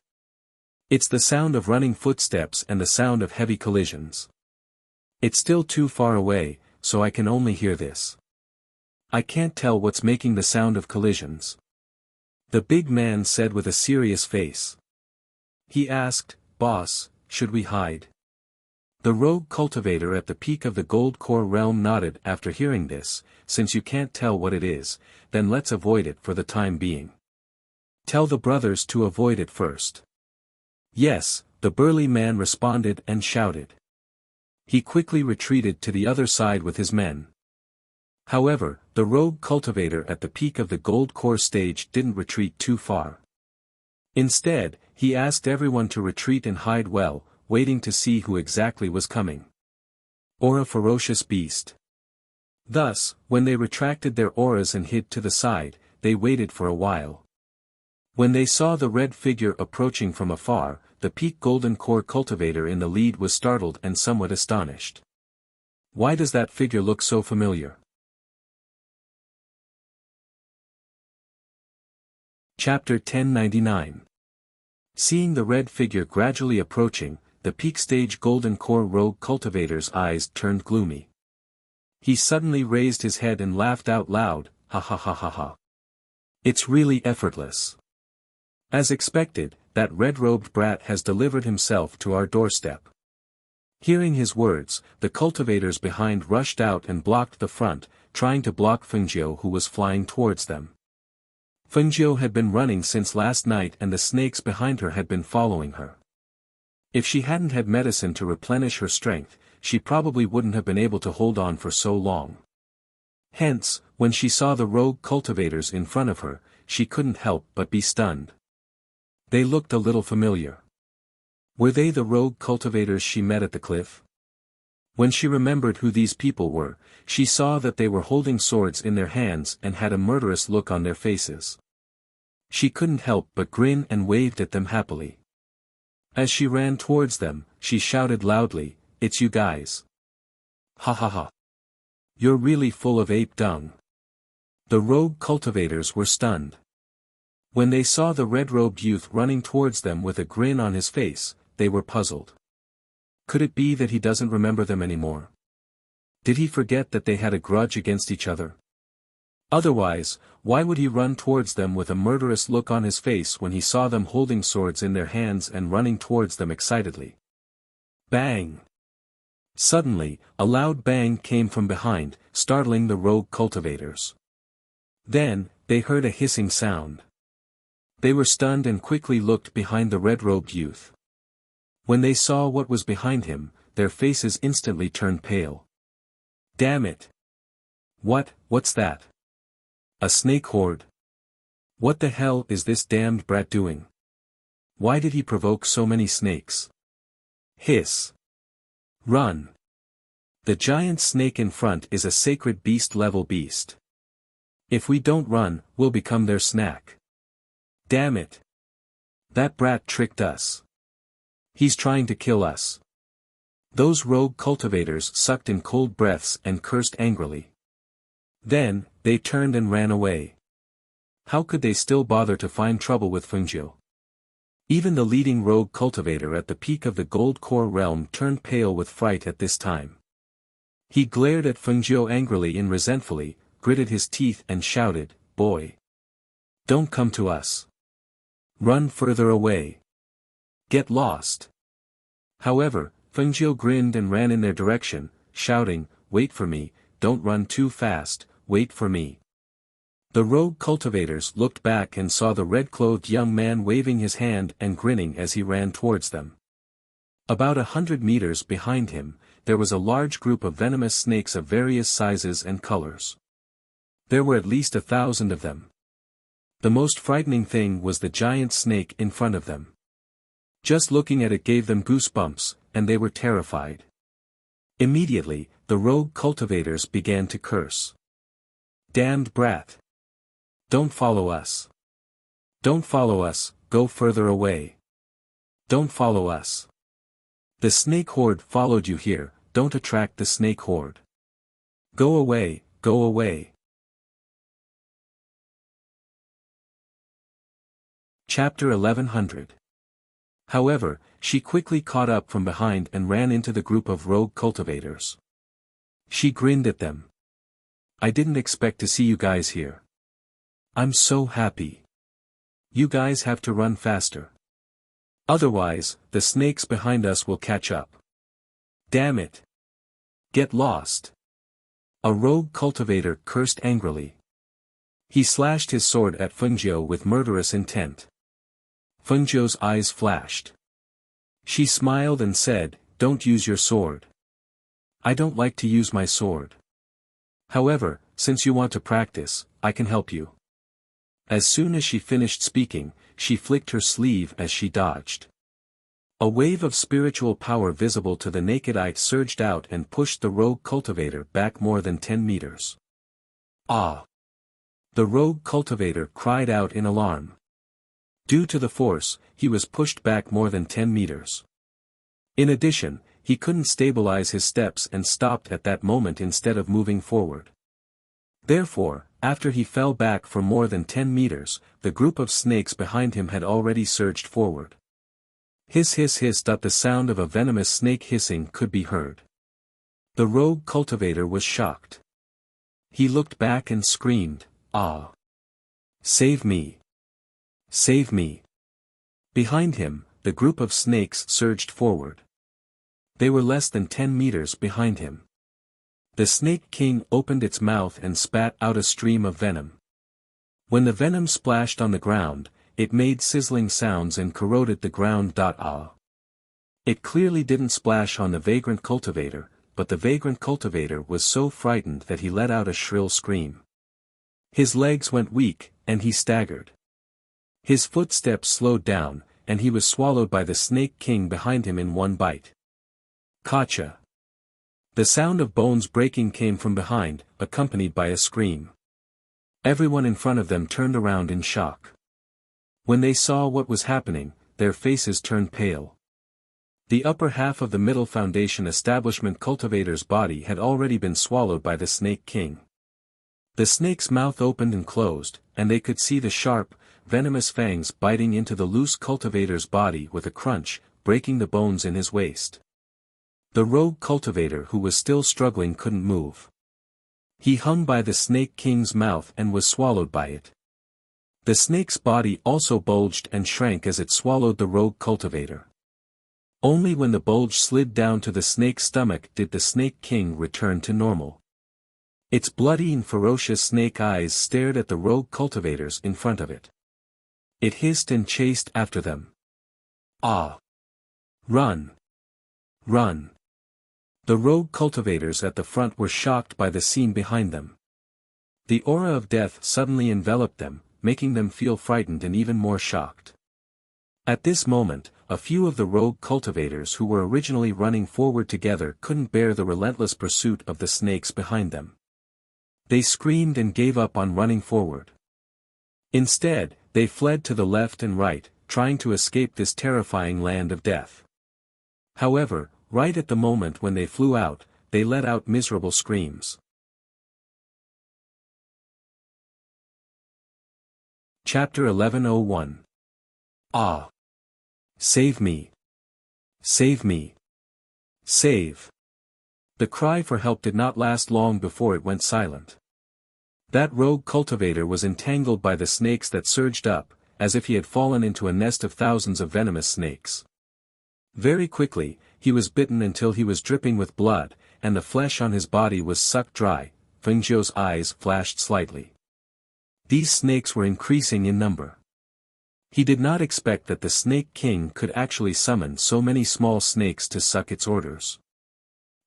"It's the sound of running footsteps and the sound of heavy collisions. It's still too far away, so I can only hear this. I can't tell what's making the sound of collisions," the big man said with a serious face. He asked, "Boss, should we hide?" The rogue cultivator at the peak of the Gold Core realm nodded after hearing this. "Since you can't tell what it is, then let's avoid it for the time being. Tell the brothers to avoid it first." "Yes," the burly man responded and shouted. He quickly retreated to the other side with his men. However, the rogue cultivator at the peak of the Gold Core stage didn't retreat too far. Instead, he asked everyone to retreat and hide well, waiting to see who exactly was coming. Or a ferocious beast. Thus, when they retracted their auras and hid to the side, they waited for a while. When they saw the red figure approaching from afar, the Peak Golden Core cultivator in the lead was startled and somewhat astonished. "Why does that figure look so familiar?" Chapter 1099. Seeing the red figure gradually approaching, the Peak Stage Golden Core rogue cultivator's eyes turned gloomy. He suddenly raised his head and laughed out loud, "Ha ha ha ha ha. It's really effortless. As expected, that red-robed brat has delivered himself to our doorstep." Hearing his words, the cultivators behind rushed out and blocked the front, trying to block Fengjiu who was flying towards them. Fengjiu had been running since last night and the snakes behind her had been following her. If she hadn't had medicine to replenish her strength, she probably wouldn't have been able to hold on for so long. Hence, when she saw the rogue cultivators in front of her, she couldn't help but be stunned. They looked a little familiar. Were they the rogue cultivators she met at the cliff? When she remembered who these people were, she saw that they were holding swords in their hands and had a murderous look on their faces. She couldn't help but grin and waved at them happily. As she ran towards them, she shouted loudly, "It's you guys. Ha ha ha. You're really full of ape dung." The rogue cultivators were stunned. When they saw the red-robed youth running towards them with a grin on his face, they were puzzled. Could it be that he doesn't remember them anymore? Did he forget that they had a grudge against each other? Otherwise, why would he run towards them with a murderous look on his face when he saw them holding swords in their hands and running towards them excitedly? Bang! Suddenly, a loud bang came from behind, startling the rogue cultivators. Then, they heard a hissing sound. They were stunned and quickly looked behind the red-robed youth. When they saw what was behind him, their faces instantly turned pale. "Damn it! What's that? A snake horde? What the hell is this damned brat doing? Why did he provoke so many snakes? Hiss! Run! The giant snake in front is a sacred beast-level beast. If we don't run, we'll become their snack. Damn it! That brat tricked us. He's trying to kill us." Those rogue cultivators sucked in cold breaths and cursed angrily. Then, they turned and ran away. How could they still bother to find trouble with Fengjiu? Even the leading rogue cultivator at the peak of the Gold Core realm turned pale with fright at this time. He glared at Fengjiu angrily and resentfully, gritted his teeth and shouted, "Boy! Don't come to us. Run further away. Get lost." However, Fengjiu grinned and ran in their direction, shouting, "Wait for me, don't run too fast, wait for me." The rogue cultivators looked back and saw the red-clothed young man waving his hand and grinning as he ran towards them. About 100 meters behind him, there was a large group of venomous snakes of various sizes and colors. There were at least 1,000 of them. The most frightening thing was the giant snake in front of them. Just looking at it gave them goosebumps, and they were terrified. Immediately, the rogue cultivators began to curse. "Damned brat! Don't follow us! Don't follow us, go further away! Don't follow us! The snake horde followed you here, don't attract the snake horde! Go away, go away!" Chapter 1100. However, she quickly caught up from behind and ran into the group of rogue cultivators. She grinned at them. "I didn't expect to see you guys here. I'm so happy. You guys have to run faster. Otherwise, the snakes behind us will catch up. Damn it! Get lost!" A rogue cultivator cursed angrily. He slashed his sword at Fengjiu with murderous intent. Fengjiu's eyes flashed. She smiled and said, "Don't use your sword. I don't like to use my sword. However, since you want to practice, I can help you." As soon as she finished speaking, she flicked her sleeve as she dodged. A wave of spiritual power visible to the naked eye surged out and pushed the rogue cultivator back more than 10 meters. "Ah!" The rogue cultivator cried out in alarm. Due to the force, he was pushed back more than 10 meters. In addition, he couldn't stabilize his steps and stopped at that moment instead of moving forward. Therefore, after he fell back for more than 10 meters, the group of snakes behind him had already surged forward. Hiss hiss hiss. The sound of a venomous snake hissing could be heard. The rogue cultivator was shocked. He looked back and screamed, "Ah! Save me! Save me!" Behind him, the group of snakes surged forward. They were less than 10 meters behind him. The Snake King opened its mouth and spat out a stream of venom. When the venom splashed on the ground, it made sizzling sounds and corroded the ground. Ah! It clearly didn't splash on the vagrant cultivator, but the vagrant cultivator was so frightened that he let out a shrill scream. His legs went weak, and he staggered. His footsteps slowed down, and he was swallowed by the Snake King behind him in one bite. Gotcha! The sound of bones breaking came from behind, accompanied by a scream. Everyone in front of them turned around in shock. When they saw what was happening, their faces turned pale. The upper half of the Middle Foundation establishment cultivator's body had already been swallowed by the Snake King. The snake's mouth opened and closed, and they could see the sharp, venomous fangs biting into the loose cultivator's body with a crunch, breaking the bones in his waist. The rogue cultivator who was still struggling couldn't move. He hung by the Snake King's mouth and was swallowed by it. The snake's body also bulged and shrank as it swallowed the rogue cultivator. Only when the bulge slid down to the snake's stomach did the Snake King return to normal. Its bloody and ferocious snake eyes stared at the rogue cultivators in front of it. It hissed and chased after them. "Ah! Run! Run!" The rogue cultivators at the front were shocked by the scene behind them. The aura of death suddenly enveloped them, making them feel frightened and even more shocked. At this moment, a few of the rogue cultivators who were originally running forward together couldn't bear the relentless pursuit of the snakes behind them. They screamed and gave up on running forward. Instead, they fled to the left and right, trying to escape this terrifying land of death. However, right at the moment when they flew out, they let out miserable screams. Chapter 1101. Ah! Save me! Save me! Save! The cry for help did not last long before it went silent. That rogue cultivator was entangled by the snakes that surged up, as if he had fallen into a nest of thousands of venomous snakes. Very quickly, he was bitten until he was dripping with blood, and the flesh on his body was sucked dry. Fengjiu's eyes flashed slightly. These snakes were increasing in number. He did not expect that the Snake King could actually summon so many small snakes to suck its orders.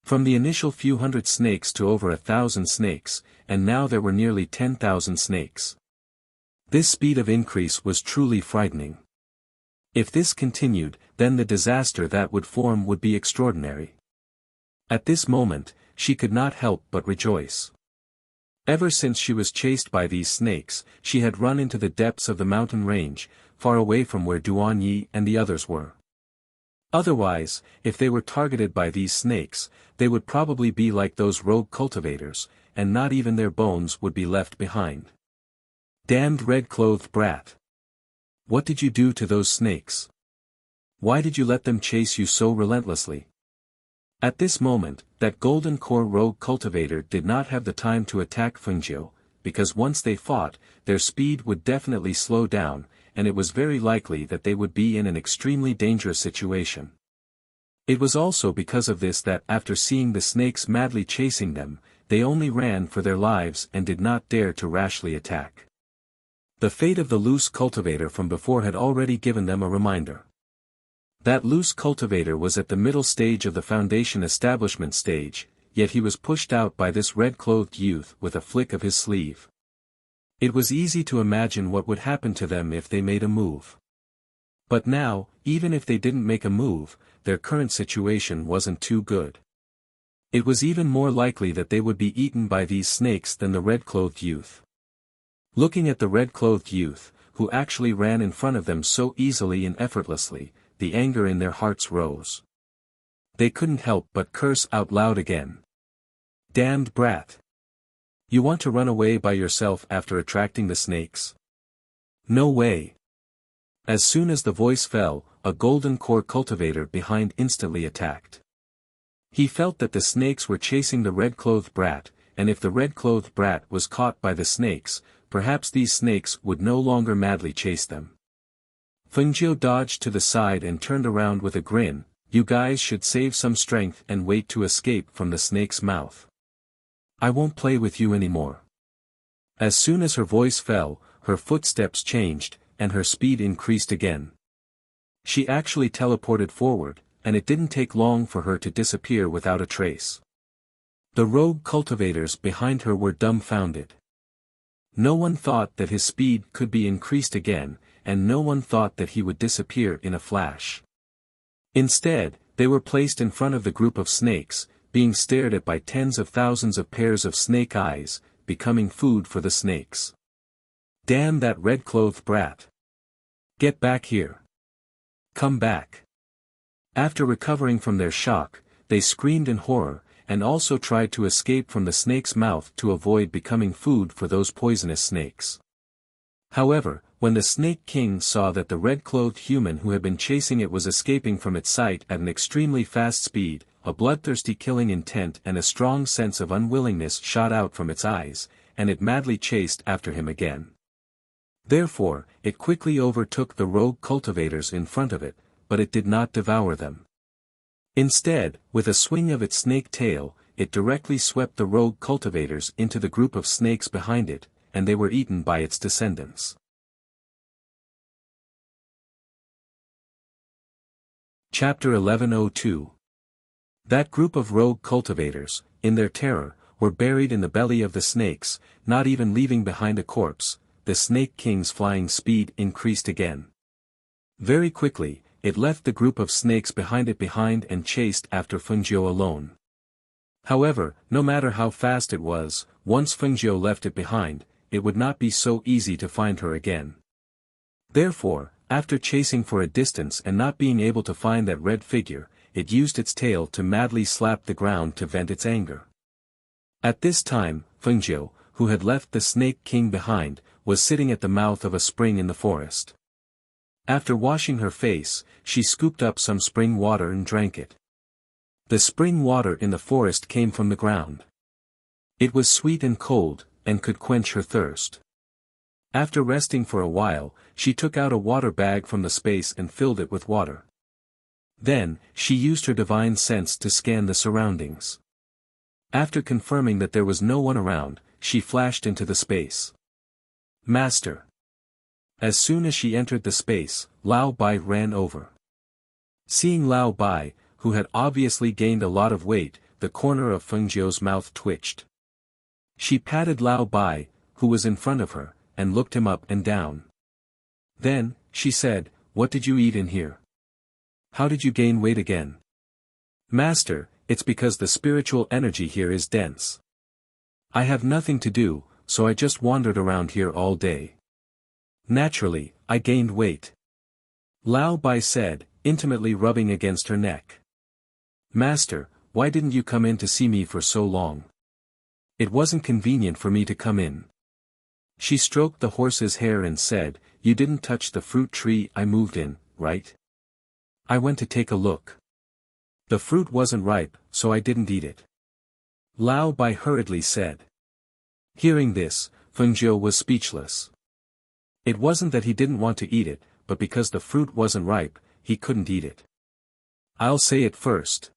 From the initial few hundred snakes to over 1,000 snakes, and now there were nearly 10,000 snakes. This speed of increase was truly frightening. If this continued, then the disaster that would form would be extraordinary. At this moment, she could not help but rejoice. Ever since she was chased by these snakes, she had run into the depths of the mountain range, far away from where Duan Yi and the others were. Otherwise, if they were targeted by these snakes, they would probably be like those rogue cultivators, and not even their bones would be left behind. Damned red-clothed brat! What did you do to those snakes? Why did you let them chase you so relentlessly? At this moment, that golden core rogue cultivator did not have the time to attack Fengjiu, because once they fought, their speed would definitely slow down, and it was very likely that they would be in an extremely dangerous situation. It was also because of this that after seeing the snakes madly chasing them, they only ran for their lives and did not dare to rashly attack. The fate of the loose cultivator from before had already given them a reminder. That loose cultivator was at the middle stage of the foundation establishment stage, yet he was pushed out by this red-clothed youth with a flick of his sleeve. It was easy to imagine what would happen to them if they made a move. But now, even if they didn't make a move, their current situation wasn't too good. It was even more likely that they would be eaten by these snakes than the red-clothed youth. Looking at the red-clothed youth, who actually ran in front of them so easily and effortlessly, the anger in their hearts rose. They couldn't help but curse out loud again. Damned brat! You want to run away by yourself after attracting the snakes? No way! As soon as the voice fell, a golden core cultivator behind instantly attacked. He felt that the snakes were chasing the red-clothed brat, and if the red-clothed brat was caught by the snakes, perhaps these snakes would no longer madly chase them. Fengjiu dodged to the side and turned around with a grin. You guys should save some strength and wait to escape from the snake's mouth. I won't play with you anymore. As soon as her voice fell, her footsteps changed, and her speed increased again. She actually teleported forward, and it didn't take long for her to disappear without a trace. The rogue cultivators behind her were dumbfounded. No one thought that his speed could be increased again, and no one thought that he would disappear in a flash. Instead, they were placed in front of the group of snakes, being stared at by tens of thousands of pairs of snake eyes, becoming food for the snakes. Damn that red-clothed brat! Get back here! Come back! After recovering from their shock, they screamed in horror, and also tried to escape from the snake's mouth to avoid becoming food for those poisonous snakes. However, when the Snake King saw that the red-clothed human who had been chasing it was escaping from its sight at an extremely fast speed, a bloodthirsty killing intent and a strong sense of unwillingness shot out from its eyes, and it madly chased after him again. Therefore, it quickly overtook the rogue cultivators in front of it, but it did not devour them. Instead, with a swing of its snake tail, it directly swept the rogue cultivators into the group of snakes behind it, and they were eaten by its descendants. Chapter 1102. That group of rogue cultivators, in their terror, were buried in the belly of the snakes, not even leaving behind a corpse. The Snake King's flying speed increased again. Very quickly, it left the group of snakes behind and chased after Fengjiu alone. However, no matter how fast it was, once Fengjiu left it behind, it would not be so easy to find her again. Therefore, after chasing for a distance and not being able to find that red figure, it used its tail to madly slap the ground to vent its anger. At this time, Fengjiu, who had left the Snake King behind, was sitting at the mouth of a spring in the forest. After washing her face, she scooped up some spring water and drank it. The spring water in the forest came from the ground. It was sweet and cold, and could quench her thirst. After resting for a while, she took out a water bag from the space and filled it with water. Then, she used her divine sense to scan the surroundings. After confirming that there was no one around, she flashed into the space. Master! As soon as she entered the space, Lao Bai ran over. Seeing Lao Bai, who had obviously gained a lot of weight, the corner of Feng Jiu's mouth twitched. She patted Lao Bai, who was in front of her, and looked him up and down. Then, she said, "What did you eat in here? How did you gain weight again?" "Master, it's because the spiritual energy here is dense. I have nothing to do, so I just wandered around here all day. Naturally, I gained weight," Lao Bai said, intimately rubbing against her neck. "Master, why didn't you come in to see me for so long? It wasn't convenient for me to come in." She stroked the horse's hair and said, "You didn't touch the fruit tree I moved in, right? I went to take a look. The fruit wasn't ripe, so I didn't eat it," Lao Bai hurriedly said. Hearing this, Feng Jiu was speechless. It wasn't that he didn't want to eat it, but because the fruit wasn't ripe, he couldn't eat it. "I'll say it first.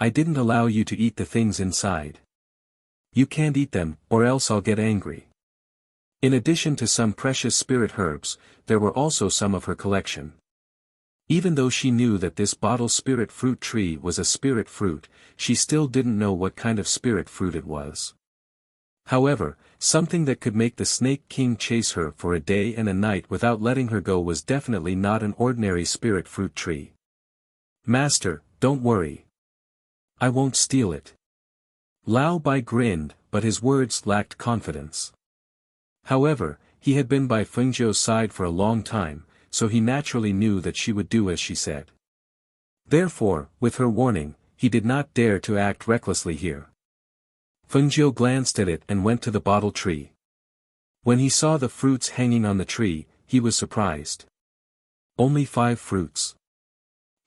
I didn't allow you to eat the things inside. You can't eat them, or else I'll get angry." In addition to some precious spirit herbs, there were also some of her collection. Even though she knew that this bottle spirit fruit tree was a spirit fruit, she still didn't know what kind of spirit fruit it was. However, something that could make the Snake King chase her for a day and a night without letting her go was definitely not an ordinary spirit fruit tree. "Master, don't worry. I won't steal it." Lao Bai grinned, but his words lacked confidence. However, he had been by Feng Jiu's side for a long time, so he naturally knew that she would do as she said. Therefore, with her warning, he did not dare to act recklessly here. Feng Jiu glanced at it and went to the bottle tree. When he saw the fruits hanging on the tree, he was surprised. Only 5 fruits.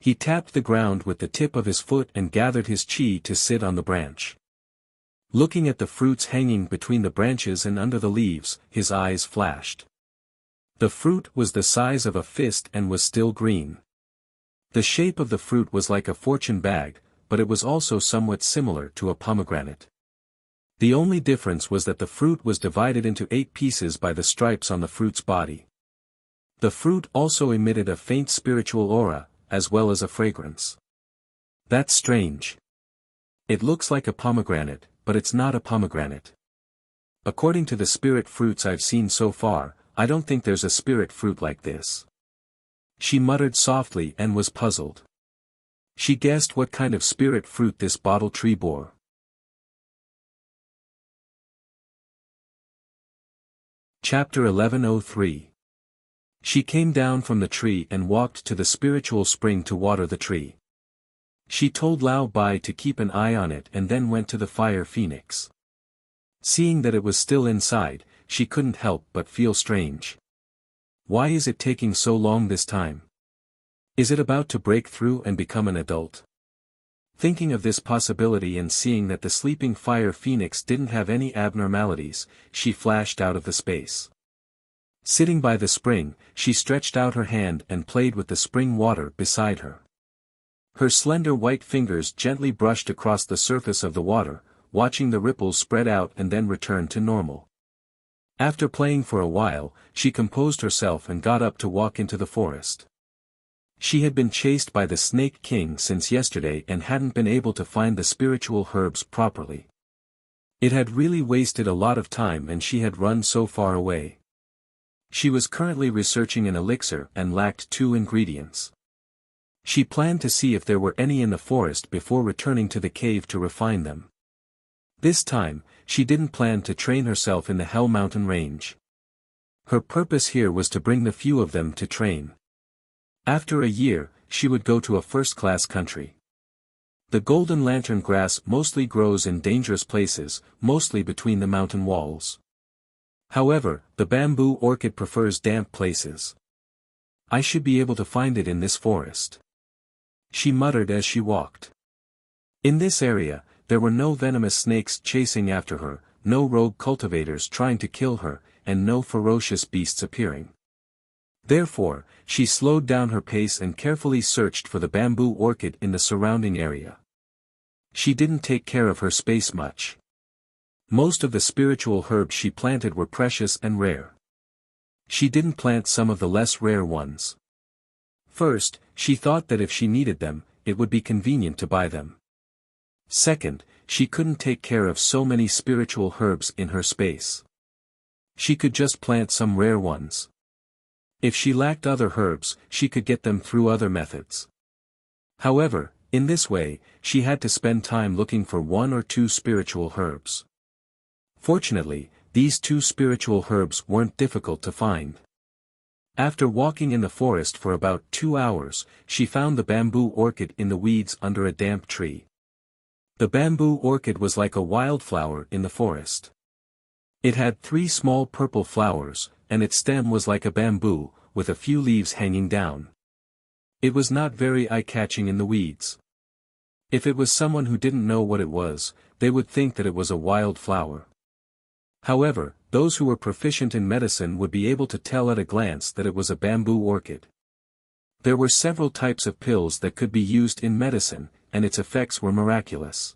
He tapped the ground with the tip of his foot and gathered his chi to sit on the branch. Looking at the fruits hanging between the branches and under the leaves, his eyes flashed. The fruit was the size of a fist and was still green. The shape of the fruit was like a fortune bag, but it was also somewhat similar to a pomegranate. The only difference was that the fruit was divided into 8 pieces by the stripes on the fruit's body. The fruit also emitted a faint spiritual aura, as well as a fragrance. "That's strange. It looks like a pomegranate, but it's not a pomegranate. According to the spirit fruits I've seen so far, I don't think there's a spirit fruit like this." She muttered softly and was puzzled. She guessed what kind of spirit fruit this bottle tree bore. Chapter 1103. She came down from the tree and walked to the spiritual spring to water the tree. She told Lao Bai to keep an eye on it and then went to the fire phoenix. Seeing that it was still inside, she couldn't help but feel strange. Why is it taking so long this time? Is it about to break through and become an adult? Thinking of this possibility and seeing that the sleeping fire phoenix didn't have any abnormalities, she flashed out of the space. Sitting by the spring, she stretched out her hand and played with the spring water beside her. Her slender white fingers gently brushed across the surface of the water, watching the ripples spread out and then return to normal. After playing for a while, she composed herself and got up to walk into the forest. She had been chased by the Snake King since yesterday and hadn't been able to find the spiritual herbs properly. It had really wasted a lot of time and she had run so far away. She was currently researching an elixir and lacked 2 ingredients. She planned to see if there were any in the forest before returning to the cave to refine them. This time, she didn't plan to train herself in the Hell Mountain range. Her purpose here was to bring the few of them to train. After a year, she would go to a first-class country. The golden lantern grass mostly grows in dangerous places, mostly between the mountain walls. However, the bamboo orchid prefers damp places. I should be able to find it in this forest, she muttered as she walked. In this area, there were no venomous snakes chasing after her, no rogue cultivators trying to kill her, and no ferocious beasts appearing. Therefore, she slowed down her pace and carefully searched for the bamboo orchid in the surrounding area. She didn't take care of her space much. Most of the spiritual herbs she planted were precious and rare. She didn't plant some of the less rare ones. First, she thought that if she needed them, it would be convenient to buy them. Second, she couldn't take care of so many spiritual herbs in her space. She could just plant some rare ones. If she lacked other herbs, she could get them through other methods. However, in this way, she had to spend time looking for one or two spiritual herbs. Fortunately, these two spiritual herbs weren't difficult to find. After walking in the forest for about 2 hours, she found the bamboo orchid in the weeds under a damp tree. The bamboo orchid was like a wildflower in the forest. It had 3 small purple flowers, and its stem was like a bamboo, with a few leaves hanging down. It was not very eye-catching in the weeds. If it was someone who didn't know what it was, they would think that it was a wild flower. However, those who were proficient in medicine would be able to tell at a glance that it was a bamboo orchid. There were several types of pills that could be used in medicine, and its effects were miraculous.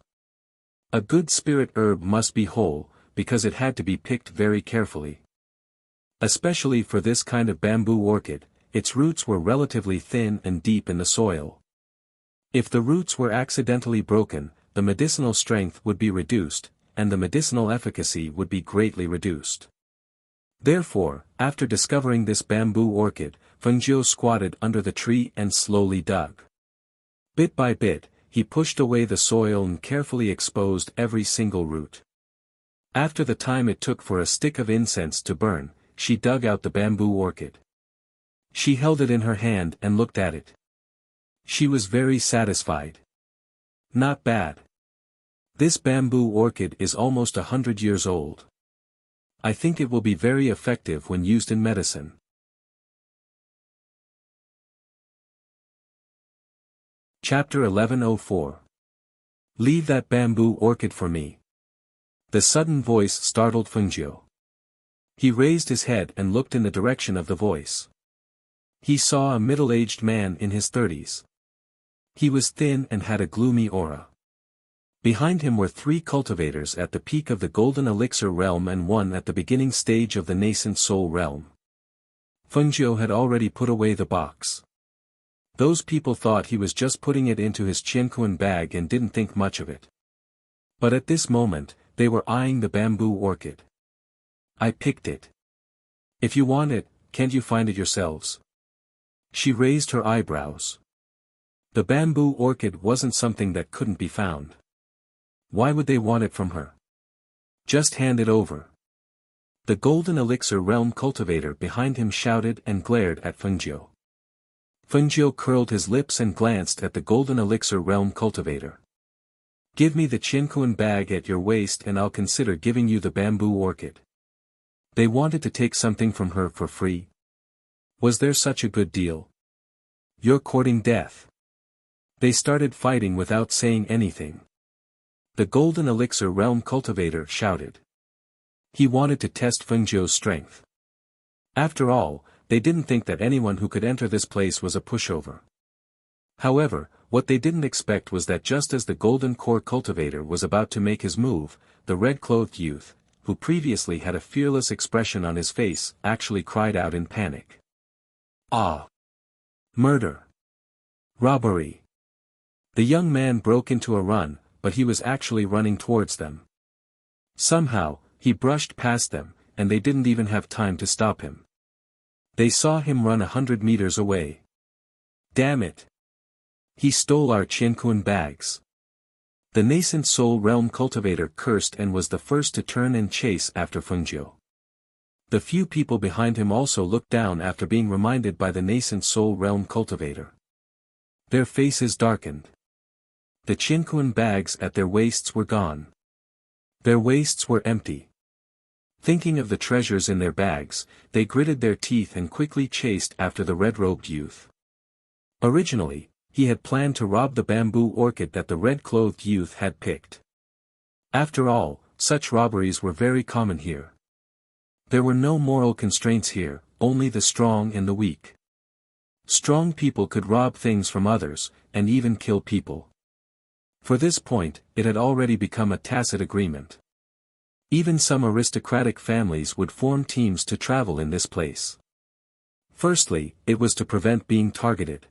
A good spirit herb must be whole, because it had to be picked very carefully. Especially for this kind of bamboo orchid, its roots were relatively thin and deep in the soil. If the roots were accidentally broken, the medicinal strength would be reduced, and the medicinal efficacy would be greatly reduced. Therefore, after discovering this bamboo orchid, Fengjiu squatted under the tree and slowly dug. Bit by bit, he pushed away the soil and carefully exposed every single root. After the time it took for a stick of incense to burn, she dug out the bamboo orchid. She held it in her hand and looked at it. She was very satisfied. Not bad. This bamboo orchid is almost 100 years old. I think it will be very effective when used in medicine. Chapter 1104. Leave that bamboo orchid for me. The sudden voice startled Fengjiu. He raised his head and looked in the direction of the voice. He saw a middle-aged man in his 30s. He was thin and had a gloomy aura. Behind him were 3 cultivators at the peak of the golden elixir realm and 1 at the beginning stage of the nascent soul realm. Fengjiu had already put away the box. Those people thought he was just putting it into his qianquan bag and didn't think much of it. But at this moment, they were eyeing the bamboo orchid. I picked it. If you want it, can't you find it yourselves? She raised her eyebrows. The bamboo orchid wasn't something that couldn't be found. Why would they want it from her? Just hand it over. The golden elixir realm cultivator behind him shouted and glared at Fengjiu. Fengjiu curled his lips and glanced at the golden elixir realm cultivator. Give me the qianquan bag at your waist and I'll consider giving you the bamboo orchid. They wanted to take something from her for free. Was there such a good deal? You're courting death. They started fighting without saying anything. The golden elixir realm cultivator shouted. He wanted to test Fengjiu's strength. After all, they didn't think that anyone who could enter this place was a pushover. However, what they didn't expect was that just as the golden core cultivator was about to make his move, the red-clothed youth, who previously had a fearless expression on his face, actually cried out in panic. Ah! Murder! Robbery! The young man broke into a run, but he was actually running towards them. Somehow, he brushed past them, and they didn't even have time to stop him. They saw him run 100 meters away. Damn it! He stole our qianquan bags. The nascent soul realm cultivator cursed and was the first to turn and chase after Fengjiu. The few people behind him also looked down after being reminded by the nascent soul realm cultivator. Their faces darkened. The qianquan bags at their waists were gone. Their waists were empty. Thinking of the treasures in their bags, they gritted their teeth and quickly chased after the red-robed youth. Originally, he had planned to rob the bamboo orchid that the red-clothed youth had picked. After all, such robberies were very common here. There were no moral constraints here, only the strong and the weak. Strong people could rob things from others, and even kill people. For this point, it had already become a tacit agreement. Even some aristocratic families would form teams to travel in this place. Firstly, it was to prevent being targeted.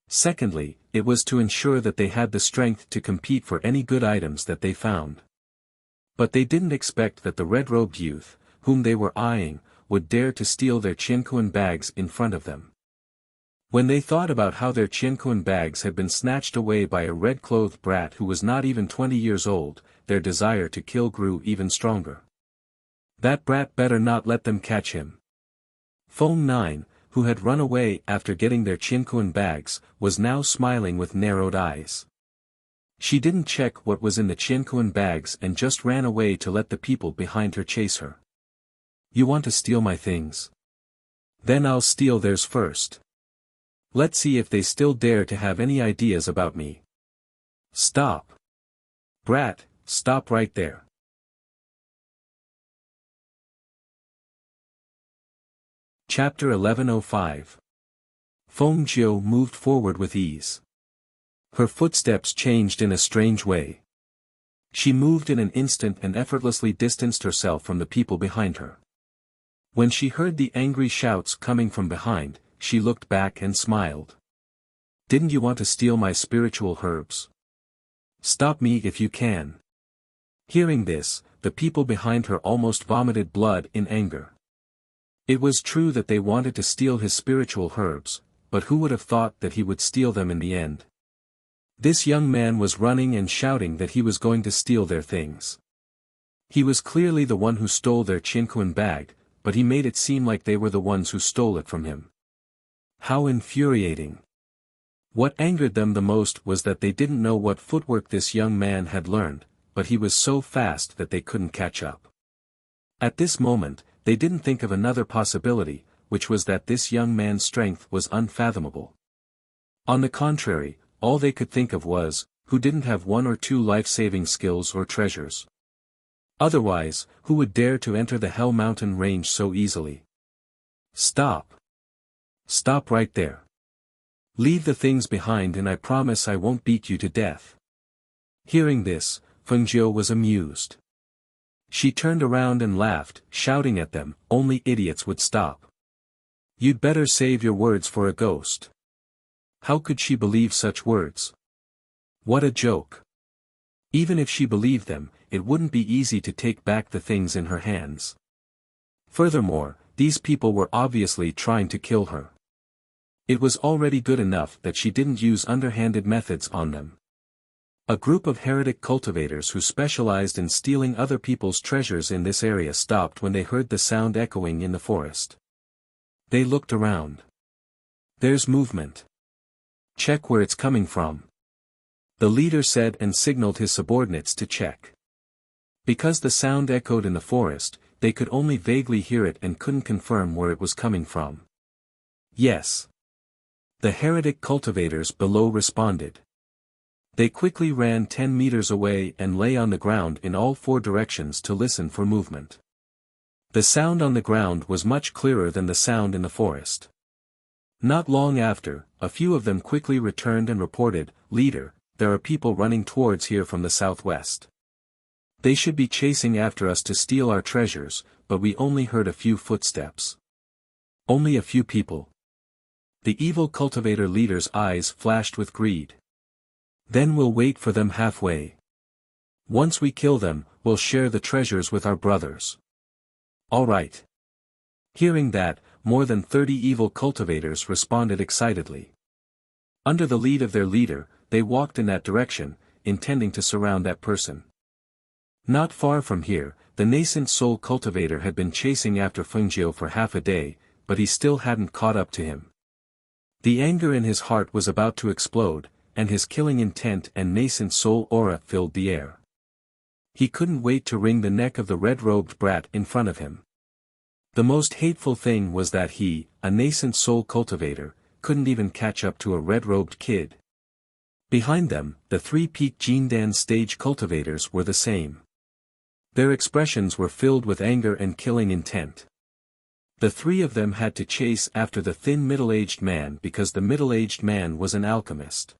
Secondly, it was to ensure that they had the strength to compete for any good items that they found. But they didn't expect that the red-robed youth, whom they were eyeing, would dare to steal their Qianquan bags in front of them. When they thought about how their Qianquan bags had been snatched away by a red-clothed brat who was not even 20 years old, their desire to kill grew even stronger. That brat better not let them catch him. Feng 9, who had run away after getting their Qianquan bags, was now smiling with narrowed eyes. She didn't check what was in the Qianquan bags and just ran away to let the people behind her chase her. You want to steal my things? Then I'll steal theirs first. Let's see if they still dare to have any ideas about me. Stop. Brat, stop right there. Chapter 1105. Feng Jiu moved forward with ease. Her footsteps changed in a strange way. She moved in an instant and effortlessly distanced herself from the people behind her. When she heard the angry shouts coming from behind, she looked back and smiled. Didn't you want to steal my spiritual herbs? Stop me if you can. Hearing this, the people behind her almost vomited blood in anger. It was true that they wanted to steal his spiritual herbs, but who would have thought that he would steal them in the end? This young man was running and shouting that he was going to steal their things. He was clearly the one who stole their Qianquan bag, but he made it seem like they were the ones who stole it from him. How infuriating. What angered them the most was that they didn't know what footwork this young man had learned, but he was so fast that they couldn't catch up. At this moment, they didn't think of another possibility, which was that this young man's strength was unfathomable. On the contrary, all they could think of was, who didn't have one or two life-saving skills or treasures. Otherwise, who would dare to enter the Hell Mountain range so easily? Stop. Stop right there. Leave the things behind and I promise I won't beat you to death. Hearing this, Feng Jiu was amused. She turned around and laughed, shouting at them, only idiots would stop. You'd better save your words for a ghost. How could she believe such words? What a joke. Even if she believed them, it wouldn't be easy to take back the things in her hands. Furthermore, these people were obviously trying to kill her. It was already good enough that she didn't use underhanded methods on them. A group of heretic cultivators who specialized in stealing other people's treasures in this area stopped when they heard the sound echoing in the forest. They looked around. There's movement. Check where it's coming from. The leader said and signaled his subordinates to check. Because the sound echoed in the forest, they could only vaguely hear it and couldn't confirm where it was coming from. Yes. The heretic cultivators below responded. They quickly ran 10 meters away and lay on the ground in all four directions to listen for movement. The sound on the ground was much clearer than the sound in the forest. Not long after, a few of them quickly returned and reported, "Leader, there are people running towards here from the southwest. They should be chasing after us to steal our treasures, but we only heard a few footsteps." Only a few people. The evil cultivator leader's eyes flashed with greed. Then we'll wait for them halfway. Once we kill them, we'll share the treasures with our brothers. All right. Hearing that, more than 30 evil cultivators responded excitedly. Under the lead of their leader, they walked in that direction, intending to surround that person. Not far from here, the nascent soul cultivator had been chasing after Feng Jiu for half a day, but he still hadn't caught up to him. The anger in his heart was about to explode, and his killing intent and nascent soul aura filled the air. He couldn't wait to wring the neck of the red-robed brat in front of him. The most hateful thing was that he, a nascent soul cultivator, couldn't even catch up to a red-robed kid. Behind them, the three-peak Jindan stage cultivators were the same. Their expressions were filled with anger and killing intent. The three of them had to chase after the thin middle-aged man because the middle-aged man was an alchemist.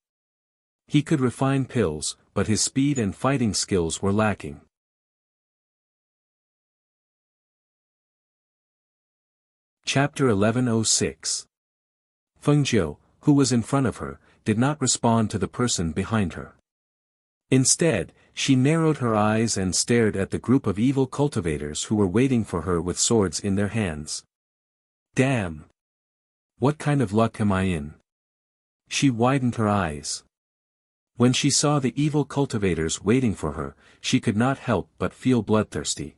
He could refine pills, but his speed and fighting skills were lacking. Chapter 1106. Feng Jiu, who was in front of her, did not respond to the person behind her. Instead, she narrowed her eyes and stared at the group of evil cultivators who were waiting for her with swords in their hands. Damn! What kind of luck am I in? She widened her eyes. When she saw the evil cultivators waiting for her, she could not help but feel bloodthirsty.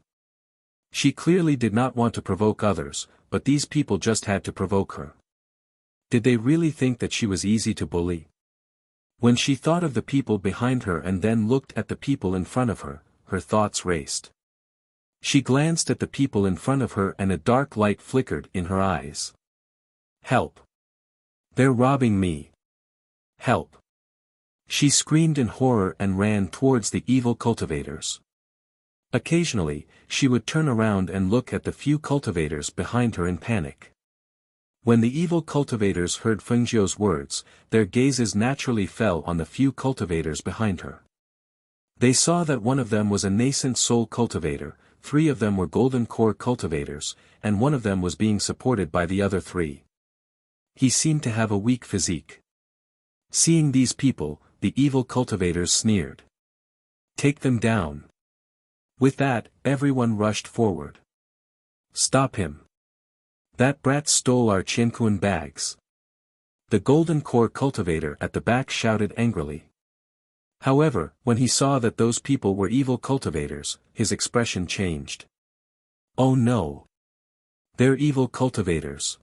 She clearly did not want to provoke others, but these people just had to provoke her. Did they really think that she was easy to bully? When she thought of the people behind her and then looked at the people in front of her, her thoughts raced. She glanced at the people in front of her and a dark light flickered in her eyes. Help! They're robbing me! Help! She screamed in horror and ran towards the evil cultivators. Occasionally, she would turn around and look at the few cultivators behind her in panic. When the evil cultivators heard Fengjiu's words, their gazes naturally fell on the few cultivators behind her. They saw that one of them was a nascent soul cultivator, 3 of them were golden core cultivators, and one of them was being supported by the other 3. He seemed to have a weak physique. Seeing these people, the evil cultivators sneered. Take them down. With that, everyone rushed forward. Stop him. That brat stole our Qianquan bags. The golden core cultivator at the back shouted angrily. However, when he saw that those people were evil cultivators, his expression changed. Oh no! They're evil cultivators.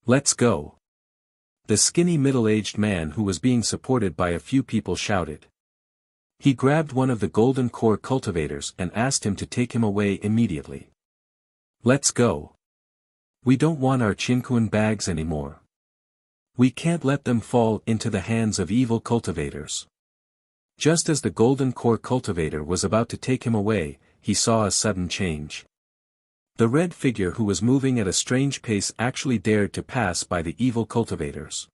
Let's go. The skinny middle-aged man who was being supported by a few people shouted. He grabbed one of the golden core cultivators and asked him to take him away immediately. Let's go. We don't want our Qianquan bags anymore. We can't let them fall into the hands of evil cultivators. Just as the golden core cultivator was about to take him away, he saw a sudden change. The red figure who was moving at a strange pace actually dared to pass by the evil cultivators.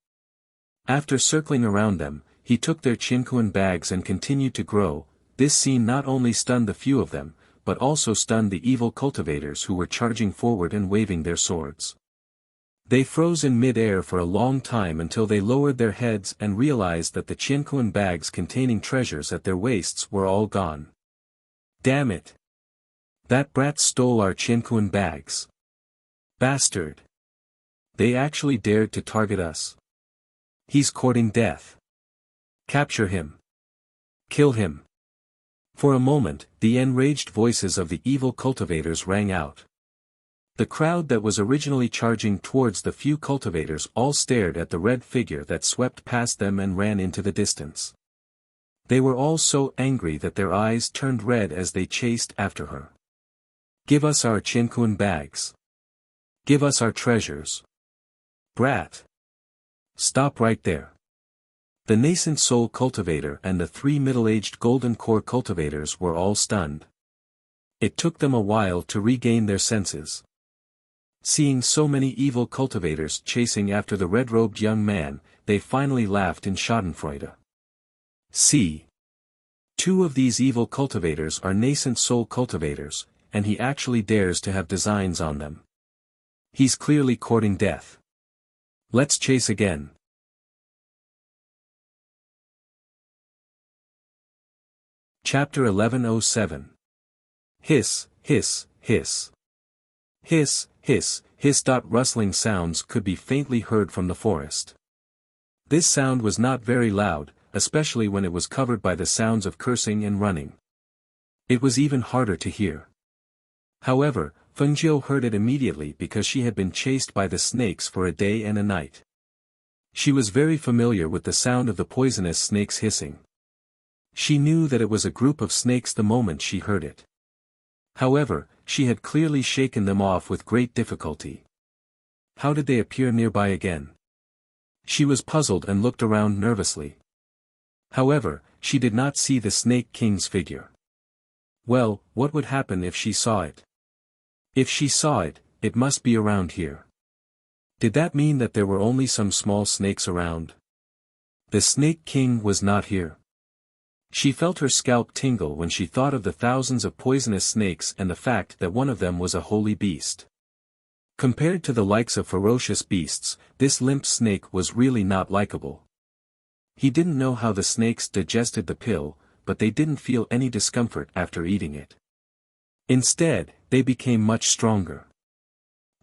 After circling around them, he took their Qianquan bags and continued to grow. This scene not only stunned the few of them, but also stunned the evil cultivators who were charging forward and waving their swords. They froze in mid-air for a long time until they lowered their heads and realized that the Qianquan bags containing treasures at their waists were all gone. Damn it! That brat stole our Qianquan bags. Bastard! They actually dared to target us. He's courting death. Capture him. Kill him. For a moment, the enraged voices of the evil cultivators rang out. The crowd that was originally charging towards the few cultivators all stared at the red figure that swept past them and ran into the distance. They were all so angry that their eyes turned red as they chased after her. Give us our Qianquan bags. Give us our treasures. Brat! Stop right there. The nascent soul cultivator and the 3 middle-aged golden core cultivators were all stunned. It took them a while to regain their senses. Seeing so many evil cultivators chasing after the red-robed young man, they finally laughed in schadenfreude. See. 2 of these evil cultivators are nascent soul cultivators, and he actually dares to have designs on them. He's clearly courting death. Let's chase again. Chapter 1107. Hiss, hiss, hiss. Hiss, hiss, hiss. Rustling sounds could be faintly heard from the forest. This sound was not very loud, especially when it was covered by the sounds of cursing and running. It was even harder to hear. However, Fengjiu heard it immediately because she had been chased by the snakes for a day and a night. She was very familiar with the sound of the poisonous snakes hissing. She knew that it was a group of snakes the moment she heard it. However, she had clearly shaken them off with great difficulty. How did they appear nearby again? She was puzzled and looked around nervously. However, she did not see the Snake King's figure. Well, what would happen if she saw it? If she saw it, it must be around here. Did that mean that there were only some small snakes around? The Snake King was not here. She felt her scalp tingle when she thought of the thousands of poisonous snakes and the fact that one of them was a holy beast. Compared to the likes of ferocious beasts, this limp snake was really not likable. He didn't know how the snakes digested the pill, but they didn't feel any discomfort after eating it. Instead, they became much stronger.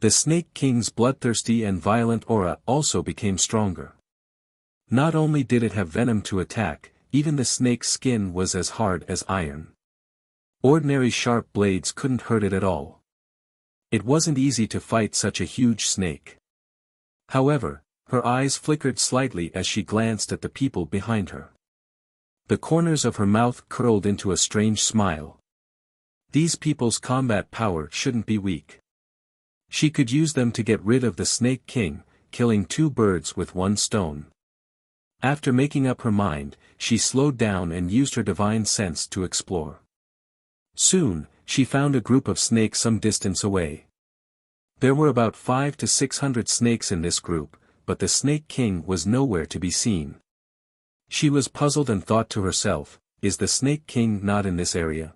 The Snake King's bloodthirsty and violent aura also became stronger. Not only did it have venom to attack, even the snake's skin was as hard as iron. Ordinary sharp blades couldn't hurt it at all. It wasn't easy to fight such a huge snake. However, her eyes flickered slightly as she glanced at the people behind her. The corners of her mouth curled into a strange smile. These people's combat power shouldn't be weak. She could use them to get rid of the Snake King, killing two birds with one stone. After making up her mind, she slowed down and used her divine sense to explore. Soon, she found a group of snakes some distance away. There were about 500 to 600 snakes in this group, but the Snake King was nowhere to be seen. She was puzzled and thought to herself, is the Snake King not in this area?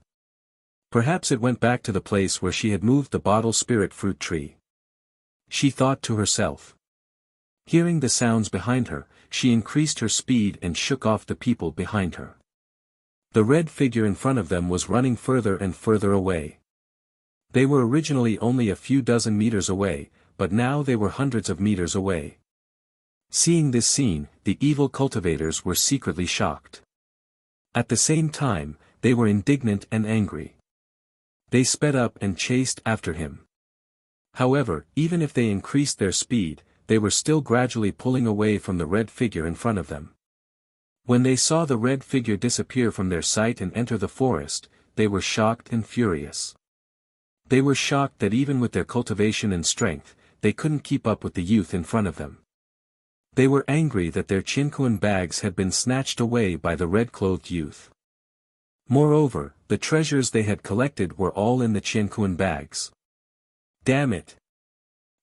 Perhaps it went back to the place where she had moved the bottle spirit fruit tree. She thought to herself. Hearing the sounds behind her, she increased her speed and shook off the people behind her. The red figure in front of them was running further and further away. They were originally only a few dozen meters away, but now they were hundreds of meters away. Seeing this scene, the evil cultivators were secretly shocked. At the same time, they were indignant and angry. They sped up and chased after him. However, even if they increased their speed, they were still gradually pulling away from the red figure in front of them. When they saw the red figure disappear from their sight and enter the forest, they were shocked and furious. They were shocked that even with their cultivation and strength, they couldn't keep up with the youth in front of them. They were angry that their chinkuan bags had been snatched away by the red-clothed youth. Moreover, the treasures they had collected were all in the chinkuan bags. Damn it!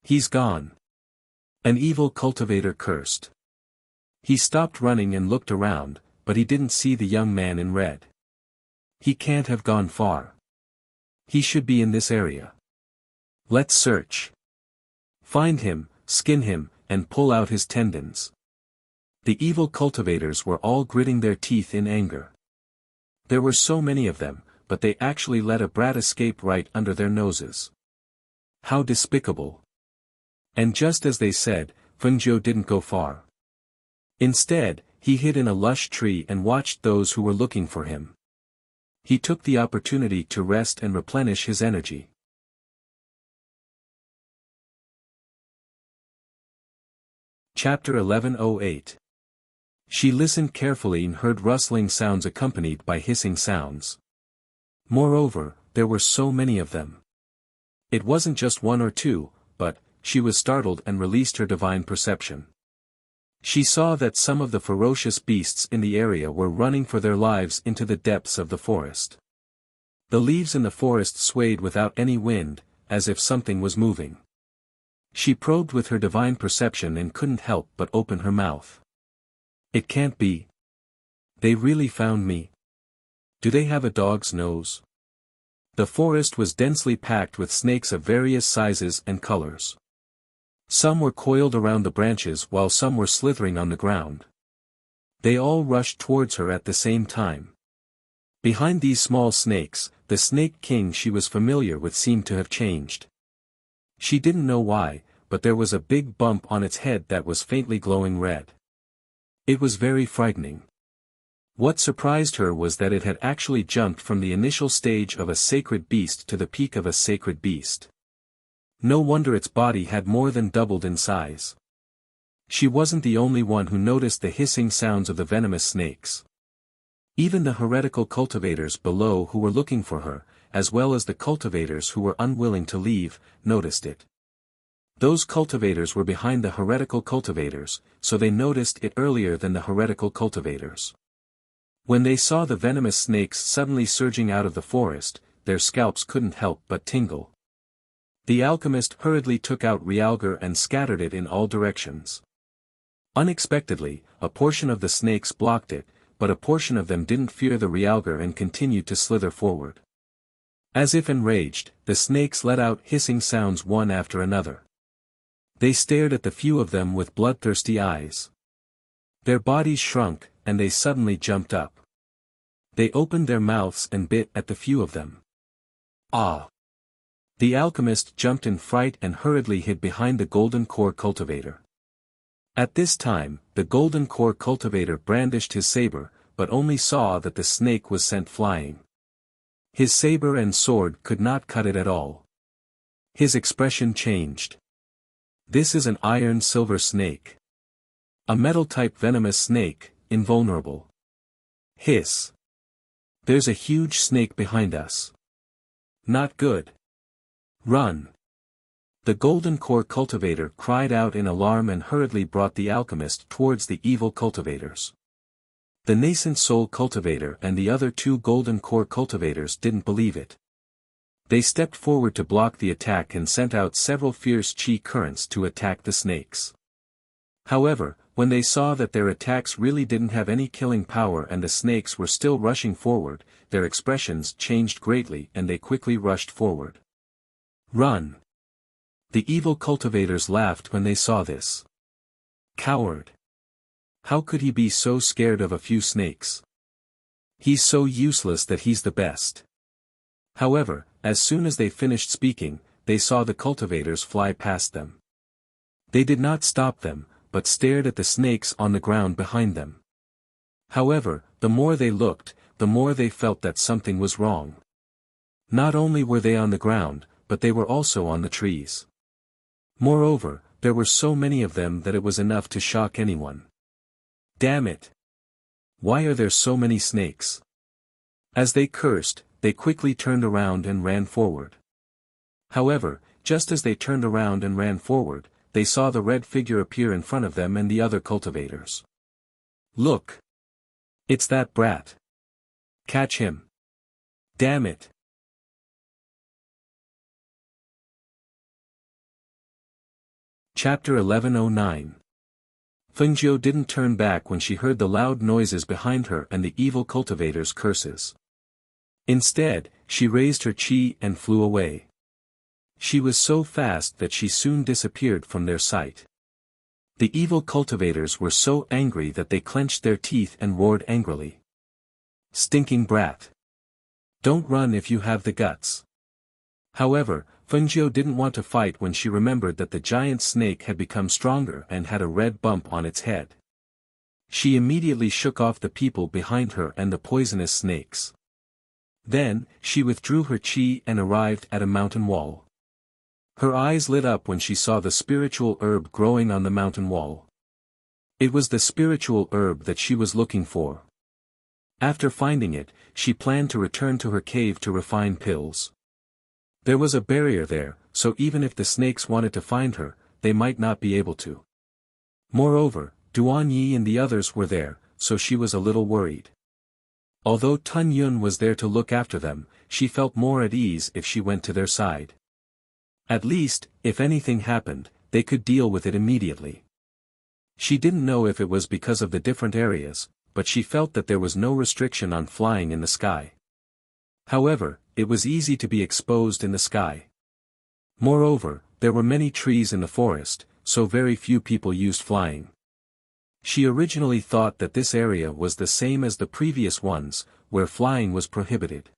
He's gone. An evil cultivator cursed. He stopped running and looked around, but he didn't see the young man in red. He can't have gone far. He should be in this area. Let's search. Find him, skin him, and pull out his tendons. The evil cultivators were all gritting their teeth in anger. There were so many of them, but they actually let a brat escape right under their noses. How despicable. And just as they said, Fengzhou didn't go far. Instead, he hid in a lush tree and watched those who were looking for him. He took the opportunity to rest and replenish his energy. Chapter 1108. She listened carefully and heard rustling sounds accompanied by hissing sounds. Moreover, there were so many of them. It wasn't just one or two, but, she was startled and released her divine perception. She saw that some of the ferocious beasts in the area were running for their lives into the depths of the forest. The leaves in the forest swayed without any wind, as if something was moving. She probed with her divine perception and couldn't help but open her mouth. It can't be. They really found me. Do they have a dog's nose? The forest was densely packed with snakes of various sizes and colors. Some were coiled around the branches while some were slithering on the ground. They all rushed towards her at the same time. Behind these small snakes, the Snake King she was familiar with seemed to have changed. She didn't know why, but there was a big bump on its head that was faintly glowing red. It was very frightening. What surprised her was that it had actually jumped from the initial stage of a sacred beast to the peak of a sacred beast. No wonder its body had more than doubled in size. She wasn't the only one who noticed the hissing sounds of the venomous snakes. Even the heretical cultivators below who were looking for her, as well as the cultivators who were unwilling to leave, noticed it. Those cultivators were behind the heretical cultivators, so they noticed it earlier than the heretical cultivators. When they saw the venomous snakes suddenly surging out of the forest, their scalps couldn't help but tingle. The alchemist hurriedly took out realgar and scattered it in all directions. Unexpectedly, a portion of the snakes blocked it, but a portion of them didn't fear the realgar and continued to slither forward. As if enraged, the snakes let out hissing sounds one after another. They stared at the few of them with bloodthirsty eyes. Their bodies shrunk, and they suddenly jumped up. They opened their mouths and bit at the few of them. Ah! The alchemist jumped in fright and hurriedly hid behind the golden core cultivator. At this time, the golden core cultivator brandished his saber, but only saw that the snake was sent flying. His saber and sword could not cut it at all. His expression changed. This is an iron-silver snake. A metal-type venomous snake, invulnerable. Hiss. There's a huge snake behind us. Not good. Run. The golden core cultivator cried out in alarm and hurriedly brought the alchemist towards the evil cultivators. The nascent soul cultivator and the other two golden core cultivators didn't believe it. They stepped forward to block the attack and sent out several fierce chi currents to attack the snakes. However, when they saw that their attacks really didn't have any killing power and the snakes were still rushing forward, their expressions changed greatly and they quickly rushed forward. Run! The evil cultivators laughed when they saw this. Coward! How could he be so scared of a few snakes? He's so useless that he's the best. However, as soon as they finished speaking, they saw the cultivators fly past them. They did not stop them, but stared at the snakes on the ground behind them. However, the more they looked, the more they felt that something was wrong. Not only were they on the ground, but they were also on the trees. Moreover, there were so many of them that it was enough to shock anyone. Damn it! Why are there so many snakes? As they cursed, they quickly turned around and ran forward. However, just as they turned around and ran forward, they saw the red figure appear in front of them and the other cultivators. Look! It's that brat! Catch him! Damn it! Chapter 1109. Fengjiu didn't turn back when she heard the loud noises behind her and the evil cultivators' curses. Instead, she raised her chi and flew away. She was so fast that she soon disappeared from their sight. The evil cultivators were so angry that they clenched their teeth and roared angrily. Stinking brat! Don't run if you have the guts. However, Fengjiu didn't want to fight when she remembered that the giant snake had become stronger and had a red bump on its head. She immediately shook off the people behind her and the poisonous snakes. Then, she withdrew her chi and arrived at a mountain wall. Her eyes lit up when she saw the spiritual herb growing on the mountain wall. It was the spiritual herb that she was looking for. After finding it, she planned to return to her cave to refine pills. There was a barrier there, so even if the snakes wanted to find her, they might not be able to. Moreover, Duan Yi and the others were there, so she was a little worried. Although Tun Yun was there to look after them, she felt more at ease if she went to their side. At least, if anything happened, they could deal with it immediately. She didn't know if it was because of the different areas, but she felt that there was no restriction on flying in the sky. However, it was easy to be exposed in the sky. Moreover, there were many trees in the forest, so very few people used flying. She originally thought that this area was the same as the previous ones, where flying was prohibited.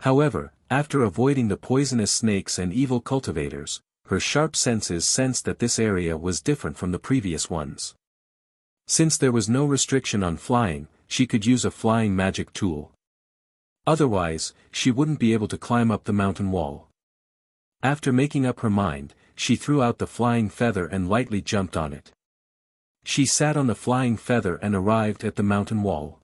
However, after avoiding the poisonous snakes and evil cultivators, her sharp senses sensed that this area was different from the previous ones. Since there was no restriction on flying, she could use a flying magic tool. Otherwise, she wouldn't be able to climb up the mountain wall. After making up her mind, she threw out the flying feather and lightly jumped on it. She sat on the flying feather and arrived at the mountain wall.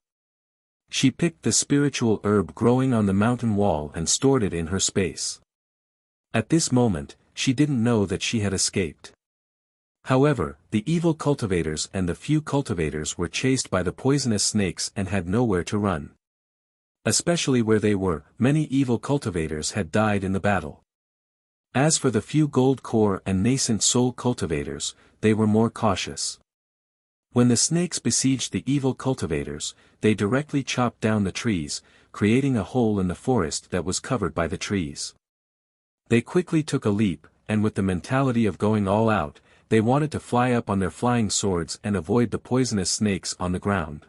She picked the spiritual herb growing on the mountain wall and stored it in her space. At this moment, she didn't know that she had escaped. However, the evil cultivators and the few cultivators were chased by the poisonous snakes and had nowhere to run. Especially where they were, many evil cultivators had died in the battle. As for the few gold core and nascent soul cultivators, they were more cautious. When the snakes besieged the evil cultivators, they directly chopped down the trees, creating a hole in the forest that was covered by the trees. They quickly took a leap, and with the mentality of going all out, they wanted to fly up on their flying swords and avoid the poisonous snakes on the ground.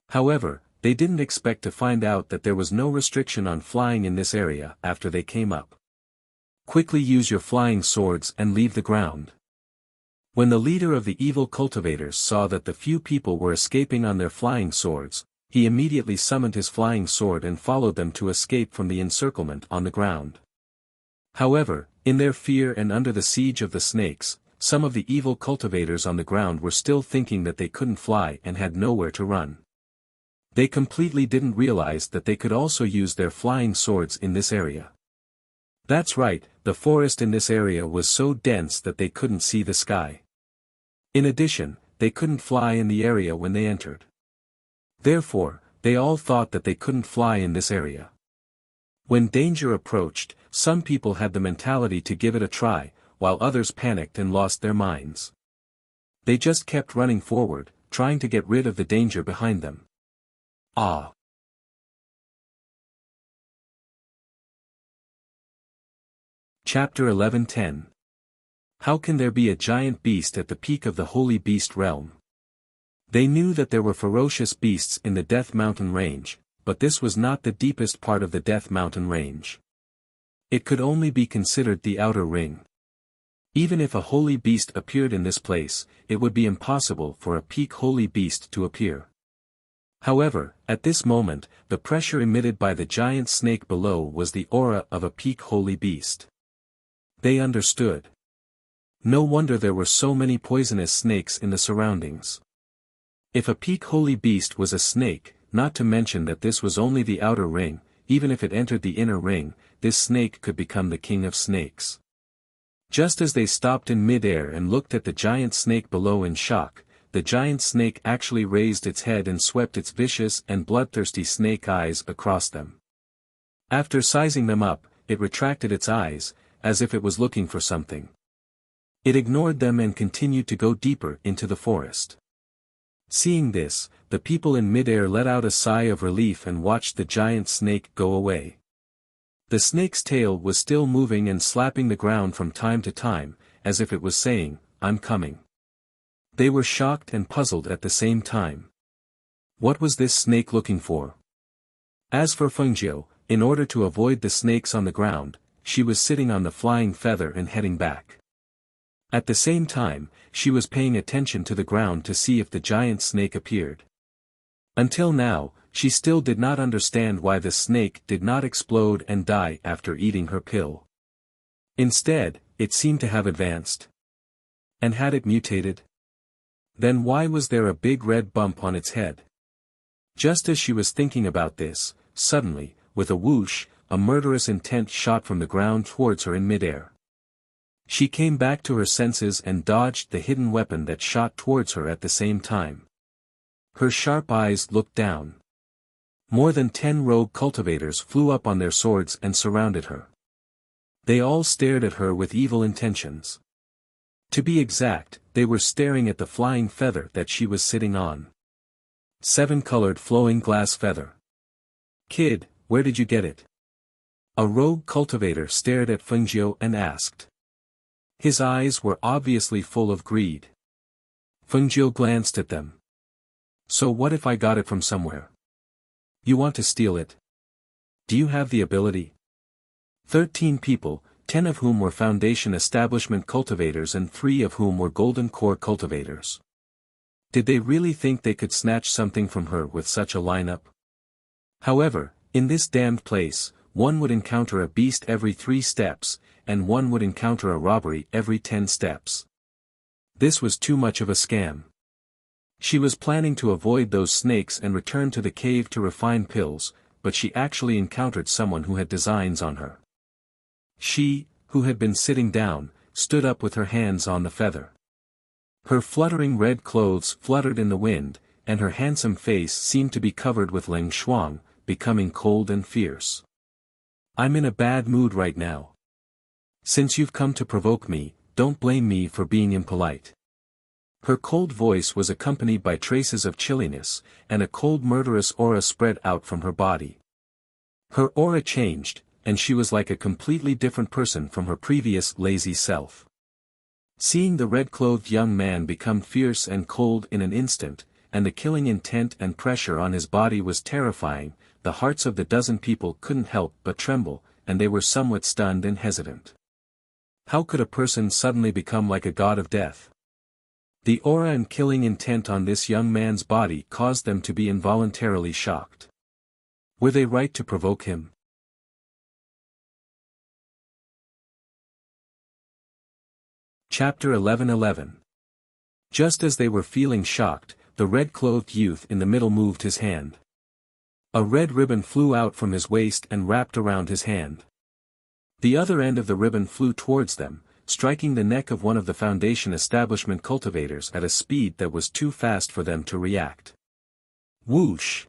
However, they didn't expect to find out that there was no restriction on flying in this area after they came up. Quickly use your flying swords and leave the ground. When the leader of the evil cultivators saw that the few people were escaping on their flying swords, he immediately summoned his flying sword and followed them to escape from the encirclement on the ground. However, in their fear and under the siege of the snakes, some of the evil cultivators on the ground were still thinking that they couldn't fly and had nowhere to run. They completely didn't realize that they could also use their flying swords in this area. That's right, the forest in this area was so dense that they couldn't see the sky. In addition, they couldn't fly in the area when they entered. Therefore, they all thought that they couldn't fly in this area. When danger approached, some people had the mentality to give it a try, while others panicked and lost their minds. They just kept running forward, trying to get rid of the danger behind them. Ah! Chapter 11:10. How can there be a giant beast at the peak of the holy beast realm? They knew that there were ferocious beasts in the Death Mountain range, but this was not the deepest part of the Death Mountain range. It could only be considered the outer ring. Even if a holy beast appeared in this place, it would be impossible for a peak holy beast to appear. However, at this moment, the pressure emitted by the giant snake below was the aura of a peak holy beast. They understood. No wonder there were so many poisonous snakes in the surroundings. If a peak holy beast was a snake, not to mention that this was only the outer ring, even if it entered the inner ring, this snake could become the king of snakes. Just as they stopped in mid-air and looked at the giant snake below in shock, the giant snake actually raised its head and swept its vicious and bloodthirsty snake eyes across them. After sizing them up, it retracted its eyes, as if it was looking for something. It ignored them and continued to go deeper into the forest. Seeing this, the people in mid-air let out a sigh of relief and watched the giant snake go away. The snake's tail was still moving and slapping the ground from time to time, as if it was saying, "I'm coming." They were shocked and puzzled at the same time. What was this snake looking for? As for Fengjiu, in order to avoid the snakes on the ground, she was sitting on the flying feather and heading back. At the same time, she was paying attention to the ground to see if the giant snake appeared. Until now, she still did not understand why the snake did not explode and die after eating her pill. Instead, it seemed to have advanced. And had it mutated? Then why was there a big red bump on its head? Just as she was thinking about this, suddenly, with a whoosh, a murderous intent shot from the ground towards her in midair. She came back to her senses and dodged the hidden weapon that shot towards her at the same time. Her sharp eyes looked down. More than 10 rogue cultivators flew up on their swords and surrounded her. They all stared at her with evil intentions. To be exact, they were staring at the flying feather that she was sitting on. 7-colored flowing glass feather. "Kid, where did you get it?" A rogue cultivator stared at Fengjiu and asked. His eyes were obviously full of greed. Fengjiu glanced at them. "So what if I got it from somewhere? You want to steal it? Do you have the ability?" 13 people, 10 of whom were Foundation Establishment cultivators and 3 of whom were Golden Core cultivators. Did they really think they could snatch something from her with such a lineup? However, in this damned place, one would encounter a beast every 3 steps, and one would encounter a robbery every 10 steps. This was too much of a scam. She was planning to avoid those snakes and return to the cave to refine pills, but she actually encountered someone who had designs on her. She, who had been sitting down, stood up with her hands on the feather. Her fluttering red clothes fluttered in the wind, and her handsome face seemed to be covered with Leng Shuang, becoming cold and fierce. "I'm in a bad mood right now. Since you've come to provoke me, don't blame me for being impolite." Her cold voice was accompanied by traces of chilliness, and a cold murderous aura spread out from her body. Her aura changed, and she was like a completely different person from her previous lazy self. Seeing the red-clothed young man become fierce and cold in an instant, and the killing intent and pressure on his body was terrifying, the hearts of the dozen people couldn't help but tremble, and they were somewhat stunned and hesitant. How could a person suddenly become like a god of death? The aura and killing intent on this young man's body caused them to be involuntarily shocked. Were they right to provoke him? Chapter 11:11. Just as they were feeling shocked, the red-clothed youth in the middle moved his hand. A red ribbon flew out from his waist and wrapped around his hand. The other end of the ribbon flew towards them, striking the neck of one of the Foundation establishment cultivators at a speed that was too fast for them to react. Whoosh!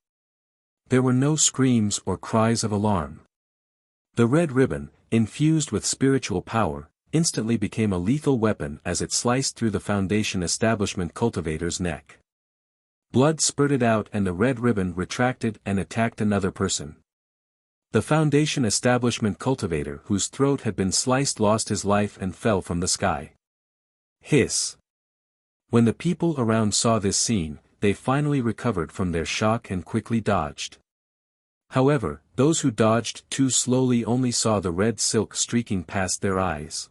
There were no screams or cries of alarm. The red ribbon, infused with spiritual power, instantly became a lethal weapon as it sliced through the Foundation establishment cultivator's neck. Blood spurted out and the red ribbon retracted and attacked another person. The Foundation establishment cultivator whose throat had been sliced lost his life and fell from the sky. Hiss! When the people around saw this scene, they finally recovered from their shock and quickly dodged. However, those who dodged too slowly only saw the red silk streaking past their eyes.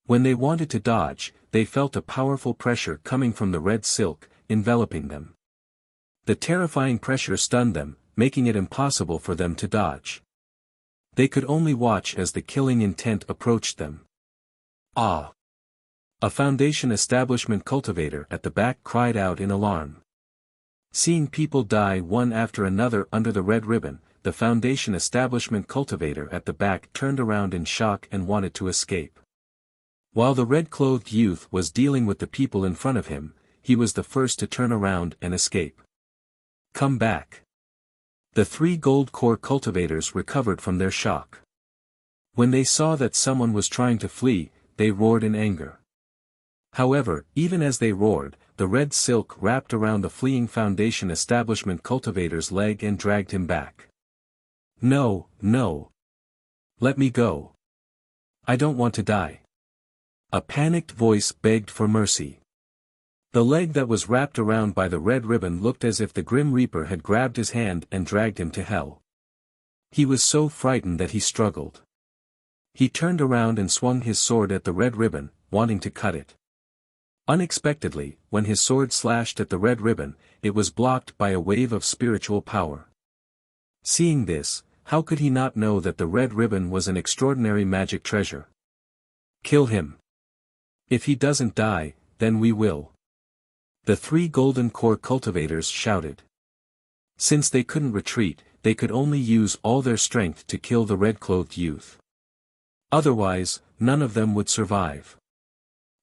When they wanted to dodge, they felt a powerful pressure coming from the red silk, enveloping them. The terrifying pressure stunned them, making it impossible for them to dodge. They could only watch as the killing intent approached them. Ah! A Foundation establishment cultivator at the back cried out in alarm. Seeing people die one after another under the red ribbon, the Foundation establishment cultivator at the back turned around in shock and wanted to escape. While the red-clothed youth was dealing with the people in front of him, he was the first to turn around and escape. Come back! The 3 gold core cultivators recovered from their shock. When they saw that someone was trying to flee, they roared in anger. However, even as they roared, the red silk wrapped around the fleeing Foundation establishment cultivator's leg and dragged him back. No, no! Let me go! I don't want to die! A panicked voice begged for mercy. The leg that was wrapped around by the red ribbon looked as if the Grim Reaper had grabbed his hand and dragged him to hell. He was so frightened that he struggled. He turned around and swung his sword at the red ribbon, wanting to cut it. Unexpectedly, when his sword slashed at the red ribbon, it was blocked by a wave of spiritual power. Seeing this, how could he not know that the red ribbon was an extraordinary magic treasure? Kill him! If he doesn't die, then we will. The 3 golden core cultivators shouted. Since they couldn't retreat, they could only use all their strength to kill the red-clothed youth. Otherwise, none of them would survive.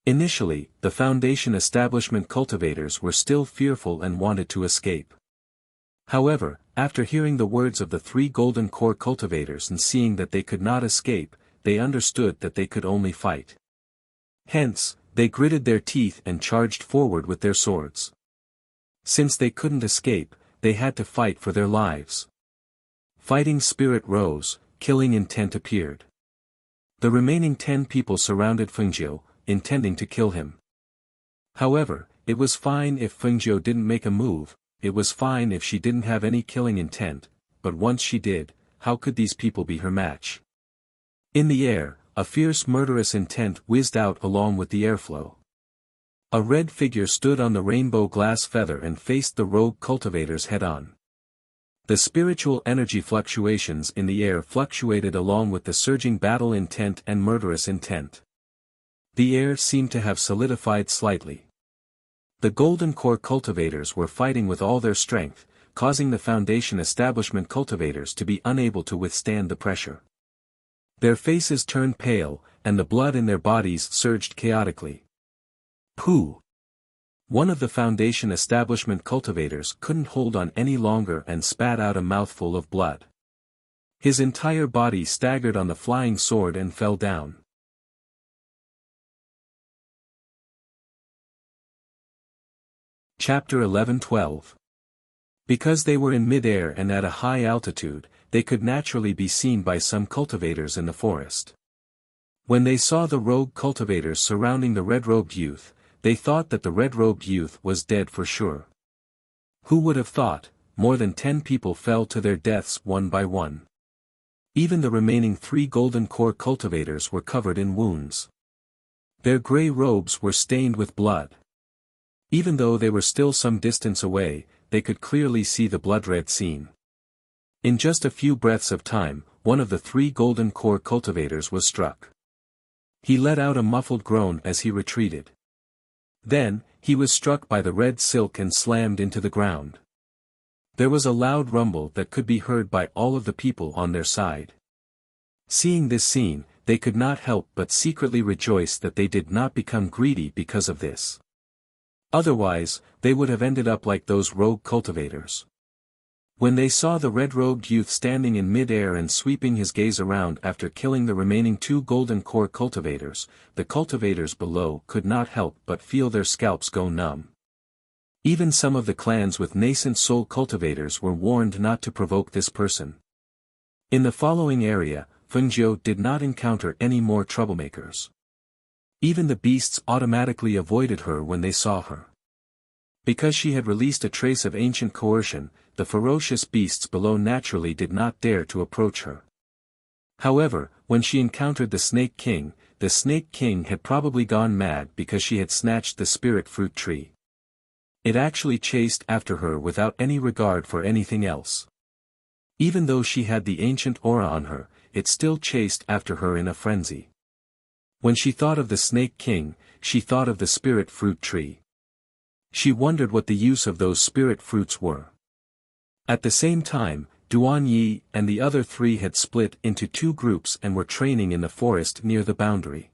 Initially, the Foundation establishment cultivators were still fearful and wanted to escape. However, after hearing the words of the 3 golden core cultivators and seeing that they could not escape, they understood that they could only fight. Hence, they gritted their teeth and charged forward with their swords. Since they couldn't escape, they had to fight for their lives. Fighting spirit rose, killing intent appeared. The remaining 10 people surrounded Fengjiu, intending to kill him. However, it was fine if Fengjiu didn't make a move, it was fine if she didn't have any killing intent, but once she did, how could these people be her match? In the air, a fierce murderous intent whizzed out along with the airflow. A red figure stood on the rainbow glass feather and faced the rogue cultivators head-on. The spiritual energy fluctuations in the air fluctuated along with the surging battle intent and murderous intent. The air seemed to have solidified slightly. The golden core cultivators were fighting with all their strength, causing the Foundation establishment cultivators to be unable to withstand the pressure. Their faces turned pale, and the blood in their bodies surged chaotically. Pooh! One of the Foundation establishment cultivators couldn't hold on any longer and spat out a mouthful of blood. His entire body staggered on the flying sword and fell down. Chapter 11:12. Because they were in mid-air and at a high altitude, they could naturally be seen by some cultivators in the forest. When they saw the rogue cultivators surrounding the red-robed youth, they thought that the red-robed youth was dead for sure. Who would have thought? More than 10 people fell to their deaths one by one. Even the remaining 3 golden core cultivators were covered in wounds. Their grey robes were stained with blood. Even though they were still some distance away, they could clearly see the blood-red scene. In just a few breaths of time, one of the 3 golden core cultivators was struck. He let out a muffled groan as he retreated. Then, he was struck by the red silk and slammed into the ground. There was a loud rumble that could be heard by all of the people on their side. Seeing this scene, they could not help but secretly rejoice that they did not become greedy because of this. Otherwise, they would have ended up like those rogue cultivators. When they saw the red-robed youth standing in mid-air and sweeping his gaze around after killing the remaining 2 golden core cultivators, the cultivators below could not help but feel their scalps go numb. Even some of the clans with nascent soul cultivators were warned not to provoke this person. In the following area, Fengjiu did not encounter any more troublemakers. Even the beasts automatically avoided her when they saw her. Because she had released a trace of ancient coercion, the ferocious beasts below naturally did not dare to approach her. However, when she encountered the Snake King had probably gone mad because she had snatched the spirit fruit tree. It actually chased after her without any regard for anything else. Even though she had the ancient aura on her, it still chased after her in a frenzy. When she thought of the Snake King, she thought of the spirit fruit tree. She wondered what the use of those spirit fruits were. At the same time, Duan Yi and the other 3 had split into 2 groups and were training in the forest near the boundary.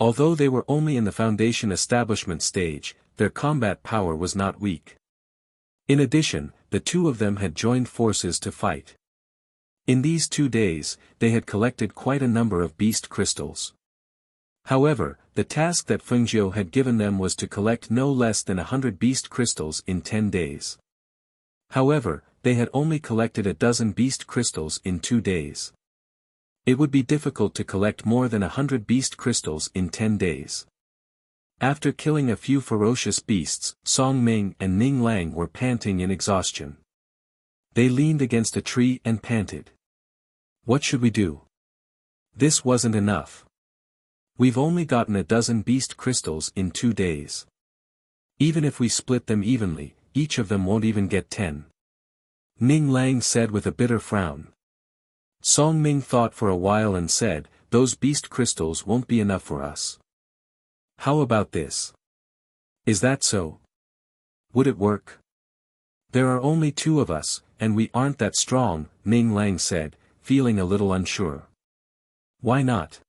Although they were only in the foundation establishment stage, their combat power was not weak. In addition, the 2 of them had joined forces to fight. In these 2 days, they had collected quite a number of beast crystals. However, the task that Fengjiu had given them was to collect no less than 100 beast crystals in 10 days. However, they had only collected a dozen beast crystals in 2 days. It would be difficult to collect more than 100 beast crystals in 10 days. After killing a few ferocious beasts, Song Ming and Ning Lang were panting in exhaustion. They leaned against a tree and panted. What should we do? This wasn't enough. We've only gotten a dozen beast crystals in 2 days. Even if we split them evenly, each of them won't even get 10. Ning Lang said with a bitter frown. Song Ming thought for a while and said, those beast crystals won't be enough for us. How about this? Is that so? Would it work? There are only 2 of us, and we aren't that strong, Ning Lang said, feeling a little unsure. Why not?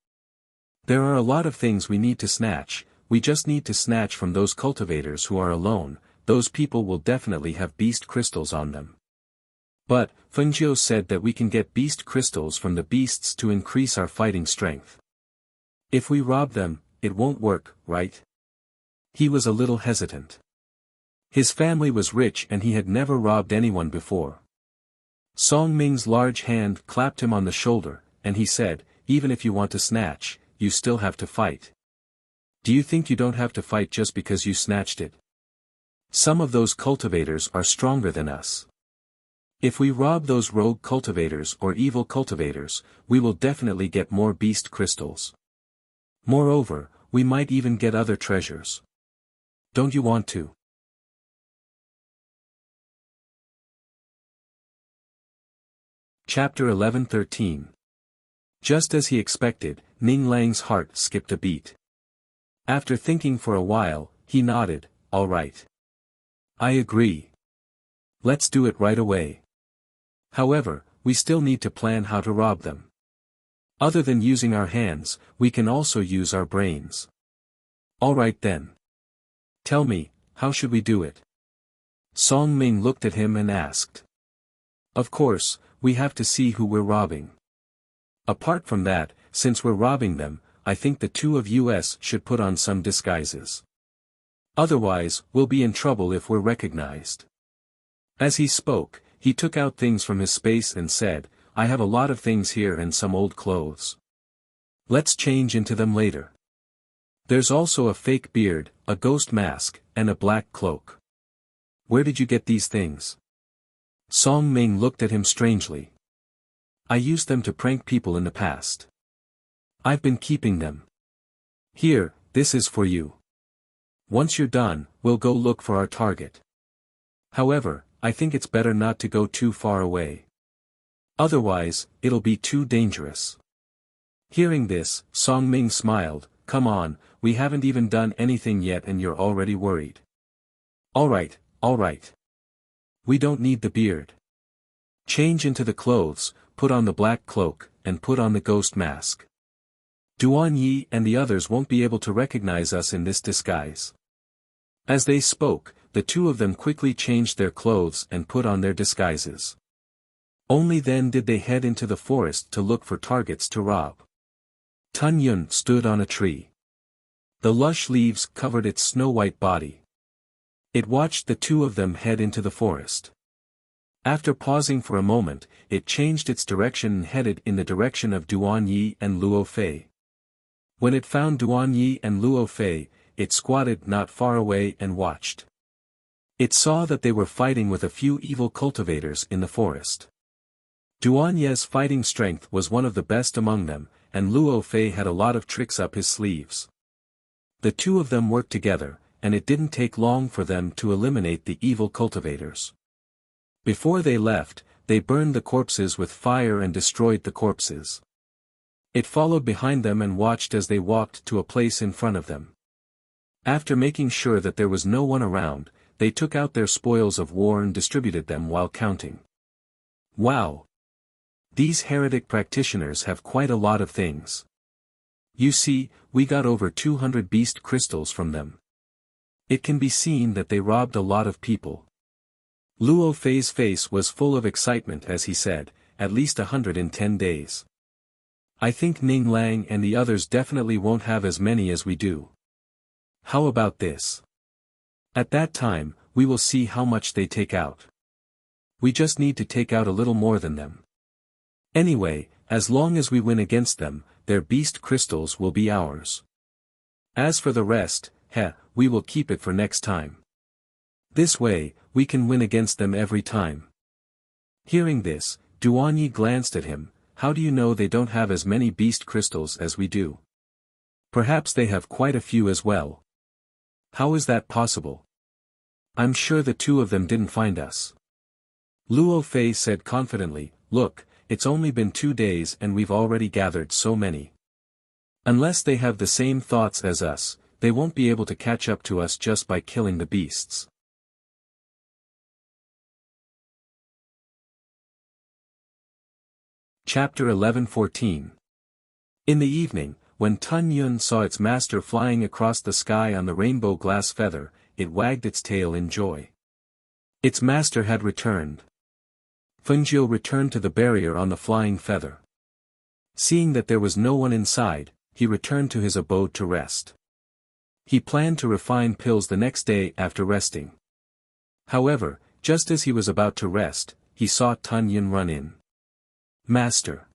There are a lot of things we need to snatch, we just need to snatch from those cultivators who are alone, those people will definitely have beast crystals on them. But, Fengjiu said that we can get beast crystals from the beasts to increase our fighting strength. If we rob them, it won't work, right? He was a little hesitant. His family was rich and he had never robbed anyone before. Song Ming's large hand clapped him on the shoulder, and he said, even if you want to snatch, you still have to fight. Do you think you don't have to fight just because you snatched it? Some of those cultivators are stronger than us. If we rob those rogue cultivators or evil cultivators, we will definitely get more beast crystals. Moreover, we might even get other treasures. Don't you want to? Chapter 11-13. Just as he expected, Ning Lang's heart skipped a beat. After thinking for a while, he nodded, all right. I agree. Let's do it right away. However, we still need to plan how to rob them. Other than using our hands, we can also use our brains. All right then. Tell me, how should we do it? Song Ming looked at him and asked. Of course, we have to see who we're robbing. Apart from that, since we're robbing them, I think the 2 of us should put on some disguises. Otherwise, we'll be in trouble if we're recognized. As he spoke, he took out things from his space and said, I have a lot of things here and some old clothes. Let's change into them later. There's also a fake beard, a ghost mask, and a black cloak. Where did you get these things? Song Ming looked at him strangely. I used them to prank people in the past. I've been keeping them. Here, this is for you. Once you're done, we'll go look for our target. However, I think it's better not to go too far away. Otherwise, it'll be too dangerous. Hearing this, Song Ming smiled. Come on, we haven't even done anything yet and you're already worried. Alright. We don't need the beard. Change into the clothes, put on the black cloak, and put on the ghost mask. Duan Yi and the others won't be able to recognize us in this disguise. As they spoke, the two of them quickly changed their clothes and put on their disguises. Only then did they head into the forest to look for targets to rob. Tun Yun stood on a tree. The lush leaves covered its snow-white body. It watched the two of them head into the forest. After pausing for a moment, it changed its direction and headed in the direction of Duan Yi and Luo Fei. When it found Duan Yi and Luo Fei, it squatted not far away and watched. It saw that they were fighting with a few evil cultivators in the forest. Duan Yi's fighting strength was one of the best among them, and Luo Fei had a lot of tricks up his sleeves. The two of them worked together, and it didn't take long for them to eliminate the evil cultivators. Before they left, they burned the corpses with fire and destroyed the corpses. It followed behind them and watched as they walked to a place in front of them. After making sure that there was no one around, they took out their spoils of war and distributed them while counting. Wow! These heretic practitioners have quite a lot of things. You see, we got over 200 beast crystals from them. It can be seen that they robbed a lot of people. Luo Fei's face was full of excitement as he said, at least 110 days. I think Ning Lang and the others definitely won't have as many as we do. How about this? At that time, we will see how much they take out. We just need to take out a little more than them. Anyway, as long as we win against them, their beast crystals will be ours. As for the rest, we will keep it for next time. This way, we can win against them every time. Hearing this, Duan Yi glanced at him. How do you know they don't have as many beast crystals as we do? Perhaps they have quite a few as well. How is that possible? I'm sure the two of them didn't find us. Luo Fei said confidently, look, it's only been 2 days and we've already gathered so many. Unless they have the same thoughts as us, they won't be able to catch up to us just by killing the beasts. Chapter 11-14. In the evening, when Tun Yun saw its master flying across the sky on the rainbow glass feather, it wagged its tail in joy. Its master had returned. Fengjiu returned to the barrier on the flying feather. Seeing that there was no one inside, he returned to his abode to rest. He planned to refine pills the next day after resting. However, just as he was about to rest, he saw Tun Yun run in. Master!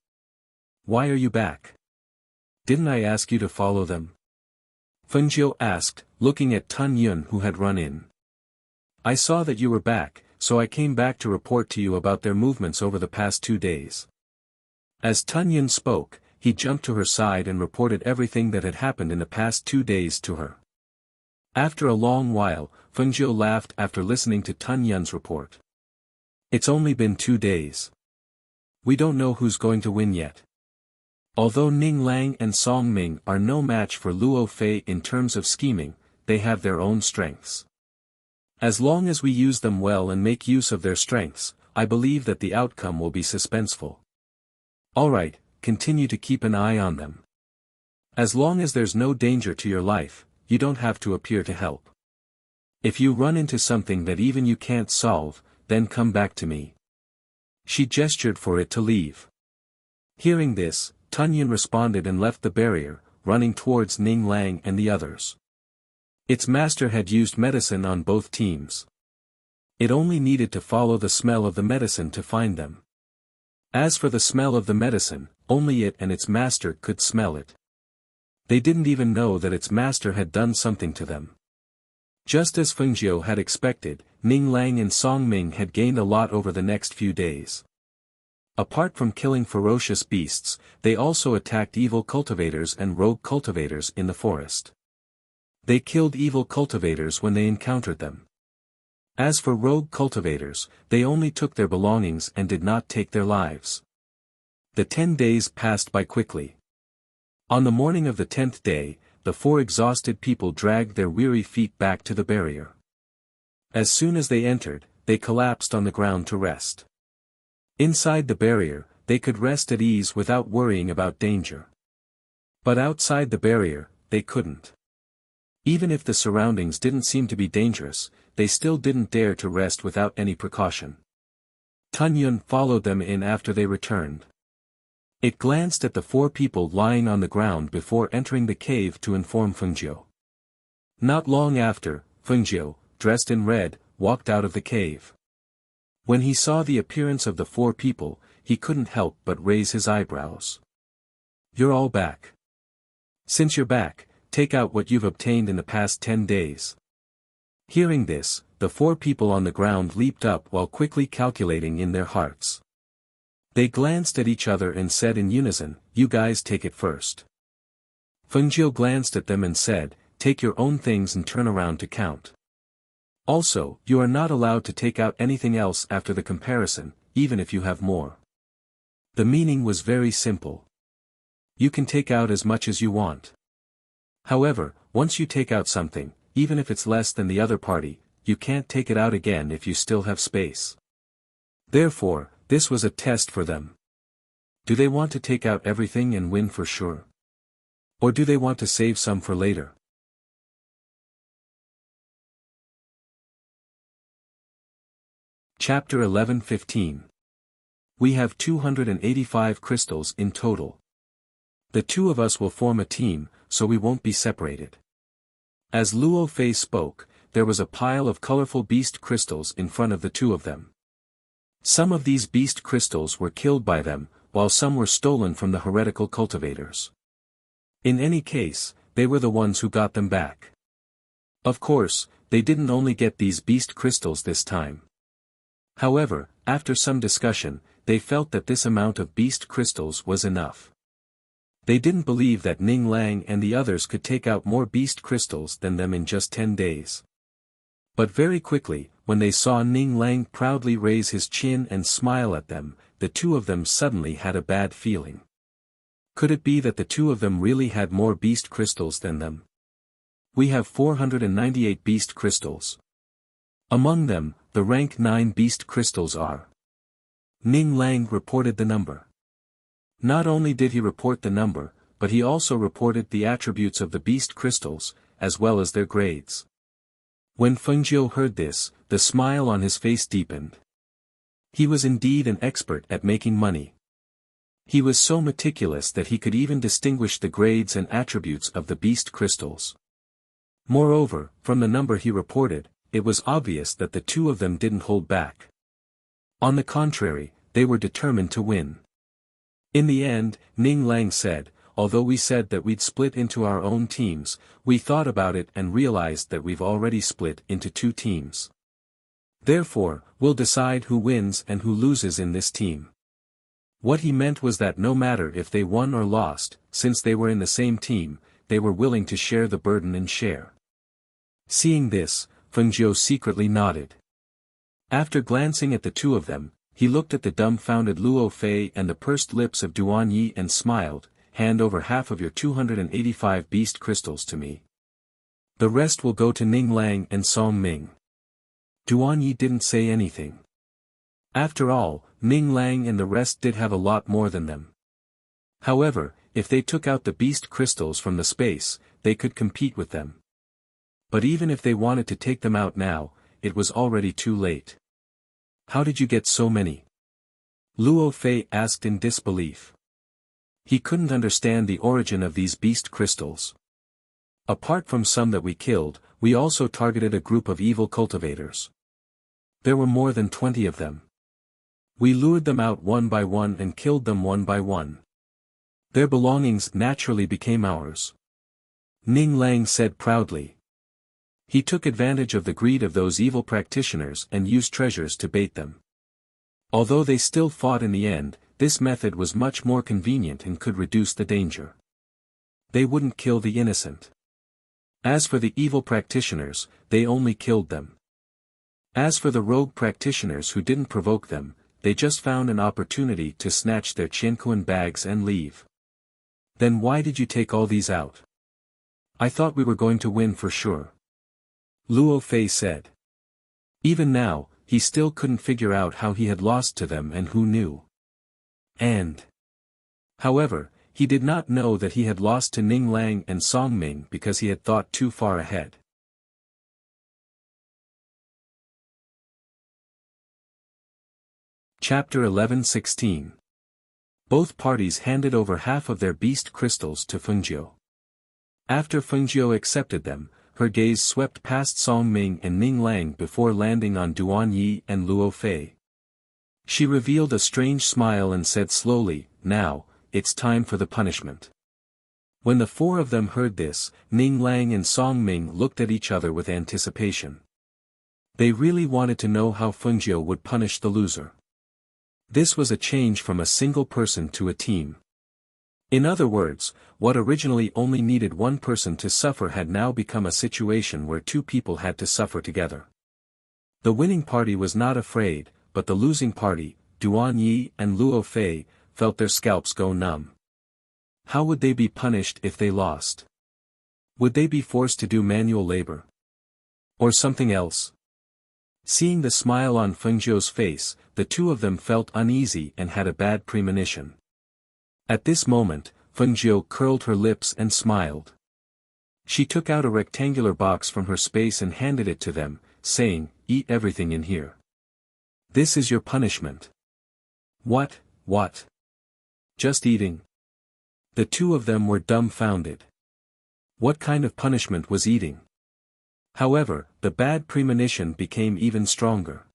Why are you back? Didn't I ask you to follow them? Fengjiu asked, looking at Tun Yun who had run in. I saw that you were back, so I came back to report to you about their movements over the past 2 days. As Tun Yun spoke, he jumped to her side and reported everything that had happened in the past 2 days to her. After a long while, Fengjiu laughed after listening to Tun Yun's report. It's only been 2 days. We don't know who's going to win yet. Although Ning Lang and Song Ming are no match for Luo Fei in terms of scheming, they have their own strengths. As long as we use them well and make use of their strengths, I believe that the outcome will be suspenseful. Alright, continue to keep an eye on them. As long as there's no danger to your life, you don't have to appear to help. If you run into something that even you can't solve, then come back to me. She gestured for it to leave. Hearing this, Tun Yun responded and left the barrier, running towards Ning Lang and the others. Its master had used medicine on both teams. It only needed to follow the smell of the medicine to find them. As for the smell of the medicine, only it and its master could smell it. They didn't even know that its master had done something to them. Just as Fengjiu had expected, Ning Lang and Song Ming had gained a lot over the next few days. Apart from killing ferocious beasts, they also attacked evil cultivators and rogue cultivators in the forest. They killed evil cultivators when they encountered them. As for rogue cultivators, they only took their belongings and did not take their lives. The 10 days passed by quickly. On the morning of the 10th day, the 4 exhausted people dragged their weary feet back to the barrier. As soon as they entered, they collapsed on the ground to rest. Inside the barrier, they could rest at ease without worrying about danger. But outside the barrier, they couldn't. Even if the surroundings didn't seem to be dangerous, they still didn't dare to rest without any precaution. Tun Yun followed them in after they returned. It glanced at the 4 people lying on the ground before entering the cave to inform Fengjiu. Not long after, Fengjiu, dressed in red, walked out of the cave. When he saw the appearance of the 4 people, he couldn't help but raise his eyebrows. "You're all back. Since you're back, take out what you've obtained in the past 10 days. Hearing this, the 4 people on the ground leaped up while quickly calculating in their hearts. They glanced at each other and said in unison, "You guys take it first." Fengjiu glanced at them and said, "Take your own things and turn around to count. Also, you are not allowed to take out anything else after the comparison, even if you have more." The meaning was very simple. You can take out as much as you want. However, once you take out something, even if it's less than the other party, you can't take it out again if you still have space. Therefore, this was a test for them. Do they want to take out everything and win for sure? Or do they want to save some for later? Chapter 11:15. We have 285 crystals in total. The 2 of us will form a team, so we won't be separated. As Luo Fei spoke, there was a pile of colorful beast crystals in front of the 2 of them. Some of these beast crystals were killed by them, while some were stolen from the heretical cultivators. In any case, they were the ones who got them back. Of course, they didn't only get these beast crystals this time. However, after some discussion, they felt that this amount of beast crystals was enough. They didn't believe that Ning Lang and the others could take out more beast crystals than them in just 10 days. But very quickly, when they saw Ning Lang proudly raise his chin and smile at them, the 2 of them suddenly had a bad feeling. Could it be that the 2 of them really had more beast crystals than them? We have 498 beast crystals. Among them, the rank 9 beast crystals are. Ning Lang reported the number. Not only did he report the number, but he also reported the attributes of the beast crystals, as well as their grades. When Fengjiu heard this, the smile on his face deepened. He was indeed an expert at making money. He was so meticulous that he could even distinguish the grades and attributes of the beast crystals. Moreover, from the number he reported, it was obvious that the 2 of them didn't hold back. On the contrary, they were determined to win. In the end, Ning Lang said, "Although we said that we'd split into our own teams, we thought about it and realized that we've already split into 2 teams. Therefore, we'll decide who wins and who loses in this team." What he meant was that no matter if they won or lost, since they were in the same team, they were willing to share the burden and share. Seeing this, Fengjiu secretly nodded. After glancing at the 2 of them, he looked at the dumbfounded Luo Fei and the pursed lips of Duan Yi and smiled, "Hand over half of your 285 beast crystals to me. The rest will go to Ning Lang and Song Ming." Duan Yi didn't say anything. After all, Ning Lang and the rest did have a lot more than them. However, if they took out the beast crystals from the space, they could compete with them. But even if they wanted to take them out now, it was already too late. "How did you get so many?" Luo Fei asked in disbelief. He couldn't understand the origin of these beast crystals. "Apart from some that we killed, we also targeted a group of evil cultivators. There were more than 20 of them. We lured them out one by one and killed them one by one. Their belongings naturally became ours. Ning Lang said proudly. He took advantage of the greed of those evil practitioners and used treasures to bait them. Although they still fought in the end, this method was much more convenient and could reduce the danger. They wouldn't kill the innocent. As for the evil practitioners, they only killed them. As for the rogue practitioners who didn't provoke them, they just found an opportunity to snatch their Qianquan bags and leave. Then why did you take all these out? I thought we were going to win for sure. Luo Fei said. Even now, he still couldn't figure out how he had lost to them and who knew. However, he did not know that he had lost to Ning Lang and Song Ming because he had thought too far ahead. Chapter 11:16. Both parties handed over half of their beast crystals to Fengjiu. After Fengjiu accepted them, her gaze swept past Song Ming and Ning Lang before landing on Duan Yi and Luo Fei. She revealed a strange smile and said slowly, "Now, it's time for the punishment." When the four of them heard this, Ning Lang and Song Ming looked at each other with anticipation. They really wanted to know how Fengjiu would punish the loser. This was a change from a single person to a team. In other words, what originally only needed one person to suffer had now become a situation where two people had to suffer together. The winning party was not afraid, but the losing party, Duan Yi and Luo Fei, felt their scalps go numb. How would they be punished if they lost? Would they be forced to do manual labor? Or something else? Seeing the smile on Fengjiu's face, the two of them felt uneasy and had a bad premonition. At this moment, Fengjiu curled her lips and smiled. She took out a rectangular box from her space and handed it to them, saying, "Eat everything in here. This is your punishment." What? Just eating? The two of them were dumbfounded. What kind of punishment was eating? However, the bad premonition became even stronger.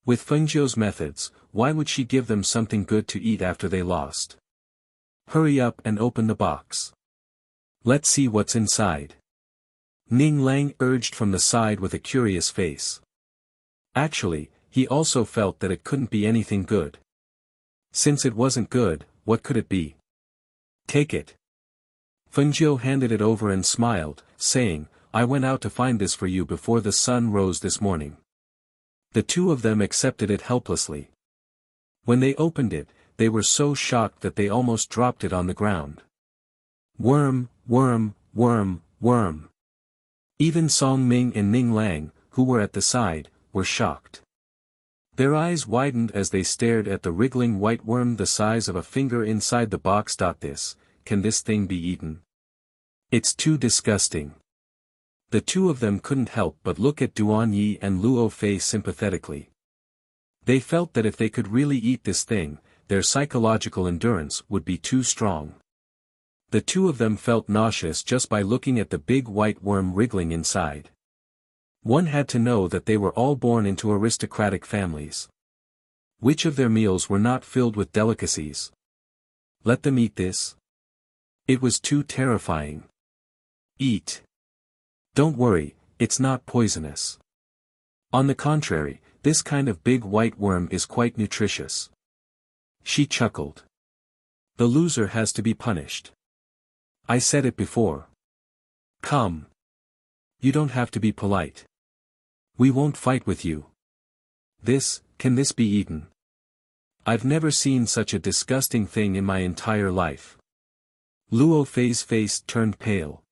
With Fengjiu's methods, why would she give them something good to eat after they lost? Hurry up and open the box. Let's see what's inside. Ning Lang urged from the side with a curious face. Actually, he also felt that it couldn't be anything good. Since it wasn't good, what could it be? Take it. Fengjiu handed it over and smiled, saying, "I went out to find this for you before the sun rose this morning." The two of them accepted it helplessly. When they opened it, they were so shocked that they almost dropped it on the ground. Worm. Even Song Ming and Ning Lang, who were at the side, were shocked. Their eyes widened as they stared at the wriggling white worm the size of a finger inside the box. Can this thing be eaten? It's too disgusting. The two of them couldn't help but look at Duan Yi and Luo Fei sympathetically. They felt that if they could really eat this thing, their psychological endurance would be too strong. The two of them felt nauseous just by looking at the big white worm wriggling inside. One had to know that they were all born into aristocratic families. Which of their meals were not filled with delicacies? Let them eat this? It was too terrifying. Eat. Don't worry, it's not poisonous. On the contrary, this kind of big white worm is quite nutritious. She chuckled. The loser has to be punished. I said it before. Come. You don't have to be polite. We won't fight with you. Can this be eaten? I've never seen such a disgusting thing in my entire life. Luo Fei's face turned pale.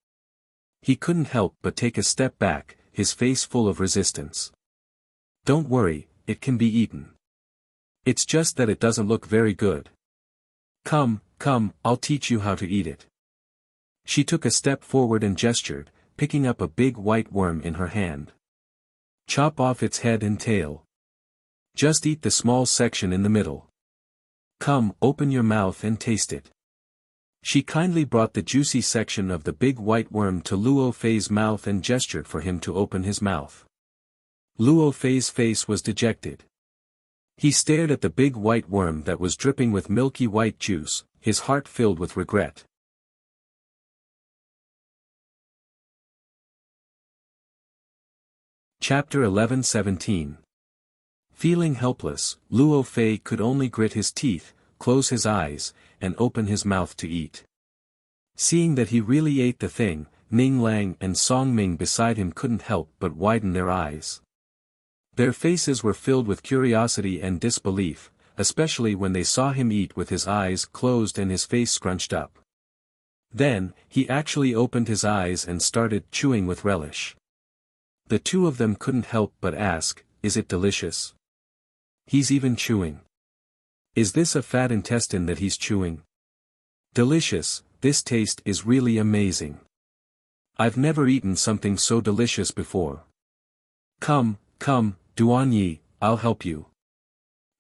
He couldn't help but take a step back, his face full of resistance. Don't worry, it can be eaten. It's just that it doesn't look very good. Come, I'll teach you how to eat it. She took a step forward and gestured, picking up a big white worm in her hand. Chop off its head and tail. Just eat the small section in the middle. Come, open your mouth and taste it. She kindly brought the juicy section of the big white worm to Luo Fei's mouth and gestured for him to open his mouth. Luo Fei's face was dejected. He stared at the big white worm that was dripping with milky white juice, his heart filled with regret. Chapter 11:17. Feeling helpless, Luo Fei could only grit his teeth, close his eyes, and open his mouth to eat. Seeing that he really ate the thing, Ning Lang and Song Ming beside him couldn't help but widen their eyes. Their faces were filled with curiosity and disbelief, especially when they saw him eat with his eyes closed and his face scrunched up. Then, he actually opened his eyes and started chewing with relish. The two of them couldn't help but ask, "Is it delicious? He's even chewing. Is this a fat intestine that he's chewing? Delicious, this taste is really amazing. I've never eaten something so delicious before. Come, Duan Yi, I'll help you."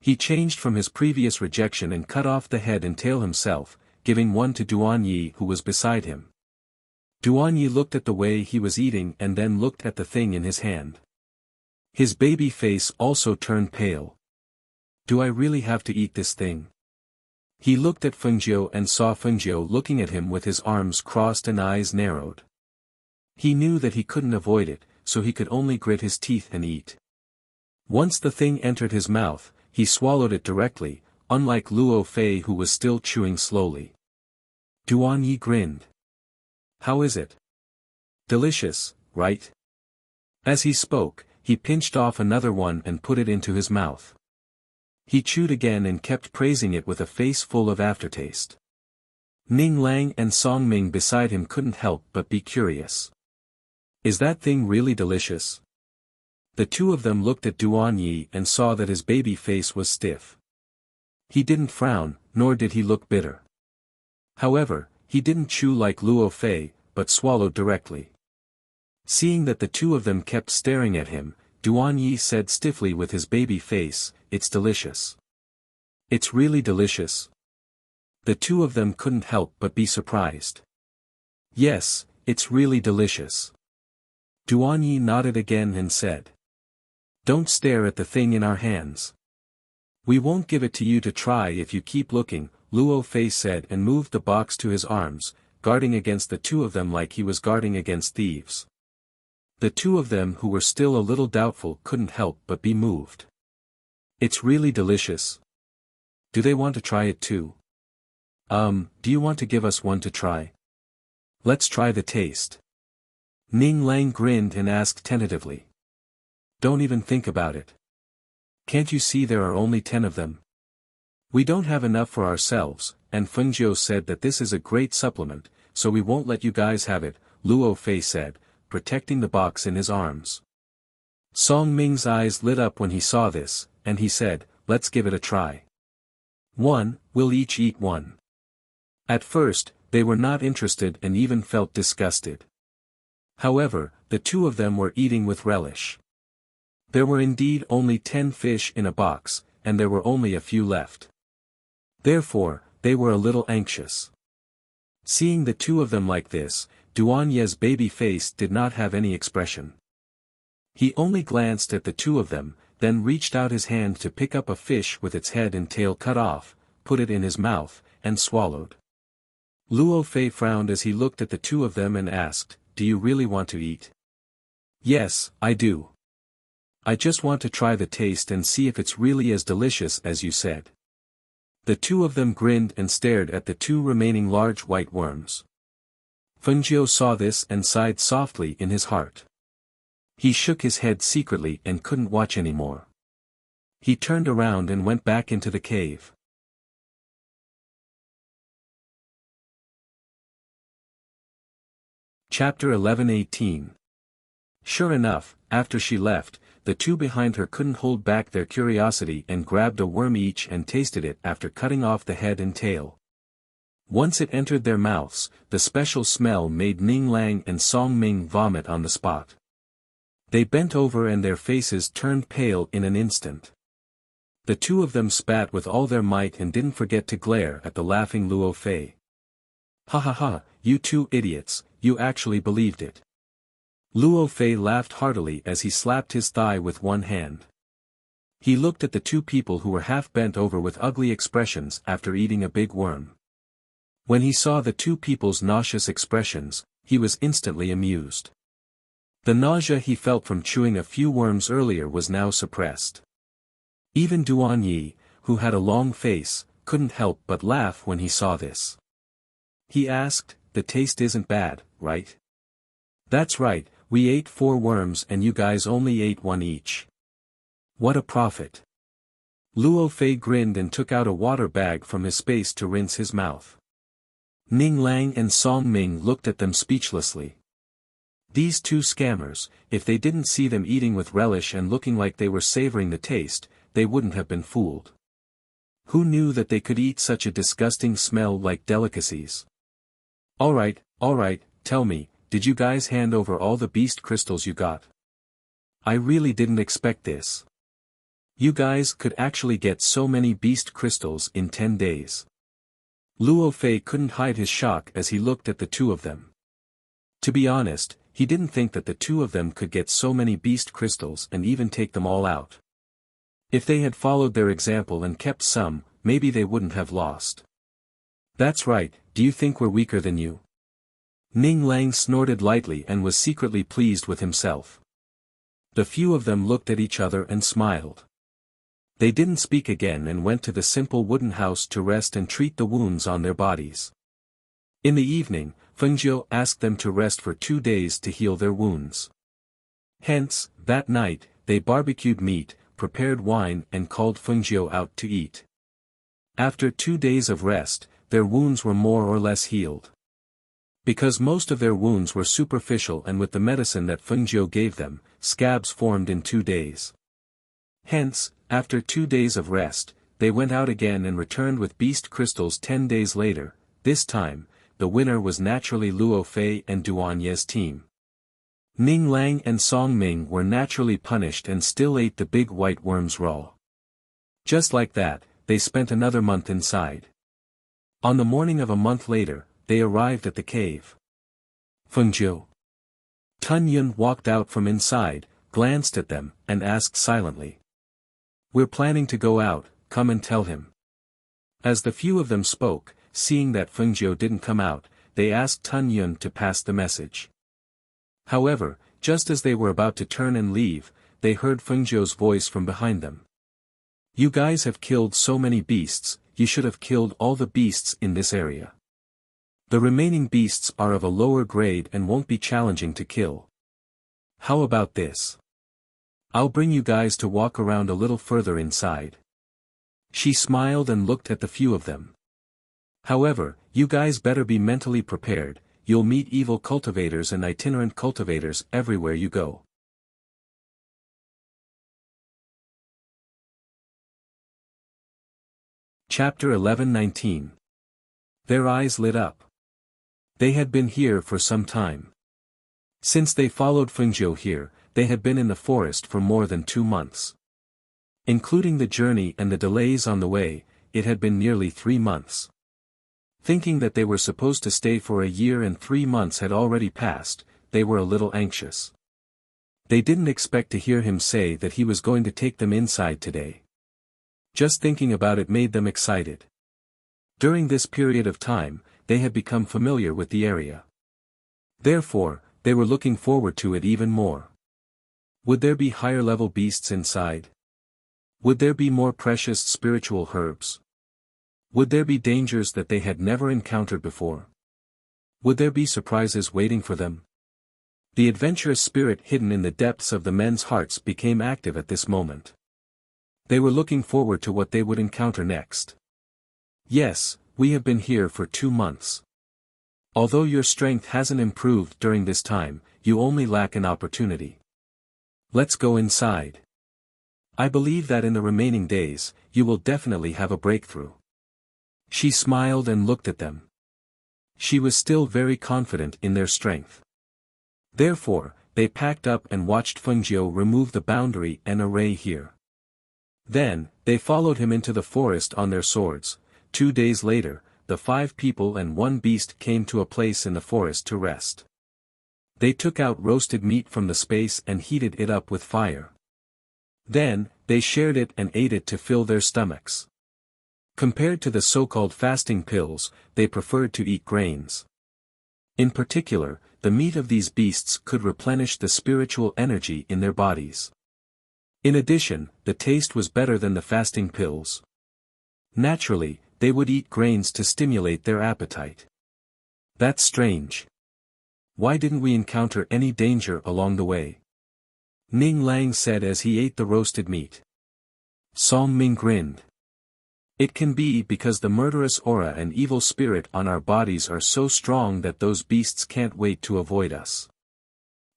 He changed from his previous rejection and cut off the head and tail himself, giving one to Duan Yi who was beside him. Duan Yi looked at the way he was eating and then looked at the thing in his hand. His baby face also turned pale. "Do I really have to eat this thing?" He looked at Fengjiu and saw Fengjiu looking at him with his arms crossed and eyes narrowed. He knew that he couldn't avoid it, so he could only grit his teeth and eat. Once the thing entered his mouth, he swallowed it directly, unlike Luo Fei who was still chewing slowly. Duan Yi grinned. "How is it? Delicious, right?" As he spoke, he pinched off another one and put it into his mouth. He chewed again and kept praising it with a face full of aftertaste. Ning Lang and Song Ming beside him couldn't help but be curious. "Is that thing really delicious?" The two of them looked at Duan Yi and saw that his baby face was stiff. He didn't frown, nor did he look bitter. However, he didn't chew like Luo Fei, but swallowed directly. Seeing that the two of them kept staring at him, Duan Yi said stiffly with his baby face, "It's delicious. It's really delicious." The two of them couldn't help but be surprised. "Yes, it's really delicious." Duan Yi nodded again and said, "Don't stare at the thing in our hands. We won't give it to you to try if you keep looking," Luo Fei said and moved the box to his arms, guarding against the two of them like he was guarding against thieves. The two of them who were still a little doubtful couldn't help but be moved. "It's really delicious. Do they want to try it too?" Do you want to give us one to try? Let's try the taste." Ning Lang grinned and asked tentatively. "Don't even think about it. Can't you see there are only 10 of them? We don't have enough for ourselves, and Fengjiu said that this is a great supplement, so we won't let you guys have it," Luo Fei said, protecting the box in his arms. Song Ming's eyes lit up when he saw this, and he said, "Let's give it a try. We'll each eat one." At first, they were not interested and even felt disgusted. However, the two of them were eating with relish. There were indeed only 10 fish in a box, and there were only a few left. Therefore, they were a little anxious. Seeing the two of them like this, Duan Ye's baby face did not have any expression. He only glanced at the two of them, then reached out his hand to pick up a fish with its head and tail cut off, put it in his mouth, and swallowed. Luo Fei frowned as he looked at the two of them and asked, "Do you really want to eat?" "Yes, I do. I just want to try the taste and see if it's really as delicious as you said." The two of them grinned and stared at the two remaining large white worms. Fengjiu saw this and sighed softly in his heart. He shook his head secretly and couldn't watch anymore. He turned around and went back into the cave. Chapter 11:18. Sure enough, after she left, the two behind her couldn't hold back their curiosity and grabbed a worm each and tasted it after cutting off the head and tail. Once it entered their mouths, the special smell made Ning Lang and Song Ming vomit on the spot. They bent over and their faces turned pale in an instant. The two of them spat with all their might and didn't forget to glare at the laughing Luo Fei. "Ha ha ha, you two idiots, you actually believed it." Luo Fei laughed heartily as he slapped his thigh with one hand. He looked at the two people who were half bent over with ugly expressions after eating a big worm. When he saw the two people's nauseous expressions, he was instantly amused. The nausea he felt from chewing a few worms earlier was now suppressed. Even Duan Yi, who had a long face, couldn't help but laugh when he saw this. He asked, "The taste isn't bad, right?" "That's right, we ate 4 worms and you guys only ate 1 each. What a profit." Luo Fei grinned and took out a water bag from his space to rinse his mouth. Ning Lang and Song Ming looked at them speechlessly. These 2 scammers, if they didn't see them eating with relish and looking like they were savoring the taste, they wouldn't have been fooled. Who knew that they could eat such a disgusting smell like delicacies? Alright, tell me, did you guys hand over all the beast crystals you got? I really didn't expect this. You guys could actually get so many beast crystals in 10 days. Luo Fei couldn't hide his shock as he looked at the 2 of them. To be honest, he didn't think that the 2 of them could get so many beast crystals and even take them all out. If they had followed their example and kept some, maybe they wouldn't have lost. That's right, do you think we're weaker than you? Ning Lang snorted lightly and was secretly pleased with himself. The few of them looked at each other and smiled. They didn't speak again and went to the simple wooden house to rest and treat the wounds on their bodies. In the evening, Fengjiu asked them to rest for 2 days to heal their wounds. Hence, that night, they barbecued meat, prepared wine and called Fengjiu out to eat. After 2 days of rest, their wounds were more or less healed. Because most of their wounds were superficial and with the medicine that Fengjiu gave them, scabs formed in 2 days. Hence, after 2 days of rest, they went out again and returned with beast crystals 10 days later. This time, the winner was naturally Luo Fei and Duan Ye's team. Ning Lang and Song Ming were naturally punished and still ate the big white worms raw. Just like that, they spent another month inside. On the morning of a month later, they arrived at the cave. Fengjiu. Tun Yun walked out from inside, glanced at them, and asked silently. "We're planning to go out, come and tell him." As the few of them spoke, seeing that Fengjiu didn't come out, they asked Tun Yun to pass the message. However, just as they were about to turn and leave, they heard Fengjiu's voice from behind them. "You guys have killed so many beasts, you should have killed all the beasts in this area. The remaining beasts are of a lower grade and won't be challenging to kill. How about this? I'll bring you guys to walk around a little further inside." She smiled and looked at the few of them. "However, you guys better be mentally prepared, you'll meet evil cultivators and itinerant cultivators everywhere you go." Chapter 11:19. Their eyes lit up. They had been here for some time. Since they followed Fengjiu here, they had been in the forest for more than 2 months. Including the journey and the delays on the way, it had been nearly 3 months. Thinking that they were supposed to stay for a year and 3 months had already passed, they were a little anxious. They didn't expect to hear him say that he was going to take them inside today. Just thinking about it made them excited. During this period of time, they had become familiar with the area. Therefore, they were looking forward to it even more. Would there be higher-level beasts inside? Would there be more precious spiritual herbs? Would there be dangers that they had never encountered before? Would there be surprises waiting for them? The adventurous spirit hidden in the depths of the men's hearts became active at this moment. They were looking forward to what they would encounter next. "Yes, we have been here for 2 months. Although your strength hasn't improved during this time, you only lack an opportunity. Let's go inside. I believe that in the remaining days, you will definitely have a breakthrough." She smiled and looked at them. She was still very confident in their strength. Therefore, they packed up and watched Fengjiu remove the boundary and array here. Then, they followed him into the forest on their swords. 2 days later, the 5 people and 1 beast came to a place in the forest to rest. They took out roasted meat from the space and heated it up with fire. Then, they shared it and ate it to fill their stomachs. Compared to the so-called fasting pills, they preferred to eat grains. In particular, the meat of these beasts could replenish the spiritual energy in their bodies. In addition, the taste was better than the fasting pills. Naturally, they would eat grains to stimulate their appetite. That's strange. Why didn't we encounter any danger along the way? Ning Lang said as he ate the roasted meat. Song Ming grinned. It can be because the murderous aura and evil spirit on our bodies are so strong that those beasts can't wait to avoid us.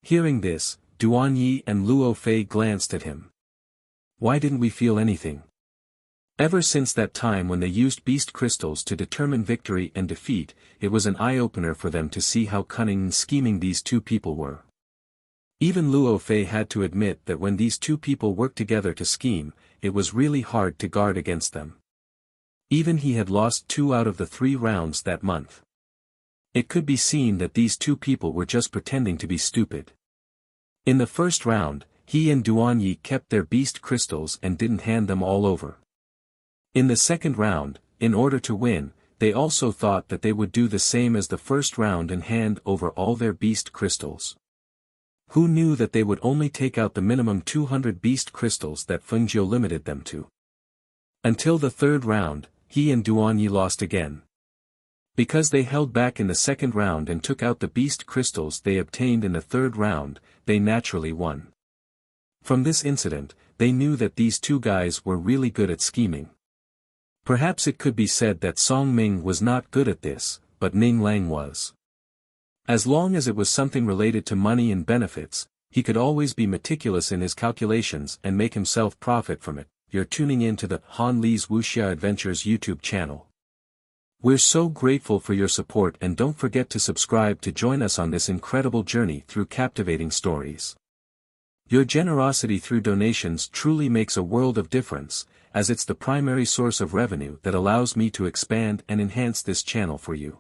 Hearing this, Duan Yi and Luo Fei glanced at him. Why didn't we feel anything? Ever since that time when they used beast crystals to determine victory and defeat, it was an eye-opener for them to see how cunning and scheming these two people were. Even Luo Fei had to admit that when these two people worked together to scheme, it was really hard to guard against them. Even he had lost 2 out of the 3 rounds that month. It could be seen that these two people were just pretending to be stupid. In the first round, he and Duan Yi kept their beast crystals and didn't hand them all over. In the second round, in order to win, they also thought that they would do the same as the first round and hand over all their beast crystals. Who knew that they would only take out the minimum 200 beast crystals that Fengjiu limited them to? Until the third round, he and Duan Yi lost again. Because they held back in the second round and took out the beast crystals they obtained in the third round, they naturally won. From this incident, they knew that these two guys were really good at scheming. Perhaps it could be said that Song Ming was not good at this, but Ning Lang was. As long as it was something related to money and benefits, he could always be meticulous in his calculations and make himself profit from it. You're tuning in to the Han Li's Wuxia Adventures YouTube channel. We're so grateful for your support, and don't forget to subscribe to join us on this incredible journey through captivating stories. Your generosity through donations truly makes a world of difference, as it's the primary source of revenue that allows me to expand and enhance this channel for you.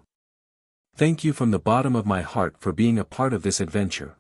Thank you from the bottom of my heart for being a part of this adventure.